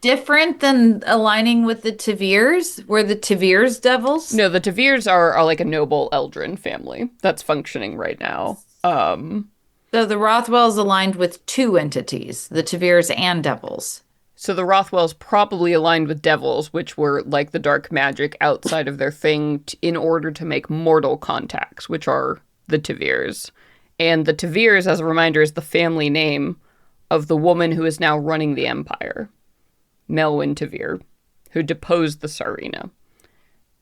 different than aligning with the Tavirs? Were the Tavirs devils? No, the Tavirs are like a noble Eldrin family that's functioning right now. So the Rothwells aligned with two entities, the Tavirs and devils. So the Rothwells probably aligned with devils, which were like the dark magic outside of their thing in order to make mortal contacts, which are the Tavirs. And the Tavirs, as a reminder, is the family name of the woman who is now running the empire, Melwyn Tavir, who deposed the Tsarina.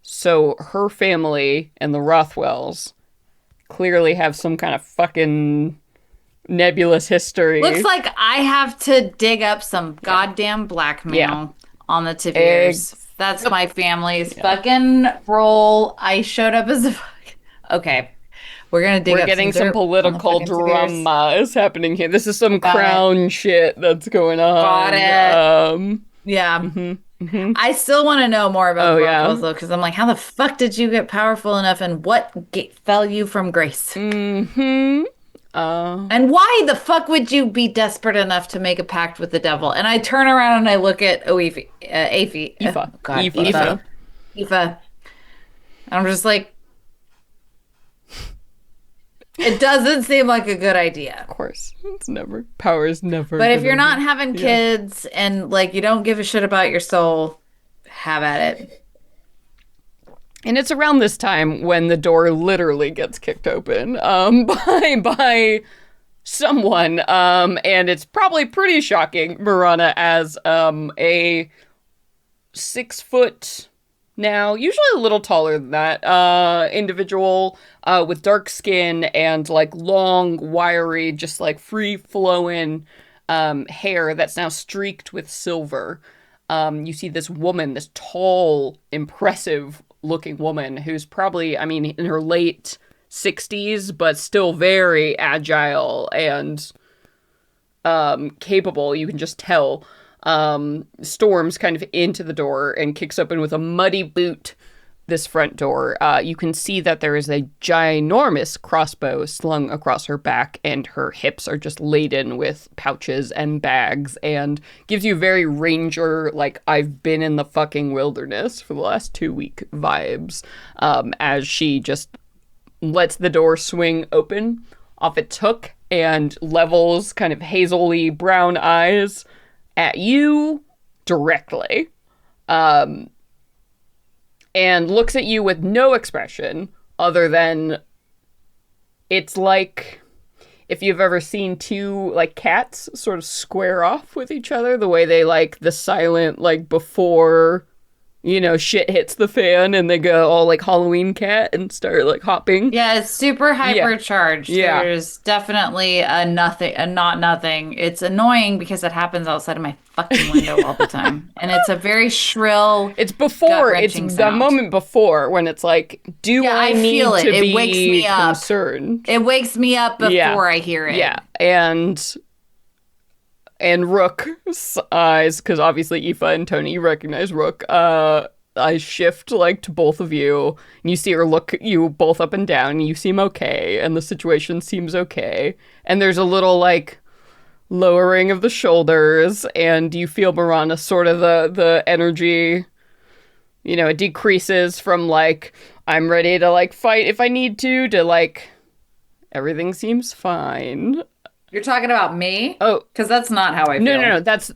So her family and the Rothwells clearly have some kind of fucking nebulous history. Looks like I have to dig up some goddamn blackmail on the Tavirs. That's my family's fucking role. I showed up as a... Okay. We're going to dig up We're getting some dirt political on the fucking Tavirs. drama is happening here. This is some Got crown shit that's going on. Got it. Yeah. I still want to know more about the Rothwells, though, because I'm like, how the fuck did you get powerful enough, and what fell you from grace? Mm-hmm. And why the fuck would you be desperate enough to make a pact with the devil? And I turn around and I look at Aoife. Aoife. And I'm just like, it doesn't seem like a good idea. Of course. Power is never. But if you're not having kids and like you don't give a shit about your soul, have at it. And it's around this time when the door literally gets kicked open by someone. And it's probably pretty shocking, Morana, as a 6 foot now, usually a little taller than that, individual with dark skin and like long, wiry, just like free flowing hair that's now streaked with silver. You see this woman, this tall, impressive looking woman who's probably, in her late 60s, but still very agile and capable. You can just tell. Storms kind of into the door and kicks open with a muddy boot this front door. You can see that there is a ginormous crossbow slung across her back, and her hips are just laden with pouches and bags, and gives you very ranger, like, I've been in the fucking wilderness for the last 2 week vibes, as she just lets the door swing open off its hook and levels kind of hazily brown eyes at you directly. And looks at you with no expression other than it's like if you've ever seen two like cats sort of square off with each other, the way they like the silent like before shit hits the fan and they go all like Halloween cat and start like hopping. Yeah, it's super hypercharged. Yeah. There's definitely a not nothing. It's annoying because it happens outside of my fucking window all the time. And it's a very shrill, it's before, it's gut-wrenching the sound. moment before when it's like, I need feel it. to It be wakes me up. concerned? It wakes me up before I hear it. Yeah, and Rook's eyes, because obviously Aoife and Toni, you recognize Rook, eyes shift like to both of you, and you see her look at you both up and down, and you seem okay, and the situation seems okay, and there's a little lowering of the shoulders, and you feel Morana sort of the energy, it decreases from like, I'm ready to like fight if I need to like, everything seems fine. You're talking about me? Oh. Because that's not how I feel. No. That's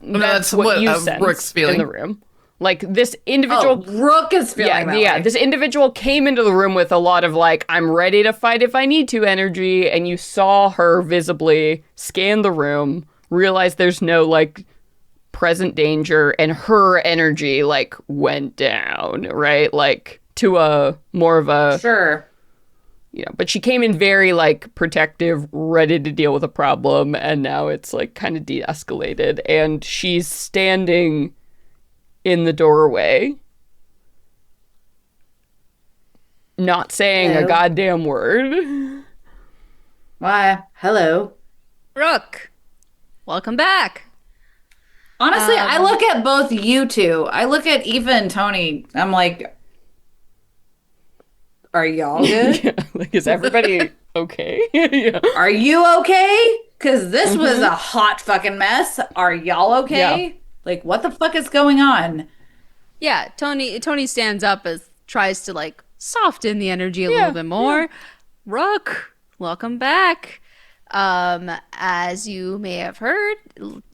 what you sense Rook's feeling in the room. Like, this individual... Rook is feeling that way. This individual came into the room with a lot of, like, I'm ready to fight if I need to energy, and you saw her visibly scan the room, realize there's no, like, present danger, and her energy, like, went down, right? Like, to a more of a... Sure. But she came in very, like, protective, ready to deal with a problem, and now it's, like, kind of de-escalated, and she's standing in the doorway, not saying a goddamn word. Why? Hello. Rook, welcome back. Honestly, I look at both you two. I look at Eva and Toni. I'm like, are y'all good? Yeah, like, is everybody okay? Yeah. Are you okay? Because this was a hot fucking mess. Are y'all okay? Yeah. Like, what the fuck is going on? Yeah, Toni stands up as tries to like soften the energy a little bit more. Yeah. Rook, welcome back. As you may have heard,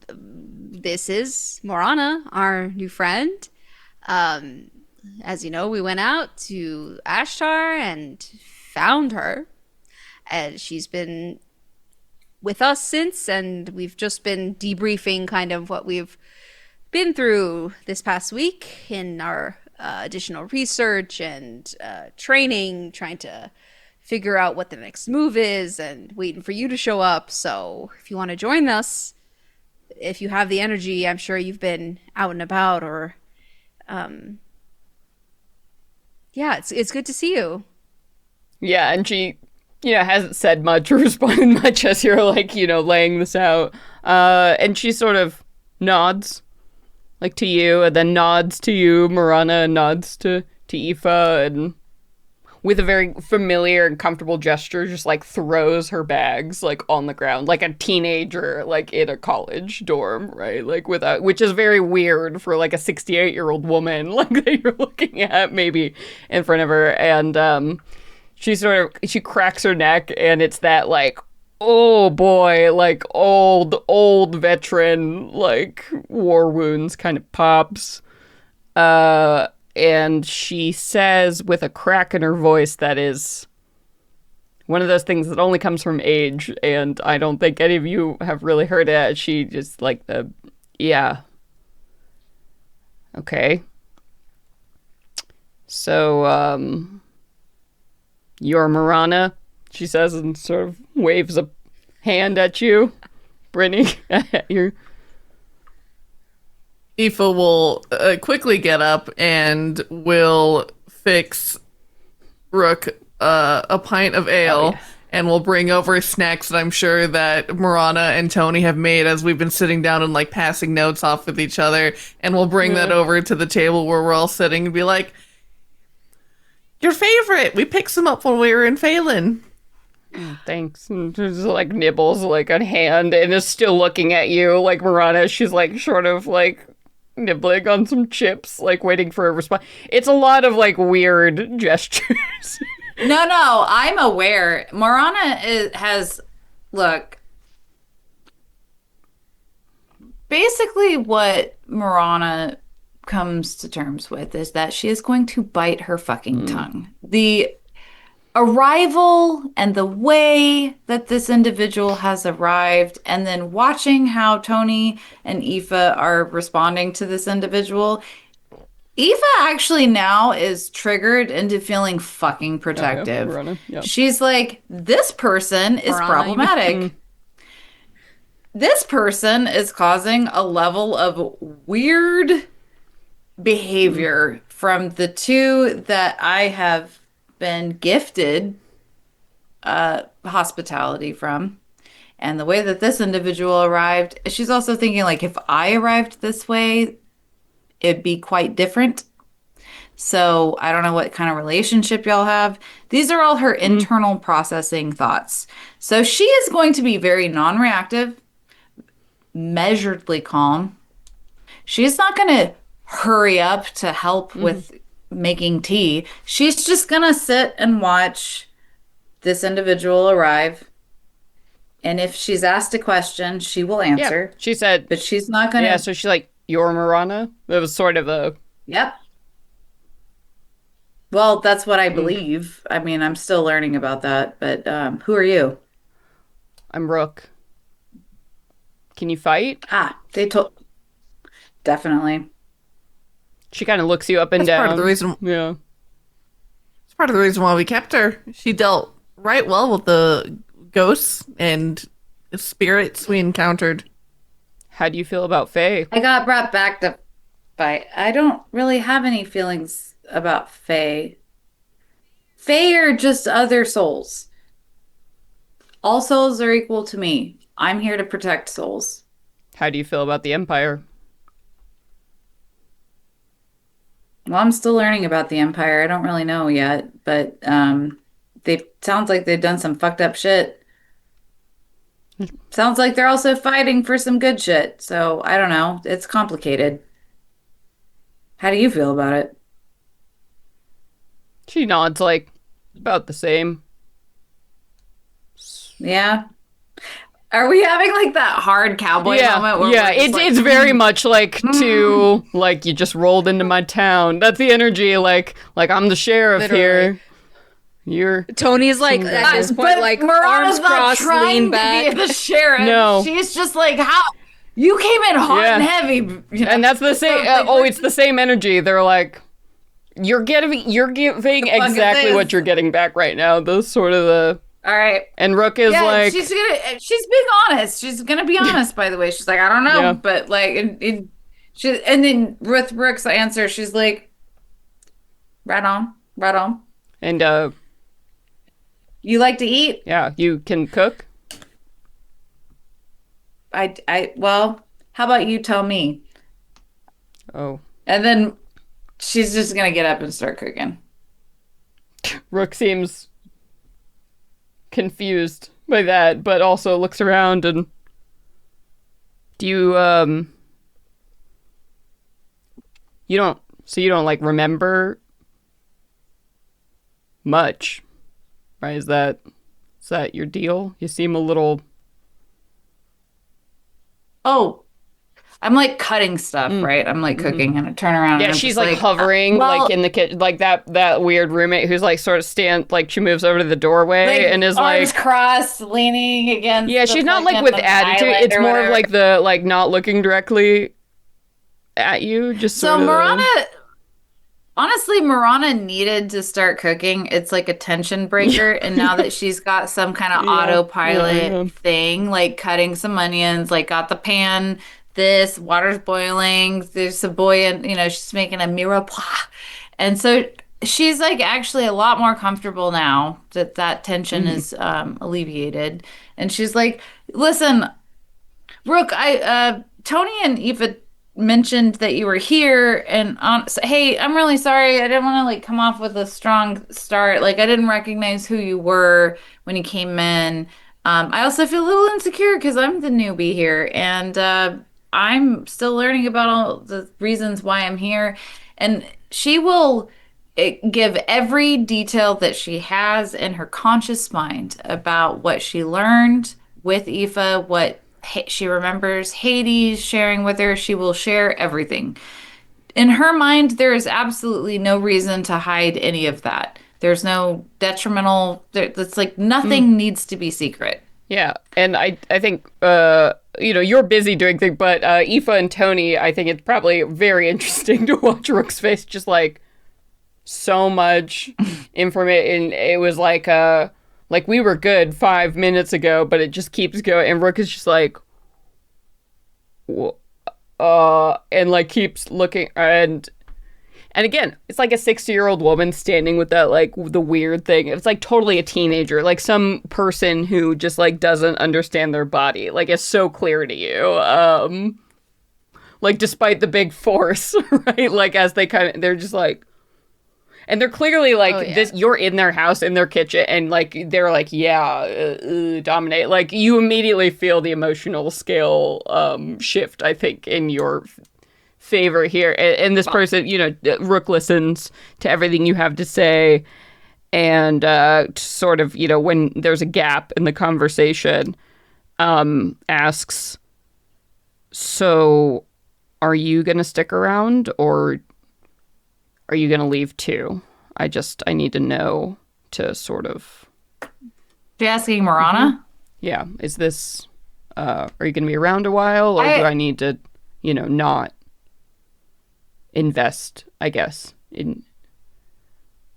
this is Morana, our new friend. As you know, we went out to Ashtar and found her. And she's been with us since, and we've just been debriefing kind of what we've been through this past week in our additional research and training, trying to figure out what the next move is and waiting for you to show up. So if you want to join us, if you have the energy, I'm sure you've been out and about, or it's good to see you. Yeah, and she hasn't said much or responded much as you're like, laying this out. And she sort of nods, like, to you, and then nods to you, Morana, and nods to Aoife, and with a very familiar and comfortable gesture, just, like, throws her bags, like, on the ground, like a teenager, like, in a college dorm, right? Like, which is very weird for, like, a 68-year-old woman, like, that you're looking at, maybe, in front of her, and, she cracks her neck, and it's that, like, oh boy, like, old veteran, like, war wounds kind of pops. And she says with a crack in her voice that is one of those things that only comes from age, and I don't think any of you have really heard it. She just, like, yeah. Okay. So, you're Morana, she says, and sort of waves a hand at you, Brittany, at you. Aoife will quickly get up and will fix Rook a pint of ale, and will bring over snacks that I'm sure that Morana and Toni have made as we've been sitting down and, like, passing notes off with each other, and we'll bring that over to the table where we're all sitting and be like, your favorite! We picked some up when we were in Faelyn. Thanks. And just, like, nibbles, like, a hand, and is still looking at you, like, Morana. She's, like, sort of, like, nibbling on some chips, like, waiting for a response. It's a lot of, like, weird gestures. No, I'm aware. Morana has, look, basically what Morana comes to terms with is that she is going to bite her fucking tongue. The arrival and the way that this individual has arrived, and then watching how Toni and Aoife are responding to this individual, Aoife actually now is triggered into feeling fucking protective. She's like, this person is problematic. This person is causing a level of weird behavior from the two that I have been gifted hospitality from, and the way that this individual arrived. She's also thinking, like, if I arrived this way, it'd be quite different. So I don't know what kind of relationship y'all have. These are all her internal processing thoughts. So she is going to be very non-reactive, measuredly calm. She's not going to hurry up to help with making tea. She's just going to sit and watch this individual arrive. And if she's asked a question, she will answer. Yeah. She said, but she's not going to. Yeah, so she's like, "You're Morana?" That was sort of a. Yep. Well, that's what I believe. I mean, I'm still learning about that. But who are you? I'm Rook. Can you fight? They told. Definitely. She kind of looks you up and down. Part of the reason. Yeah. It's part of the reason why we kept her. She dealt right well with the ghosts and spirits we encountered. How do you feel about Faye? I got brought back to fight. I don't really have any feelings about Faye. Faye are just other souls. All souls are equal to me. I'm here to protect souls. How do you feel about the Empire? Well, I'm still learning about the Empire. I don't really know yet, but sounds like they've done some fucked up shit. Sounds like they're also fighting for some good shit. So I don't know. It's complicated. How do you feel about it? She nods like about the same. Yeah. Are we having like that hard cowboy moment? Where It's very much like like you just rolled into my town. That's the energy. Like I'm the sheriff Literally. here. Tony's like at this point, like arms Morana's not crossed, trying lean back. to be the sheriff. No. She's just like, how you came in hot and heavy. You know? And that's the same. It's the same energy. They're like, you're giving exactly what you're getting back right now. Those sort of the. All right. And Rook is like, she's being honest. She's gonna be honest. By the way, she's like, I don't know, but like, and then with Rook's answer, she's like, right on. And you like to eat? Yeah, you can cook. Well, how about you tell me? Oh. And then she's just gonna get up and start cooking. Rook seems confused by that, but also looks around and do you you don't like remember much, right? Is that your deal? You seem a little. Oh, I'm like cutting stuff, right? I'm like cooking and I turn around. Yeah, and she's like hovering like in the kitchen, like that weird roommate who's like sort of like she moves over to the doorway and is arms like crossed, leaning against. Yeah, she's not like with attitude. It's more of like the like not looking directly at you, just so sort of. Morana needed to start cooking. It's like a tension breaker, and now that she's got some kind of autopilot thing, like cutting some onions, like got the pan. This water's boiling. There's a boy, and she's making a mirepoix, and so she's like actually a lot more comfortable now that tension is alleviated, and she's like, "Listen, Rook, Toni and Eva mentioned that you were here, and hey, I'm really sorry. I didn't want to like come off with a strong start. Like I didn't recognize who you were when you came in. I also feel a little insecure because I'm the newbie here, and I'm still learning about all the reasons why I'm here." And she will give every detail that she has in her conscious mind about what she learned with Aoife, what she remembers Hades sharing with her. She will share everything. In her mind, there is absolutely no reason to hide any of that. There's no detrimental. It's like nothing needs to be secret. Yeah, and I think you're busy doing things, but Aoife and Toni, I think it's probably very interesting to watch Rook's face, just like so much information. It was like we were good 5 minutes ago, but it just keeps going, and Rook is just like, and like keeps looking, and again, it's like a 60-year-old woman standing with that, like, the weird thing. It's like totally a teenager, like some person who just, like, doesn't understand their body. Like, it's so clear to you. Like, despite the big force, right? Like, as they're just like... And they're clearly like, Oh, yeah. this. You're in their house, in their kitchen, and like they're like, dominate. Like you immediately feel the emotional scale shift, I think, in your favor here. And this person, Rook listens to everything you have to say, and sort of, when there's a gap in the conversation, asks, so are you going to stick around, or are you going to leave too? I need to know to sort of... You asking Morana? Yeah. Is this... are you going to be around a while, or do I need to, not invest, I guess, in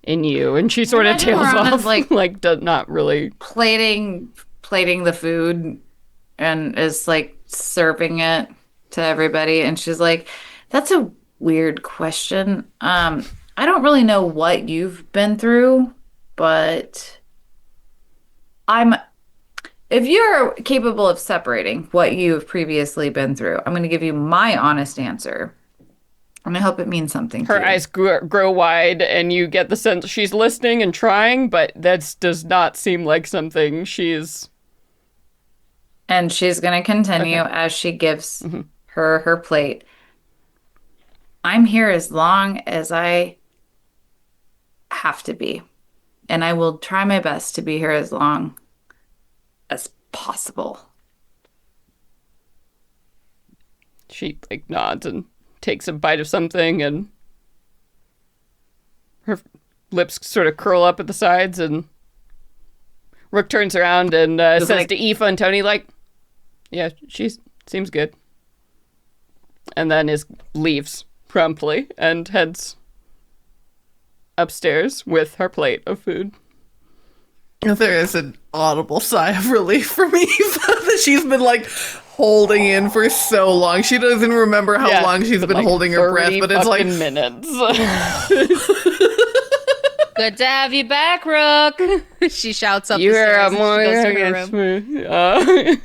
you? And she sort of tails Morana's off, like not really... Plating the food and is like serving it to everybody. And she's like, that's a weird question. I don't really know what you've been through, but if you're capable of separating what you've previously been through, I'm going to give you my honest answer. And I hope it means something to you. Her eyes grow wide, and you get the sense she's listening and trying, but that does not seem like something she's... And she's going to continue as she gives her plate. I'm here as long as I have to be. And I will try my best to be here as long as possible. She nods and takes a bite of something, and her lips sort of curl up at the sides, and Rook turns around and says to Aoife and Toni, yeah, she seems good. And then leaves promptly and heads upstairs with her plate of food. There is an audible sigh of relief from Eva that she's been holding in for so long. She doesn't remember how long she's been holding her breath, but it's minutes. Good to have you back, Rook. She shouts up the stairs as she goes to her room.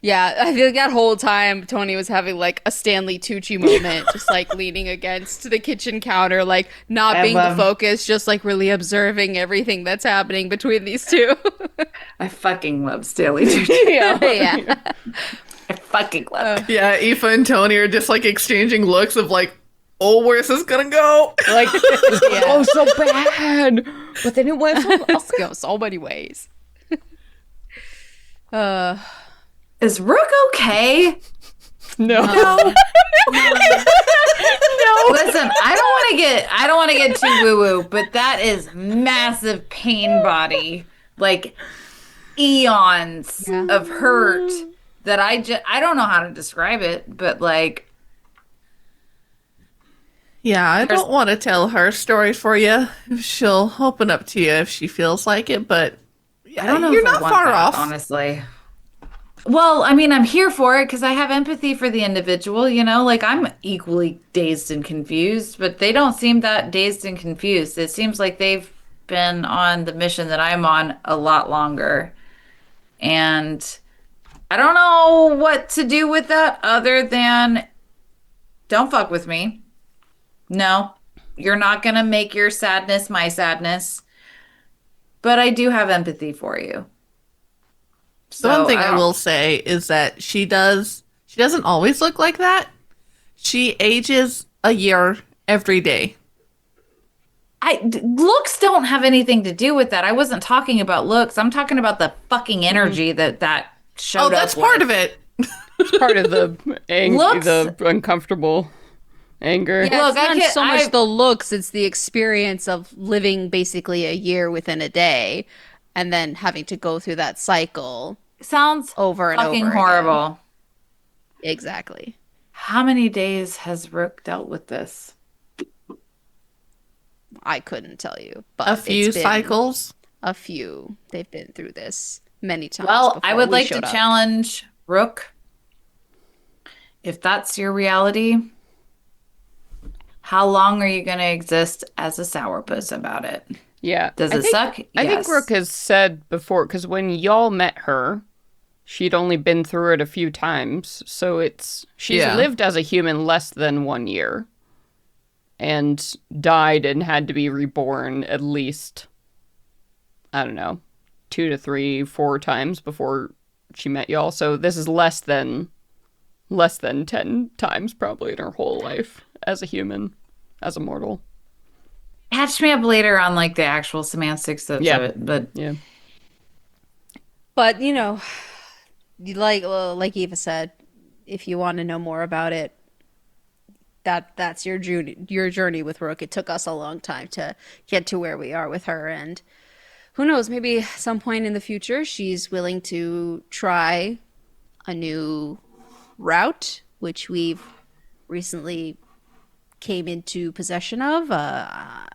Yeah, I feel like that whole time Toni was having a Stanley Tucci moment, just leaning against the kitchen counter, not being the focus, just really observing everything that's happening between these two. I fucking love Stanley Tucci. Yeah. I fucking love it. Yeah, Aoife and Toni are just exchanging looks of oh, where's this gonna go? Oh, so bad. But then it went Go so many ways. Is Rook okay? No. No. Listen, I don't want to get too woo woo, but that is massive pain body, eons of hurt that I don't know how to describe it, but yeah, I don't want to tell her story for you. She'll open up to you if she feels like it, but I don't know. You're if not I want far that, off, honestly. Well, I mean, I'm here for it because I have empathy for the individual, I'm equally dazed and confused, but they don't seem that dazed and confused. It seems like they've been on the mission that I'm on a lot longer. And I don't know what to do with that other than don't fuck with me. No, you're not going to make your sadness my sadness. But I do have empathy for you. So one thing I will say is that she doesn't always look like that. She ages a year every day. Looks don't have anything to do with that. I wasn't talking about looks. I'm talking about the fucking energy that showed up. Oh, that's part of it. It's part of the the uncomfortable anger. Yeah, it's not so much the looks, it's the experience of living basically a year within a day and then having to go through that cycle. Sounds over and fucking over horrible. Again. Exactly. How many days has Rook dealt with this? I couldn't tell you, but a few cycles. A few. They've been through this many times. Well, I would like to challenge Rook. If that's your reality, how long are you going to exist as a sourpuss about it? Yeah. Does it suck? Yes. I think Rook has said before, because when y'all met her, she'd only been through it a few times. So she's lived as a human less than 1 year. and died and had to be reborn at least, I don't know, 2 to 3, 4 times before she met y'all. So this is less than 10 times probably in her whole life as a human, as a mortal. Catch me up later on like the actual semantics of it, but Yeah. But like Eva said, if you want to know more about it, that's your journey with Rook. It took us a long time to get to where we are with her, and who knows, maybe some point in the future she's willing to try a new route, which we've recently came into possession of, a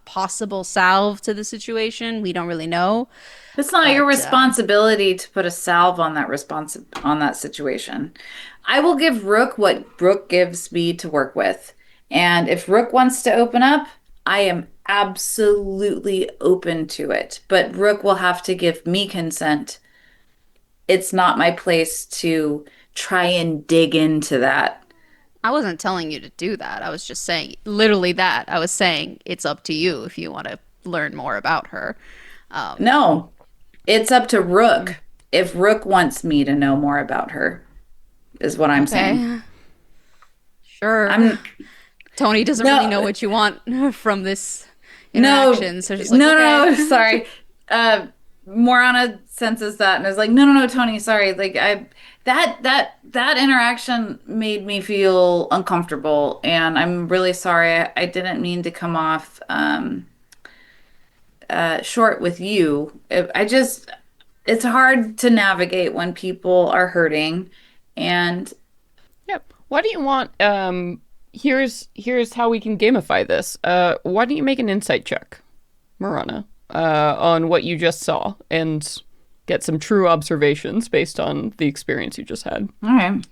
possible salve to the situation. We don't really know. it's not your responsibility to put a salve on that situation. I will give Rook what Rook gives me to work with. And if Rook wants to open up, I am absolutely open to it. But Rook will have to give me consent. It's not my place to try and dig into that. I wasn't telling you to do that. I was just saying literally that. I was saying it's up to you if you want to learn more about her. No, it's up to Rook if Rook wants me to know more about her, is what I'm saying. Sure. Toni doesn't really know what you want from this interaction. So just like, no, sorry. Morana senses that and is like, no, Toni, sorry. Like that interaction made me feel uncomfortable, and I'm really sorry. I didn't mean to come off short with you. It's hard to navigate when people are hurting, and Yep. Why do you want here's how we can gamify this. Why don't you make an insight check, Morana, on what you just saw and get some true observations based on the experience you just had. all right.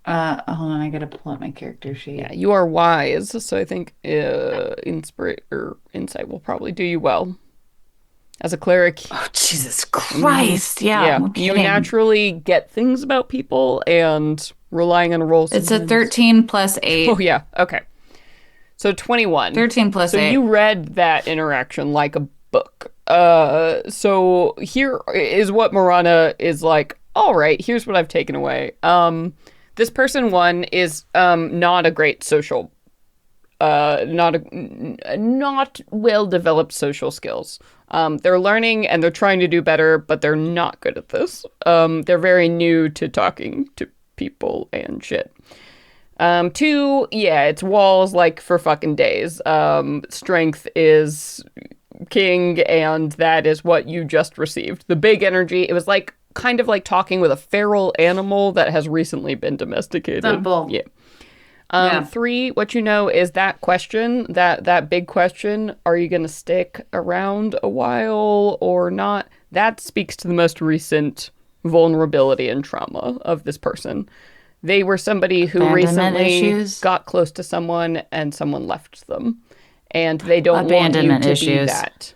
Hold on, I gotta pull up my character sheet. Yeah, you are wise, so I think insight will probably do you well. As a cleric, Oh, Jesus Christ. Yeah, no you kidding. naturally get things about people, and relying on rolls. It's a 13 plus 8. Oh yeah, okay. So 21. 13 plus So 8. you read that interaction like a book. So here is what Morana is like, all right, here's what I've taken away. This person, one, is not a great social, not well-developed social skills. They're learning and they're trying to do better, but they're not good at this. They're very new to talking to people and shit. 2, yeah, it's walls like for fucking days. Strength is king, and that is what you just received. The big energy, it was like kind of like talking with a feral animal that has recently been domesticated. Simple. Yeah. Yeah. 3, what you know is that question, that big question, are you going to stick around a while or not? That speaks to the most recent vulnerability and trauma of this person. They were somebody who Abandonment recently issues. got close to someone and someone left them. And they don't want you Abandonment to be issues. that.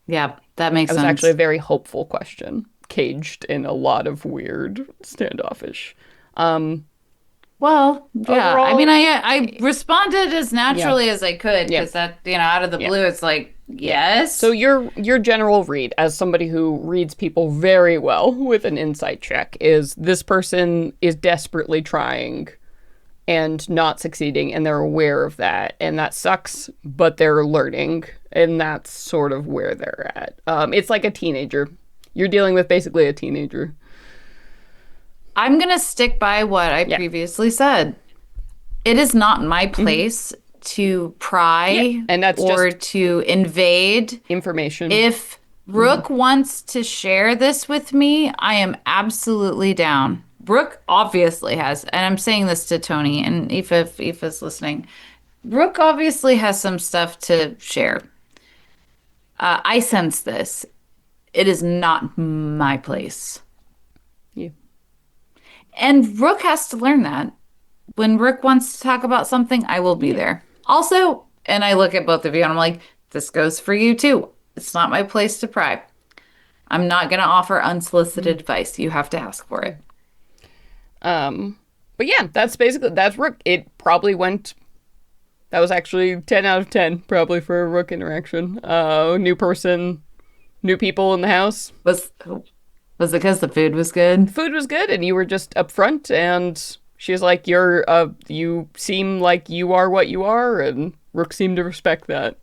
Yeah, that makes It was sense. actually a very hopeful question, caged in a lot of weird standoffish. Well, yeah. Overall- I mean, I responded as naturally as I could Yeah. because that, out of the blue, it's like, yes. So your general read, as somebody who reads people very well with an insight check, is this person is desperately trying and not succeeding, and they're aware of that, and that sucks, but they're learning, and that's sort of where they're at. It's like a teenager. You're dealing with basically a teenager. I'm going to stick by what I previously said. It is not my place to pry and that's or just to invade. information. If Rook wants to share this with me, I am absolutely down. Rook obviously has, and I'm saying this to Toni and if Aoife's listening, Rook obviously has some stuff to share. I sense this. It is not my place. Yeah. And Rook has to learn that. When Rook wants to talk about something, I will be there. Also, and I look at both of you and I'm like, this goes for you too. It's not my place to pry. I'm not going to offer unsolicited advice. You have to ask for it. But yeah, that's Rook. It probably went That was actually 10 out of 10, probably, for a Rook interaction. New person, new people in the house. Was it because the food was good? Food was good, and you were just up front, and she was like, you seem like you are what you are, and Rook seemed to respect that.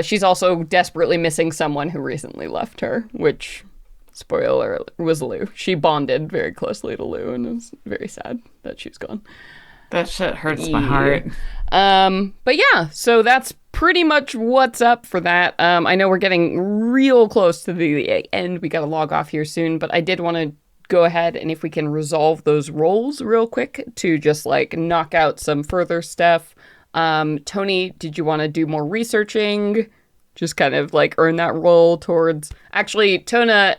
She's also desperately missing someone who recently left her, which, spoiler alert, was Lou. She bonded very closely to Lou, and it was very sad that she's gone. That shit hurts my heart. But yeah, so that's pretty much what's up for that. I know we're getting real close to the end. We got to log off here soon, but I did want to go ahead and if we can resolve those roles real quick to just like knock out some further stuff. Toni, did you want to do more researching? Just kind of like earn that role towards actually Tuna.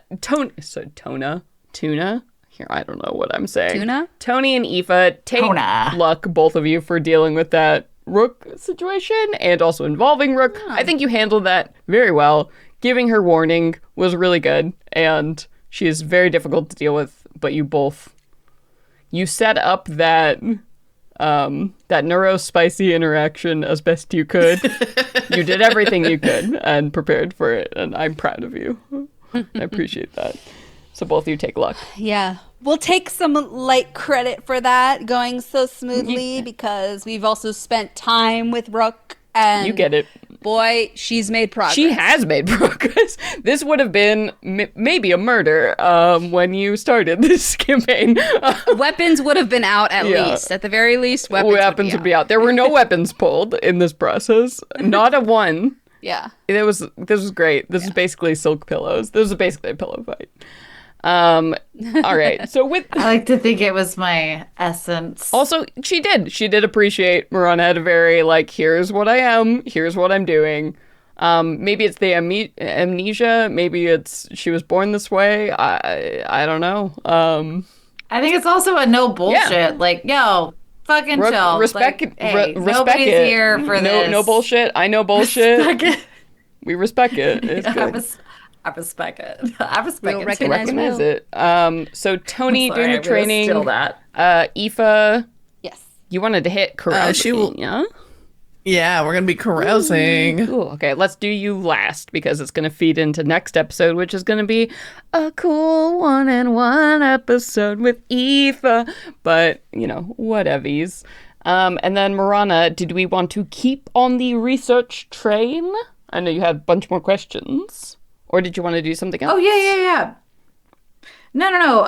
Here, I don't know what I'm saying. Tuna? Toni and Aoife, take Tona. luck, both of you, for dealing with that Rook situation and also involving Rook. Yeah. I think you handled that very well. Giving her warning was really good, and she is very difficult to deal with, but you set up that neuro-spicy interaction as best you could. You did everything you could and prepared for it, and I'm proud of you. I appreciate that. So both of you take luck. Yeah. We'll take some light credit for that going so smoothly because we've also spent time with Rook and You get it. boy, she's made progress. She has made progress. This would have been maybe a murder when you started this campaign. Weapons would have been out at Yeah. least. At the very least, weapons would be out. There were no weapons pulled in this process. Not a one. Yeah. This was great. This is basically silk pillows. This was basically a pillow fight. All right. So with I like to think it was my essence. also she did appreciate Morana had a very like, here's what I am, here's what I'm doing. Maybe it's the amnesia, maybe it's she was born this way. I don't know. I think it's also a no bullshit. Yeah. Like, yo, fucking chill. Respect like, hey, respect nobody's it. here for this. No bullshit. I know bullshit. Respect it. We respect it. It's I good. respect it. I respect We'll it. recognize too. Recognize Will. it. So Toni Sorry, doing the I'm gonna training. steal that. Aoife, Yes. you wanted to hit carousing, she will- yeah? Yeah, we're gonna be carousing. Cool. Okay, let's do you last because it's going to feed into next episode, which is going to be a cool 1-on-1 episode with Aoife. But, whatevies. And then Morana, did we want to keep on the research train? I know you had a bunch more questions. Or did you want to do something else? Oh, yeah. No.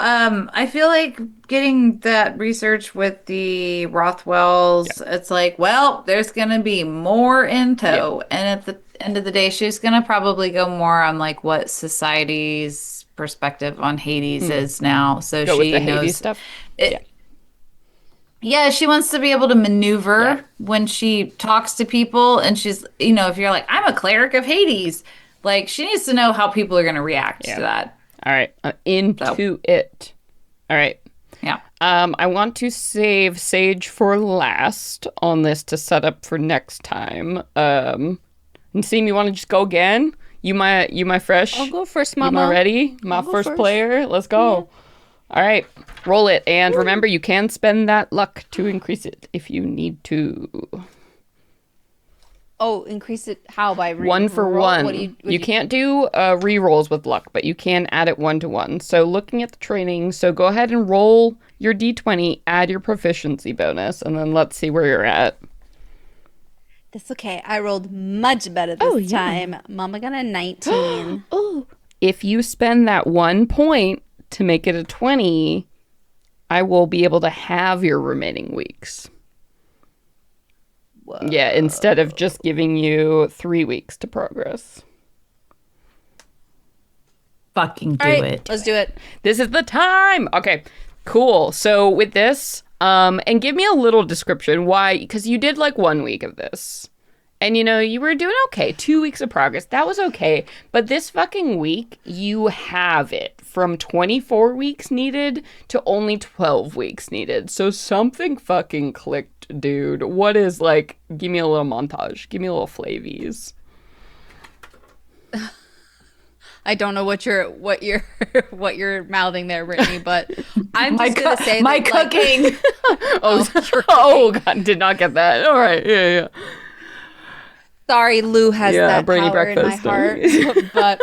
I feel like getting that research with the Rothwells, it's like, well, there's going to be more in tow. And at the end of the day, she's going to probably go more on like what society's perspective on Hades is now. So Go she with the knows Hades stuff? Yeah, she wants to be able to maneuver when she talks to people. And she's, if you're like, I'm a cleric of Hades, like she needs to know how people are going to react to that. All right, into it. All right. Yeah. I want to save Sage for last on this to set up for next time. And Seem, you want to just go again? You my fresh? I'll go first, You Mama. my ready? My I'll go first first. player. Let's go. All right, roll it. And remember, you can spend that luck to increase it if you need to. Oh, increase it how? By One for roll? one. What do You can't do re-rolls with luck, but you can add it 1-to-1. So looking at the training, so go ahead and roll your d20, add your proficiency bonus, and then let's see where you're at. That's okay. I rolled much better this time. Mama got a 19. If you spend that 1 point to make it a 20, I will be able to have your remaining weeks. Whoa. Yeah, instead of just giving you 3 weeks to progress. Fucking do All right, it. let's do it. This is the time. Okay, cool. So with this, and give me a little description why, because you did like 1 week of this. And you were doing okay. 2 weeks of progress. That was okay. But this fucking week, you have it from 24 weeks needed to only 12 weeks needed. So something fucking clicked, dude. What is like, give me a little montage. Give me a little flavies. I don't know what you're what you're mouthing there, Brittany, but I'm My just gonna say my that, like, cooking. Oh God, did not get that. All right, yeah. sorry, Lou has Yeah, that brainy power in my breakfast. heart, but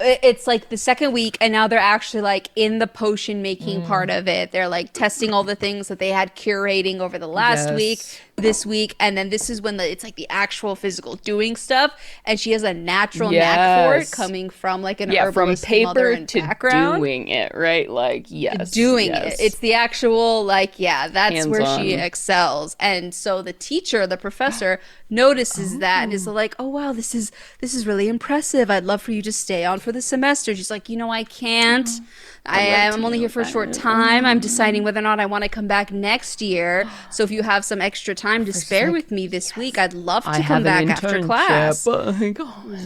it's like the second week, and now they're actually like in the potion making part of it. They're like testing all the things that they had curating over the last Yes. week, this week, and then this is when it's like the actual physical doing stuff. And she has a natural knack for it, Yes. coming from like an Yeah, from herbalist paper mother and to background. doing it, right? Like, yes. Doing yes. it. It's the actual, like, yeah, that's where she Hands-on. excels. And so the teacher, the professor, notices that and is like, oh wow, this is really impressive. I'd love for you to stay on for the semester. She's like, I can't. I'm only here for a short time. I'm deciding whether or not I want to come back next year. So if you have some extra time to spare with me this week, I'd love to come back after class.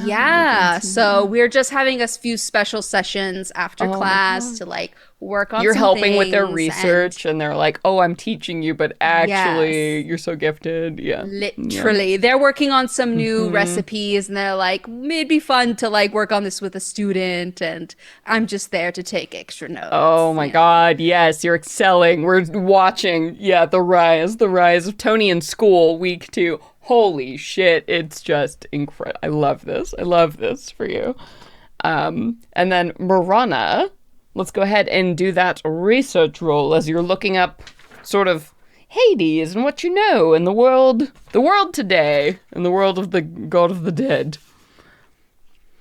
Yeah. So we're just having a few special sessions after class to like work on You're some helping with their things, research, and they're like, "Oh, I'm teaching you, but actually, Yes. you're so gifted." Yeah, Literally. They're working on some new recipes, and they're like, it'd be fun to like work on this with a student, and I'm just there to take extra notes. Oh my God, yes, you're excelling. We're watching, the rise of Toni in school, week 2. Holy shit, it's just incredible. I love this for you. And then Morana, let's go ahead and do that research roll as you're looking up sort of Hades and what you know in the world today, in the world of the god of the dead.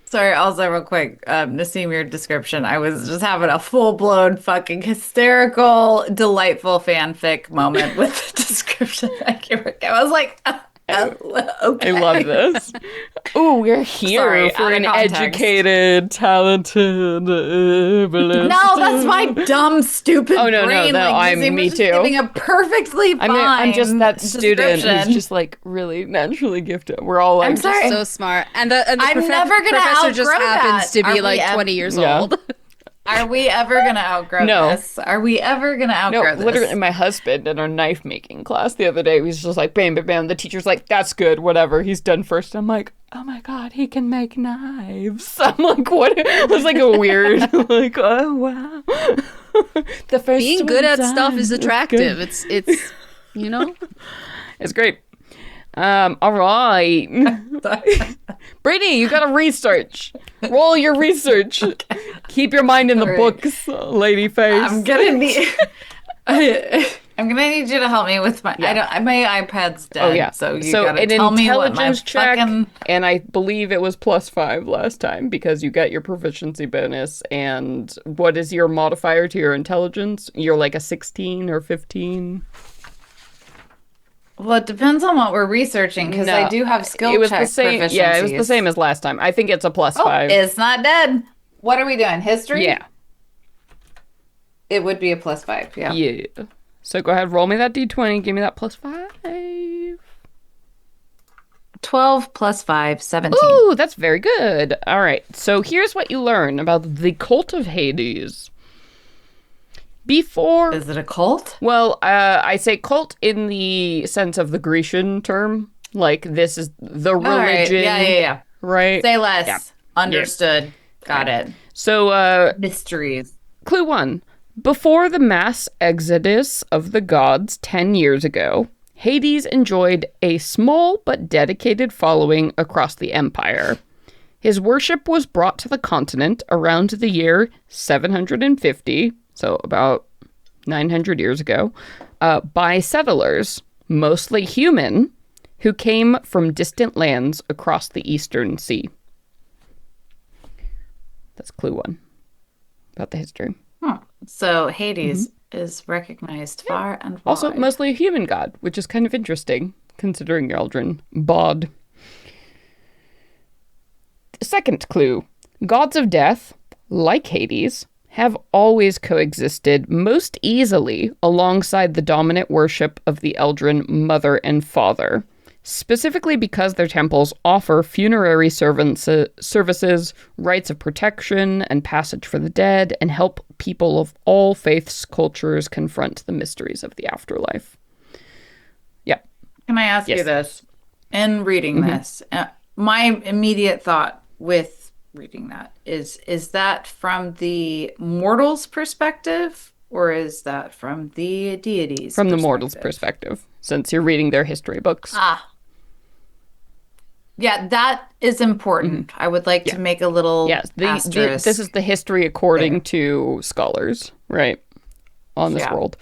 Sorry, also real quick, Nassim, your description. I was just having a full-blown fucking hysterical, delightful fanfic moment with the description. I was like, okay. I love this. Ooh, we're here Sorry, for out of an context. educated, talented herbalist. No, that's my dumb, stupid Oh, no, brain. I'm Nassim was me just too. Giving a perfectly fine I'm just that student description. who's just like really naturally gifted. We're all like, I'm sorry. So smart. And the I'm never gonna professor just outgrow happens that. to be Are like we 20 years Yeah. old. Are we ever gonna outgrow No. this? Are we ever gonna outgrow No, this? literally, my husband in our knife making class the other day, he was just like, bam, bam, bam. The teacher's like, that's good, whatever. He's done first. I'm like, oh my God, he can make knives. I'm like, what? It was like a weird, like, oh wow. The first Being good one at stuff done. is It's attractive. good. It's It's great. All right. Brittany, you gotta research. Roll your research. Keep your mind in the Alright. books, lady face. I'm gonna need. I'm gonna need you to help me with my. My iPad's dead. Oh yeah. So you gotta an tell me what my intelligence check, fucking. and I believe it was +5 last time because you got your proficiency bonus. And what is your modifier to your intelligence? You're like a 16 or 15. Well, it depends on what we're researching because I do have skill It was check the same. Yeah, it was the proficiencies. same as last time. I think it's a +5. Oh, it's not dead. What are we doing? History? Yeah. It would be a +5. Yeah. Yeah. So go ahead, roll me that d20. Give me that +5. 12 + 5, 17. Ooh, that's very good. All right. So here's what you learn about the cult of Hades. Before, Is it a cult? well, I say cult in the sense of the Grecian term. Like, this is the All right. religion. Yeah. Right? Say less. Yeah. Understood. Got it. So, Mysteries. clue 1. Before the mass exodus of the gods 10 years ago, Hades enjoyed a small but dedicated following across the empire. His worship was brought to the continent around the year 750, so about 900 years ago, by settlers, mostly human, who came from distant lands across the Eastern Sea. That's clue 1 about the history. So Hades is recognized far and wide. Also, mostly a human god, which is kind of interesting, considering Eldrin. Bod. Second clue. Gods of death, like Hades, have always coexisted most easily alongside the dominant worship of the Eldrin mother and father, specifically because their temples offer funerary services, rites of protection, and passage for the dead, and help people of all faiths, cultures confront the mysteries of the afterlife. Yeah. Can I ask Yes. you this? In reading this, my immediate thought with reading that is that from the mortals' perspective, or is that from the deities' From the mortals' perspective, since you're reading their history books. Ah. Yeah, that is important. I would like to make a little asterisk. This is the history according to scholars, right, on this world.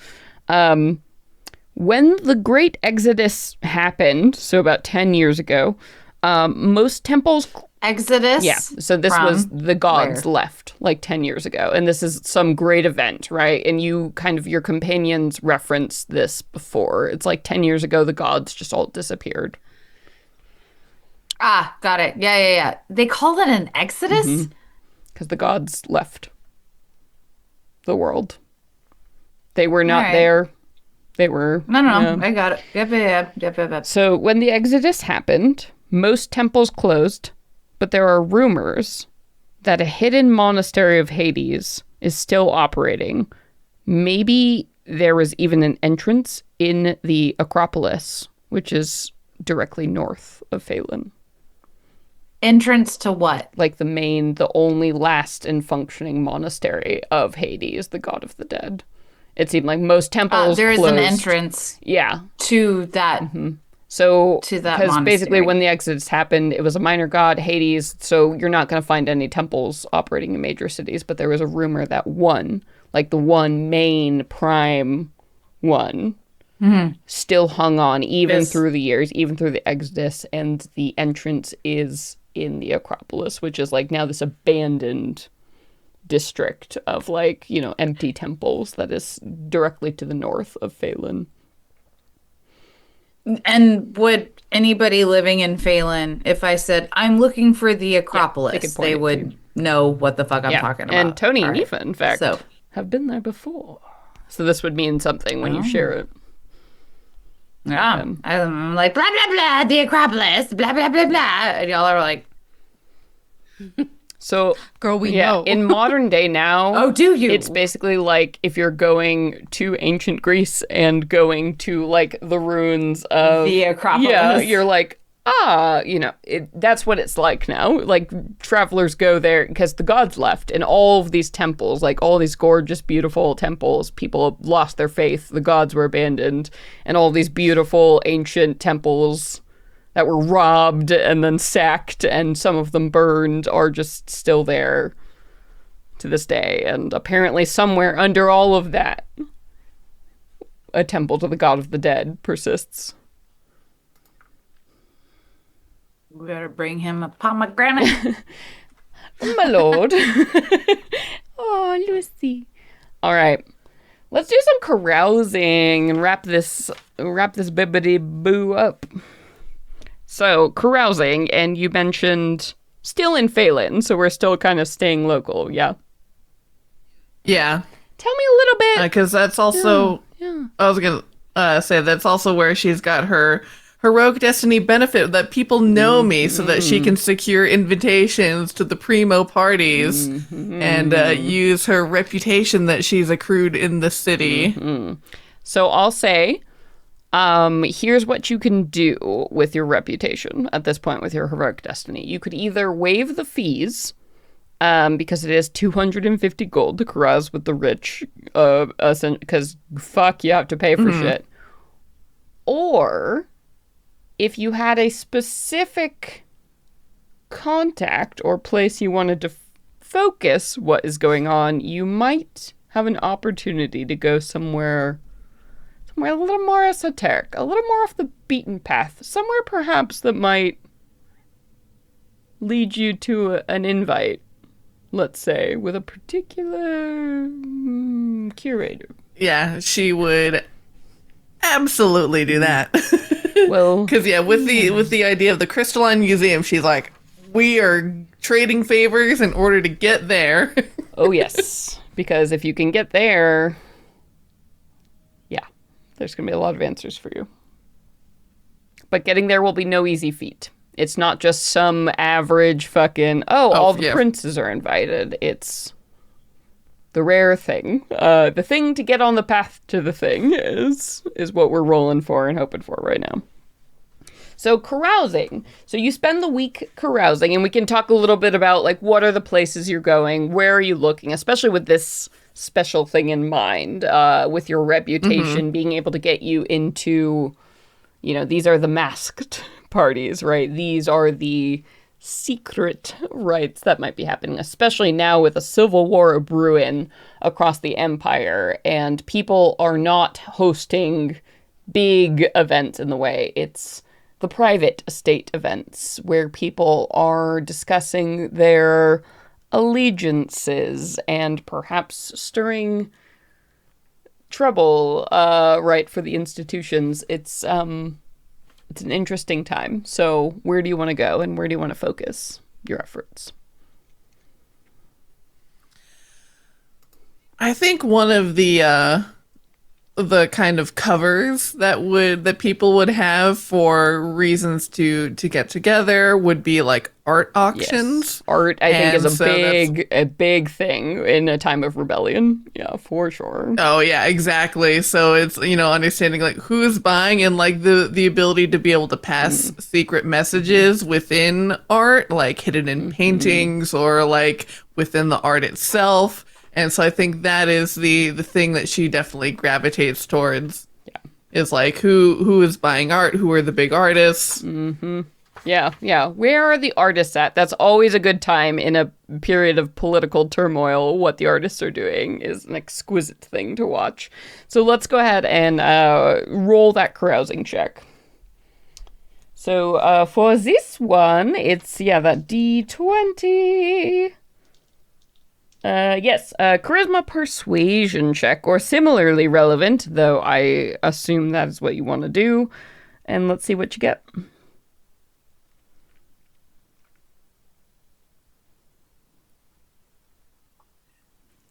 When the Great Exodus happened, so about 10 years ago, most temples... Exodus? Yeah, so this was the gods left, like 10 years ago. And this is some great event, right? And you kind of, your companions referenced this before. It's like 10 years ago, the gods just all disappeared. Ah, got it. Yeah. They call that an exodus? Because the gods left the world. They were not there. They were... No, I got it. Yep. So when the Exodus happened, most temples closed, but there are rumors that a hidden monastery of Hades is still operating. Maybe there was even an entrance in the Acropolis, which is directly north of Faelyn. Entrance to what? Like the only last and functioning monastery of Hades, the god of the dead. It seemed like most temples there is closed. an entrance. Yeah. To that. So, to that because monastery. basically when the Exodus happened, it was a minor god, Hades, so you're not going to find any temples operating in major cities, but there was a rumor that the one main prime one, still hung on even through the years, even through the Exodus, and the entrance is in the Acropolis, which is like now this abandoned district of empty temples that is directly to the north of Faelyn. And would anybody living in Faelyn, if I said, I'm looking for the Acropolis, they would know what the fuck I'm talking about. And Toni and Aoife, in fact, have been there before. So this would mean something when you share it. Yeah. I'm like, blah, blah, blah, the Acropolis, blah, blah, blah, blah. And y'all are like... So, girl, we know. In modern day now, oh, do you? It's basically like if you're going to ancient Greece and going to like the ruins of the Acropolis. Yeah, you're like, that's what it's like now. Like travelers go there because the gods left, and all of these temples, like all these gorgeous, beautiful temples, people lost their faith. The gods were abandoned, and all these beautiful ancient temples that were robbed and then sacked and some of them burned are just still there to this day. And apparently somewhere under all of that, a temple to the god of the dead persists. We gotta bring him a pomegranate. My lord. Oh, Lucy. All right. Let's do some carousing and wrap this bibbity boo up. So, carousing, and you mentioned still in Faelyn, so we're still kind of staying local, yeah? Yeah. Tell me a little bit. Because that's also, I was going to say, that's also where she's got her heroic destiny benefit, that people know me so that she can secure invitations to the primo parties and use her reputation that she's accrued in the city. So I'll say... here's what you can do with your reputation at this point with your heroic destiny. You could either waive the fees, because it is 250 gold to carouse with the rich, because fuck, you have to pay for shit. Or, if you had a specific contact or place you wanted to focus what is going on, you might have an opportunity to go somewhere a little more esoteric, a little more off the beaten path, somewhere perhaps that might lead you to an invite, let's say, with a particular curator. Yeah, she would absolutely do that. Well, because with the idea of the Crystalline Museum, she's like, we are trading favors in order to get there. Oh yes, because if you can get there, there's going to be a lot of answers for you. But getting there will be no easy feat. It's not just some average fucking, all the princes are invited. It's the rare thing. The thing to get on the path to the thing is what we're rolling for and hoping for right now. So carousing. So you spend the week carousing, and we can talk a little bit about like what are the places you're going, where are you looking, especially with this special thing in mind, with your reputation being able to get you into, you know, these are the masked parties, right? These are the secret rites that might be happening, especially now with a civil war brewing across the empire, and people are not hosting big events in the way. It's the private estate events where people are discussing their allegiances and perhaps stirring trouble, right, for the institutions. It's an interesting time. So where do you want to go and where do you want to focus your efforts? I think one of the kind of covers that people would have for reasons to get together would be like art auctions. Yes. Art, I think, is a big thing in a time of rebellion. Yeah, for sure. Oh yeah, exactly. So it's, you know, understanding like who's buying and like the ability to be able to pass secret messages within art, like hidden in paintings or like within the art itself. And so I think that is the thing that she definitely gravitates towards. Yeah. Is like who is buying art, who are the big artists. Yeah. Where are the artists at? That's always a good time in a period of political turmoil. What the artists are doing is an exquisite thing to watch. So let's go ahead and roll that carousing check. So for this one, it's, that D20. Yes, charisma persuasion check, or similarly relevant, though I assume that is what you want to do. And let's see what you get.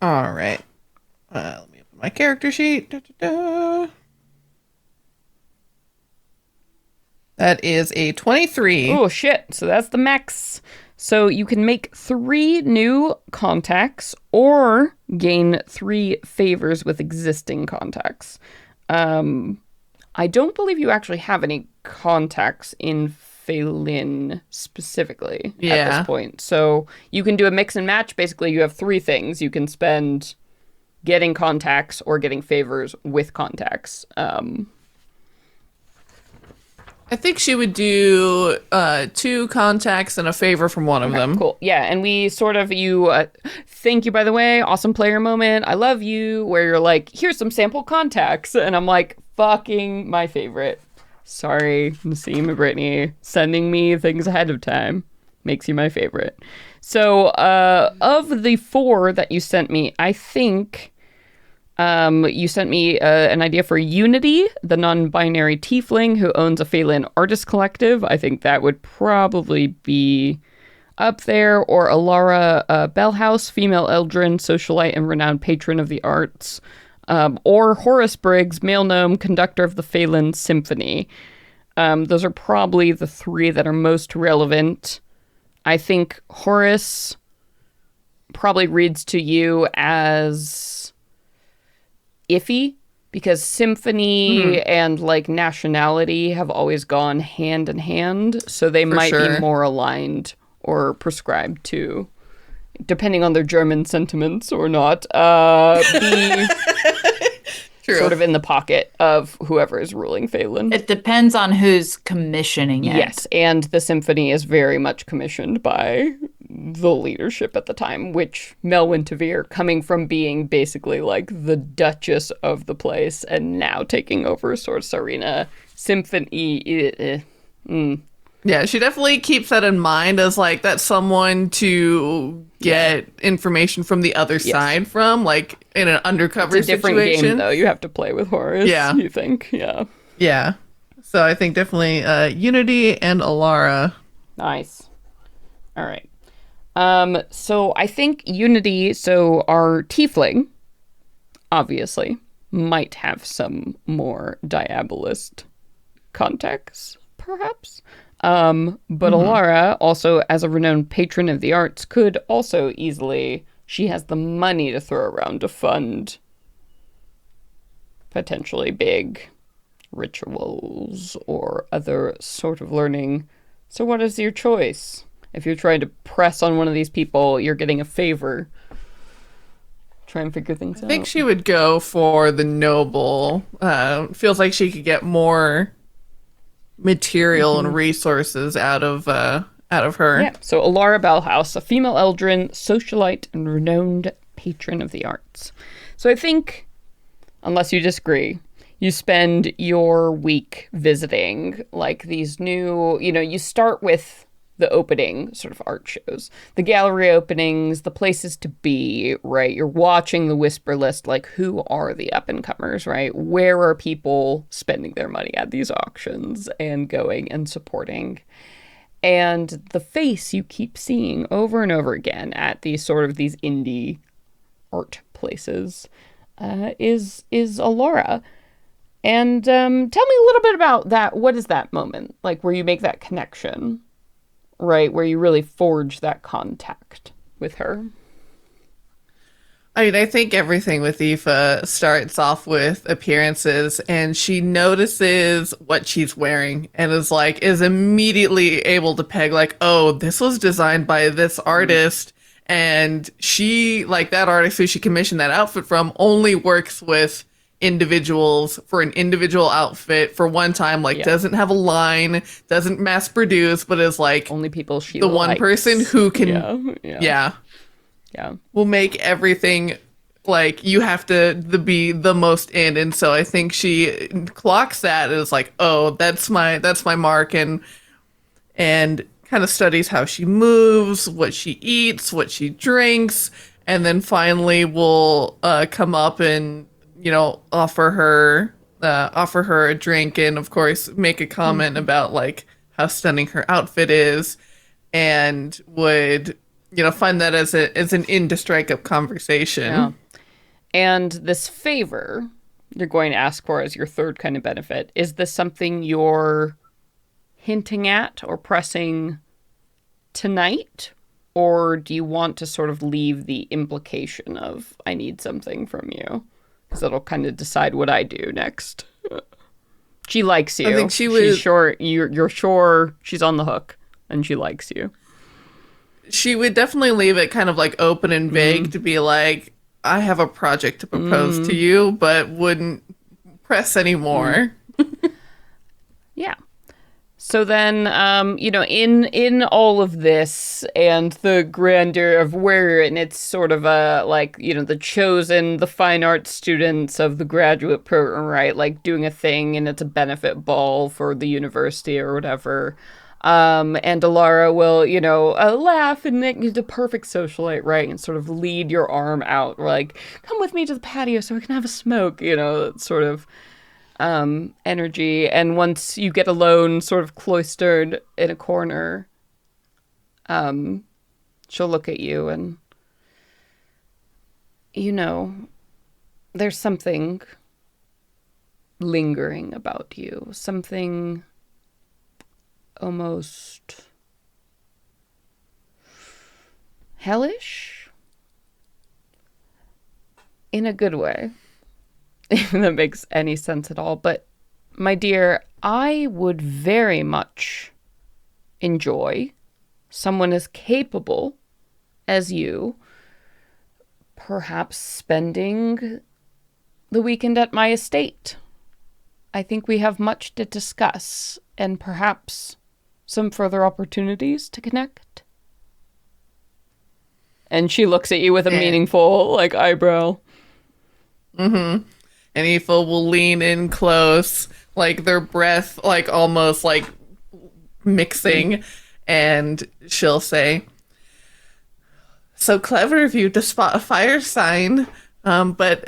All right. Let me open my character sheet. That is a 23. Oh, shit. So that's the max. So you can make 3 new contacts or gain 3 favors with existing contacts. I don't believe you actually have any contacts in Faelyn specifically at this point. So you can do a mix and match. Basically, you have 3 things. You can spend getting contacts or getting favors with contacts. I think she would do 2 contacts and a favor from one of them. Cool. Yeah, and we sort of, thank you, by the way, awesome player moment, I love you, where you're like, here's some sample contacts. And I'm like, fucking my favorite. Sorry, Nassim and Brittany, sending me things ahead of time makes you my favorite. So, of the 4 that you sent me, I think you sent me an idea for Unity, the non-binary tiefling who owns a Faelyn artist collective. I think that would probably be up there. Or Alara Bellhouse, female Eldrin, socialite and renowned patron of the arts. Or Horace Briggs, male gnome, conductor of the Faelyn Symphony. Those are probably the 3 that are most relevant. I think Horace probably reads to you as iffy, because symphony and like nationality have always gone hand in hand, so they might be more aligned or prescribed to, depending on their German sentiments or not, be sort of in the pocket of whoever is ruling Faelyn. It depends on who's commissioning it. Yes, and the symphony is very much commissioned by the leadership at the time, which Melwyn Tavir, coming from being basically like the Duchess of the place and now taking over sort of Sarina Symphony. Yeah, she definitely keeps that in mind as like that's someone to get information from the other side from, like in an undercover it's a different situation. Game, though. You have to play with Horace. Yeah, you think? Yeah. Yeah. So I think definitely Unity and Alara. Nice. All right. So I think Unity. So our tiefling, obviously, might have some more diabolist contacts, perhaps. But Alara, also as a renowned patron of the arts, could also easily, she has the money to throw around to fund potentially big rituals or other sort of learning. So what is your choice? If you're trying to press on one of these people, you're getting a favor. Try and figure things out. I think she would go for the noble. Feels like she could get more material and resources out of her. Yeah. So Alara Bellhouse, a female Eldrin, socialite, and renowned patron of the arts. So I think, unless you disagree, you spend your week visiting like these new, you start with the opening sort of art shows, the gallery openings, the places to be, right? You're watching the whisper list, like who are the up and comers, right? Where are people spending their money at these auctions and going and supporting? And the face you keep seeing over and over again at these indie art places is Alara. And tell me a little bit about that. What is that moment like where you make that connection? Right, where you really forge that contact with her. I mean, I think everything with Aoife starts off with appearances, and she notices what she's wearing and is immediately able to peg like, oh, this was designed by this artist, and she, like, that artist who she commissioned that outfit from only works with individuals for an individual outfit for one time, doesn't have a line, doesn't mass produce, but is like only people she the likes. one person who can will make everything like you have to be the most in. And so I think she clocks that and is like, oh, that's my mark, and kind of studies how she moves, what she eats, what she drinks, and then finally will come up and offer her a drink, and of course make a comment about like how stunning her outfit is, and would find that as an in to strike up conversation. Yeah. And this favor you're going to ask for as your third kind of benefit, is this something you're hinting at or pressing tonight? Or do you want to sort of leave the implication of, I need something from you? Because that'll kind of decide what I do next. She likes you. I think She's sure you're sure she's on the hook, and she likes you. She would definitely leave it kind of like open and vague to be like, I have a project to propose to you, but wouldn't press anymore. Yeah. So then, in all of this and the grandeur of where, and it's sort of the chosen, the fine arts students of the graduate program, right? Like doing a thing, and it's a benefit ball for the university or whatever. And Alara will, laugh and make you the perfect socialite, right? And sort of lead your arm out, like, come with me to the patio so we can have a smoke, sort of energy. And once you get alone, sort of cloistered in a corner, she'll look at you and, there's something lingering about you, something almost hellish in a good way, if that makes any sense at all. But my dear, I would very much enjoy someone as capable as you perhaps spending the weekend at my estate. I think we have much to discuss, and perhaps some further opportunities to connect. And she looks at you with a meaningful, eyebrow. Mm-hmm. And Aoife will lean in close, like their breath, almost mixing, and she'll say, "So clever of you to spot a fire sign, but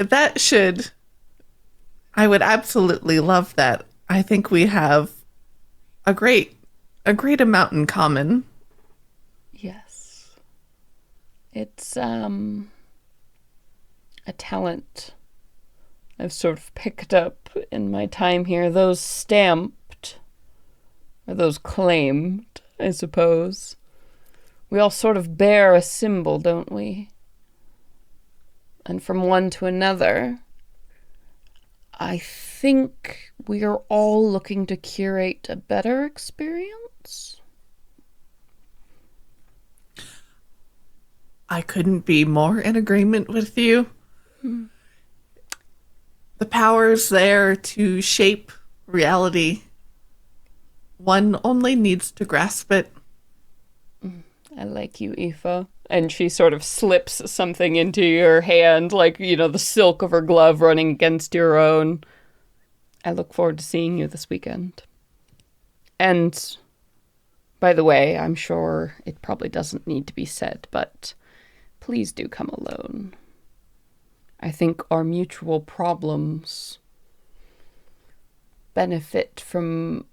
I would absolutely love that. I think we have a great amount in common." Yes. It's a talent I've sort of picked up in my time here. Those stamped, or those claimed, I suppose. We all sort of bear a symbol, don't we? And from one to another, I think we are all looking to curate a better experience. I couldn't be more in agreement with you. The power's there to shape reality. One only needs to grasp it. I like you, Aoife. And she sort of slips something into your hand, like, the silk of her glove running against your own. I look forward to seeing you this weekend. And, by the way, I'm sure it probably doesn't need to be said, but please do come alone. I think our mutual problems benefit from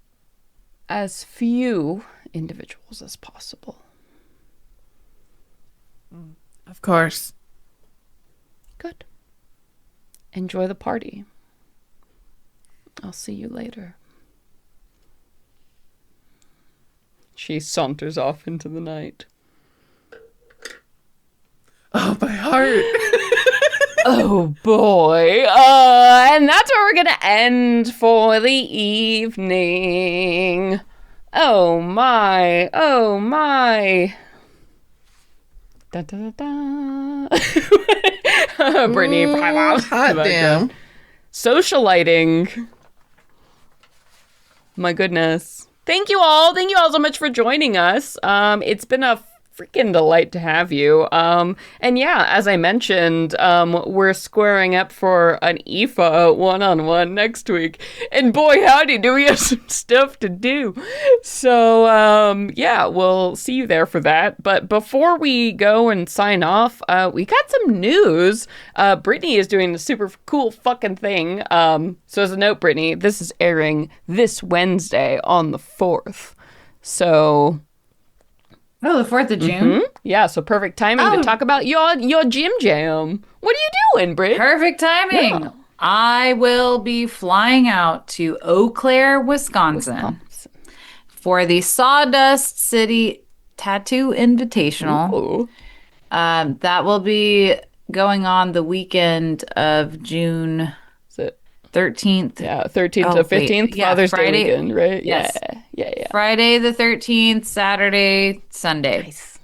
as few individuals as possible. Of course. Good. Enjoy the party. I'll see you later. She saunters off into the night. Oh, my heart. Oh boy. And that's where we're gonna end for the evening. Oh my. Oh my. Da da da da. Brittany, Hot damn. Socialiting. My goodness. Thank you all. Thank you all so much for joining us. It's been a freaking delight to have you. And yeah, as I mentioned, we're squaring up for an Aoife one-on-one next week. And boy, howdy, do we have some stuff to do. So, yeah, we'll see you there for that. But before we go and sign off, we got some news. Brittany is doing a super cool fucking thing. So as a note, Brittany, this is airing this Wednesday on the 4th. So... Oh, the 4th of June? Mm-hmm. Yeah, so perfect timing to talk about your gym jam. What are you doing, Britt? Perfect timing. Yeah. I will be flying out to Eau Claire, Wisconsin for the Sawdust City Tattoo Invitational. That will be going on the weekend of June 13th. Yeah, 13th to 15th, Father's Day weekend, right? Yes. Yeah. Friday the 13th, Saturday, Sunday. Nice.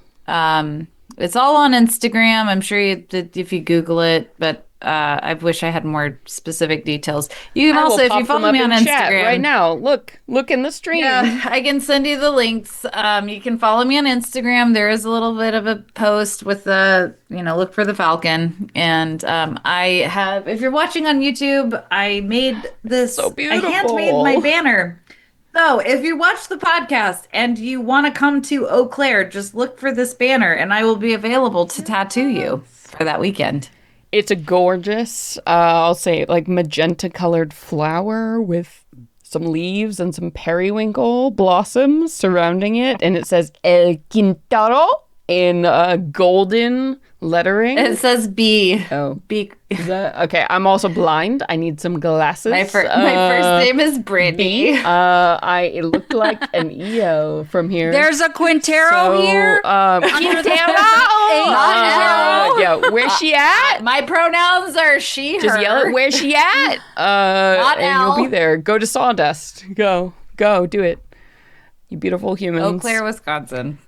It's all on Instagram. I'm sure if you Google it, but I wish I had more specific details. You can also, if you follow me on Instagram right now, look in the stream. Yeah, I can send you the links. You can follow me on Instagram. There is a little bit of a post with the, look for the Falcon. And I have, if you're watching on YouTube, I made this. So beautiful. I handmade my banner. So if you watch the podcast and you want to come to Eau Claire, just look for this banner and I will be available to tattoo you for that weekend. It's a gorgeous, I'll say, like magenta colored flower with some leaves and some periwinkle blossoms surrounding it. And it says El Quintaro in golden lettering. It says B. Oh. B. Is that, okay, I'm also blind. I need some glasses. My first name is Brittany. It looked like an EO from here. There's a Quintero here. Quintero. Yeah, where's she at? My pronouns are she, her. Just yell it, where's she at? Not and you'll be there. Go to Sawdust. Go, do it. You beautiful humans. Eau Claire, Wisconsin.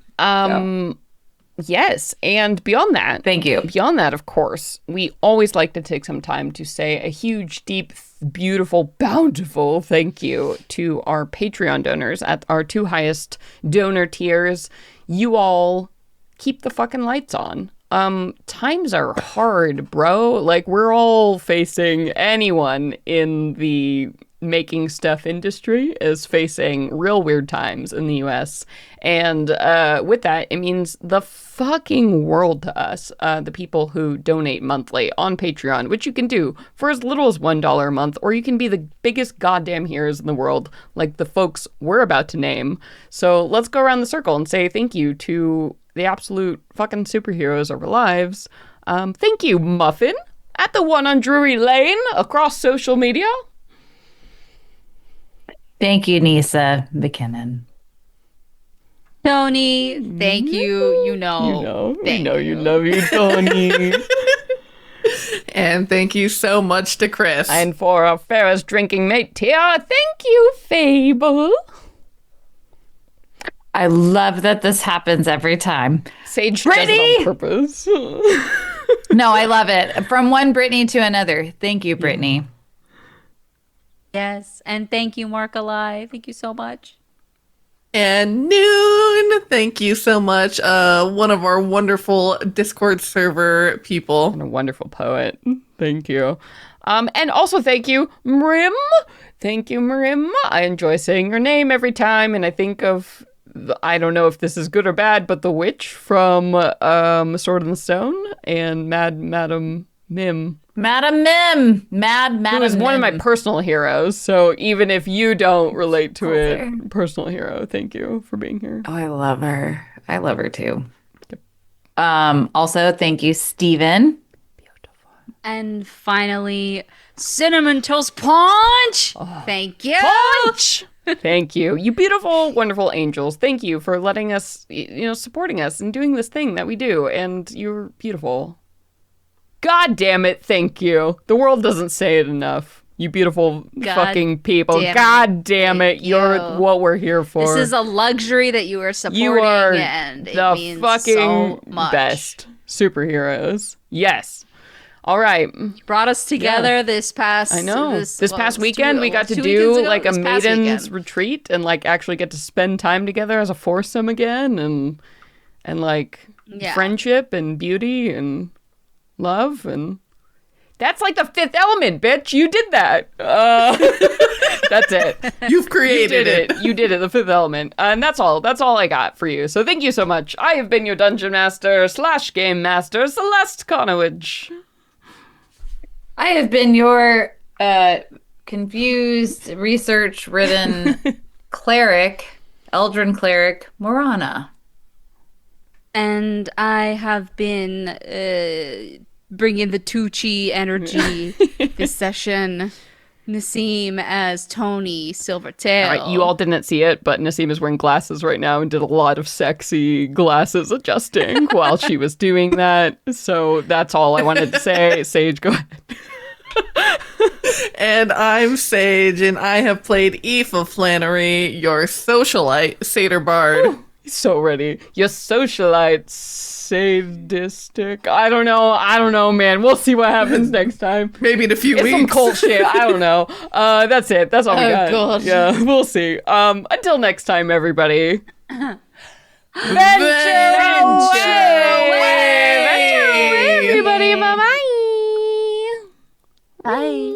Yes, and beyond that, thank you. Beyond that, of course, we always like to take some time to say a huge, deep, beautiful, bountiful thank you to our Patreon donors at our 2 highest donor tiers. You all keep the fucking lights on. Times are hard, bro. Like, we're all facing, anyone in the making stuff industry is facing real weird times in the US. And with that, it means the fucking world to us, the people who donate monthly on Patreon, which you can do for as little as $1 a month, or you can be the biggest goddamn heroes in the world, like the folks we're about to name. So let's go around the circle and say thank you to the absolute fucking superheroes of our lives. Thank you, Muffin, at the one on Drury Lane, across social media. Thank you, Nisa McKinnon. Toni, thank you. We know you love you, Toni. And thank you so much to Chris. And for our fairest drinking mate, Tia, thank you, Fable. I love that this happens every time. Sage Brittany! does it on purpose. No, I love it. From one Brittany to another. Thank you, Brittany. Yes, and thank you, Mark Alive. Thank you so much. And Noon, thank you so much. One of our wonderful Discord server people. And a wonderful poet. Thank you. And also thank you, Mrim. Thank you, Mrim. I enjoy saying your name every time, and I think of, I don't know if this is good or bad, but the witch from Sword in the Stone and Madam Mim. Madam Mim. Madam Who is one of my Mim. personal heroes. So even if you don't relate to it, personal hero, thank you for being here. Oh, I love her. I love her too. Also, thank you, Steven. And finally, Cinnamon Toast Punch. Thank you. Punch! Thank you. You beautiful, wonderful angels. Thank you for letting us, supporting us and doing this thing that we do. And you're beautiful. God damn it, thank you. The world doesn't say it enough. You beautiful fucking people. God damn it, you're what we're here for. This is a luxury that you are supporting, you are and it the means fucking so much. best superheroes. Yes. All right. Brought us together this past. I know. This past was weekend, we got to 2 do weekends ago? like a This past Maidens weekend. retreat and like actually get to spend time together as a foursome again, and like friendship and beauty and love, and that's like the fifth element, bitch. You did that. That's it. You've created it. You did it. The fifth element, and that's all. That's all I got for you. So thank you so much. I have been your dungeon master / game master, Celeste Conowitch. I have been your confused, research-ridden cleric, Eldrin cleric, Morana. And I have been bringing the Tucci energy this session. Nassim as Toni Silvertail. All right, you all didn't see it, but Nassim is wearing glasses right now and did a lot of sexy glasses adjusting while she was doing that. So that's all I wanted to say. Sage, go ahead. And I'm Sage, and I have played Aoife Flannery, your socialite satyr bard. So ready. Your socialite sadistic. I don't know, man. We'll see what happens next time. Maybe in a few It's weeks. some cult shit. I don't know. That's it. That's all we got. God. Yeah, we'll see. Until next time, everybody. Venture away, everybody. Bye-bye. Bye.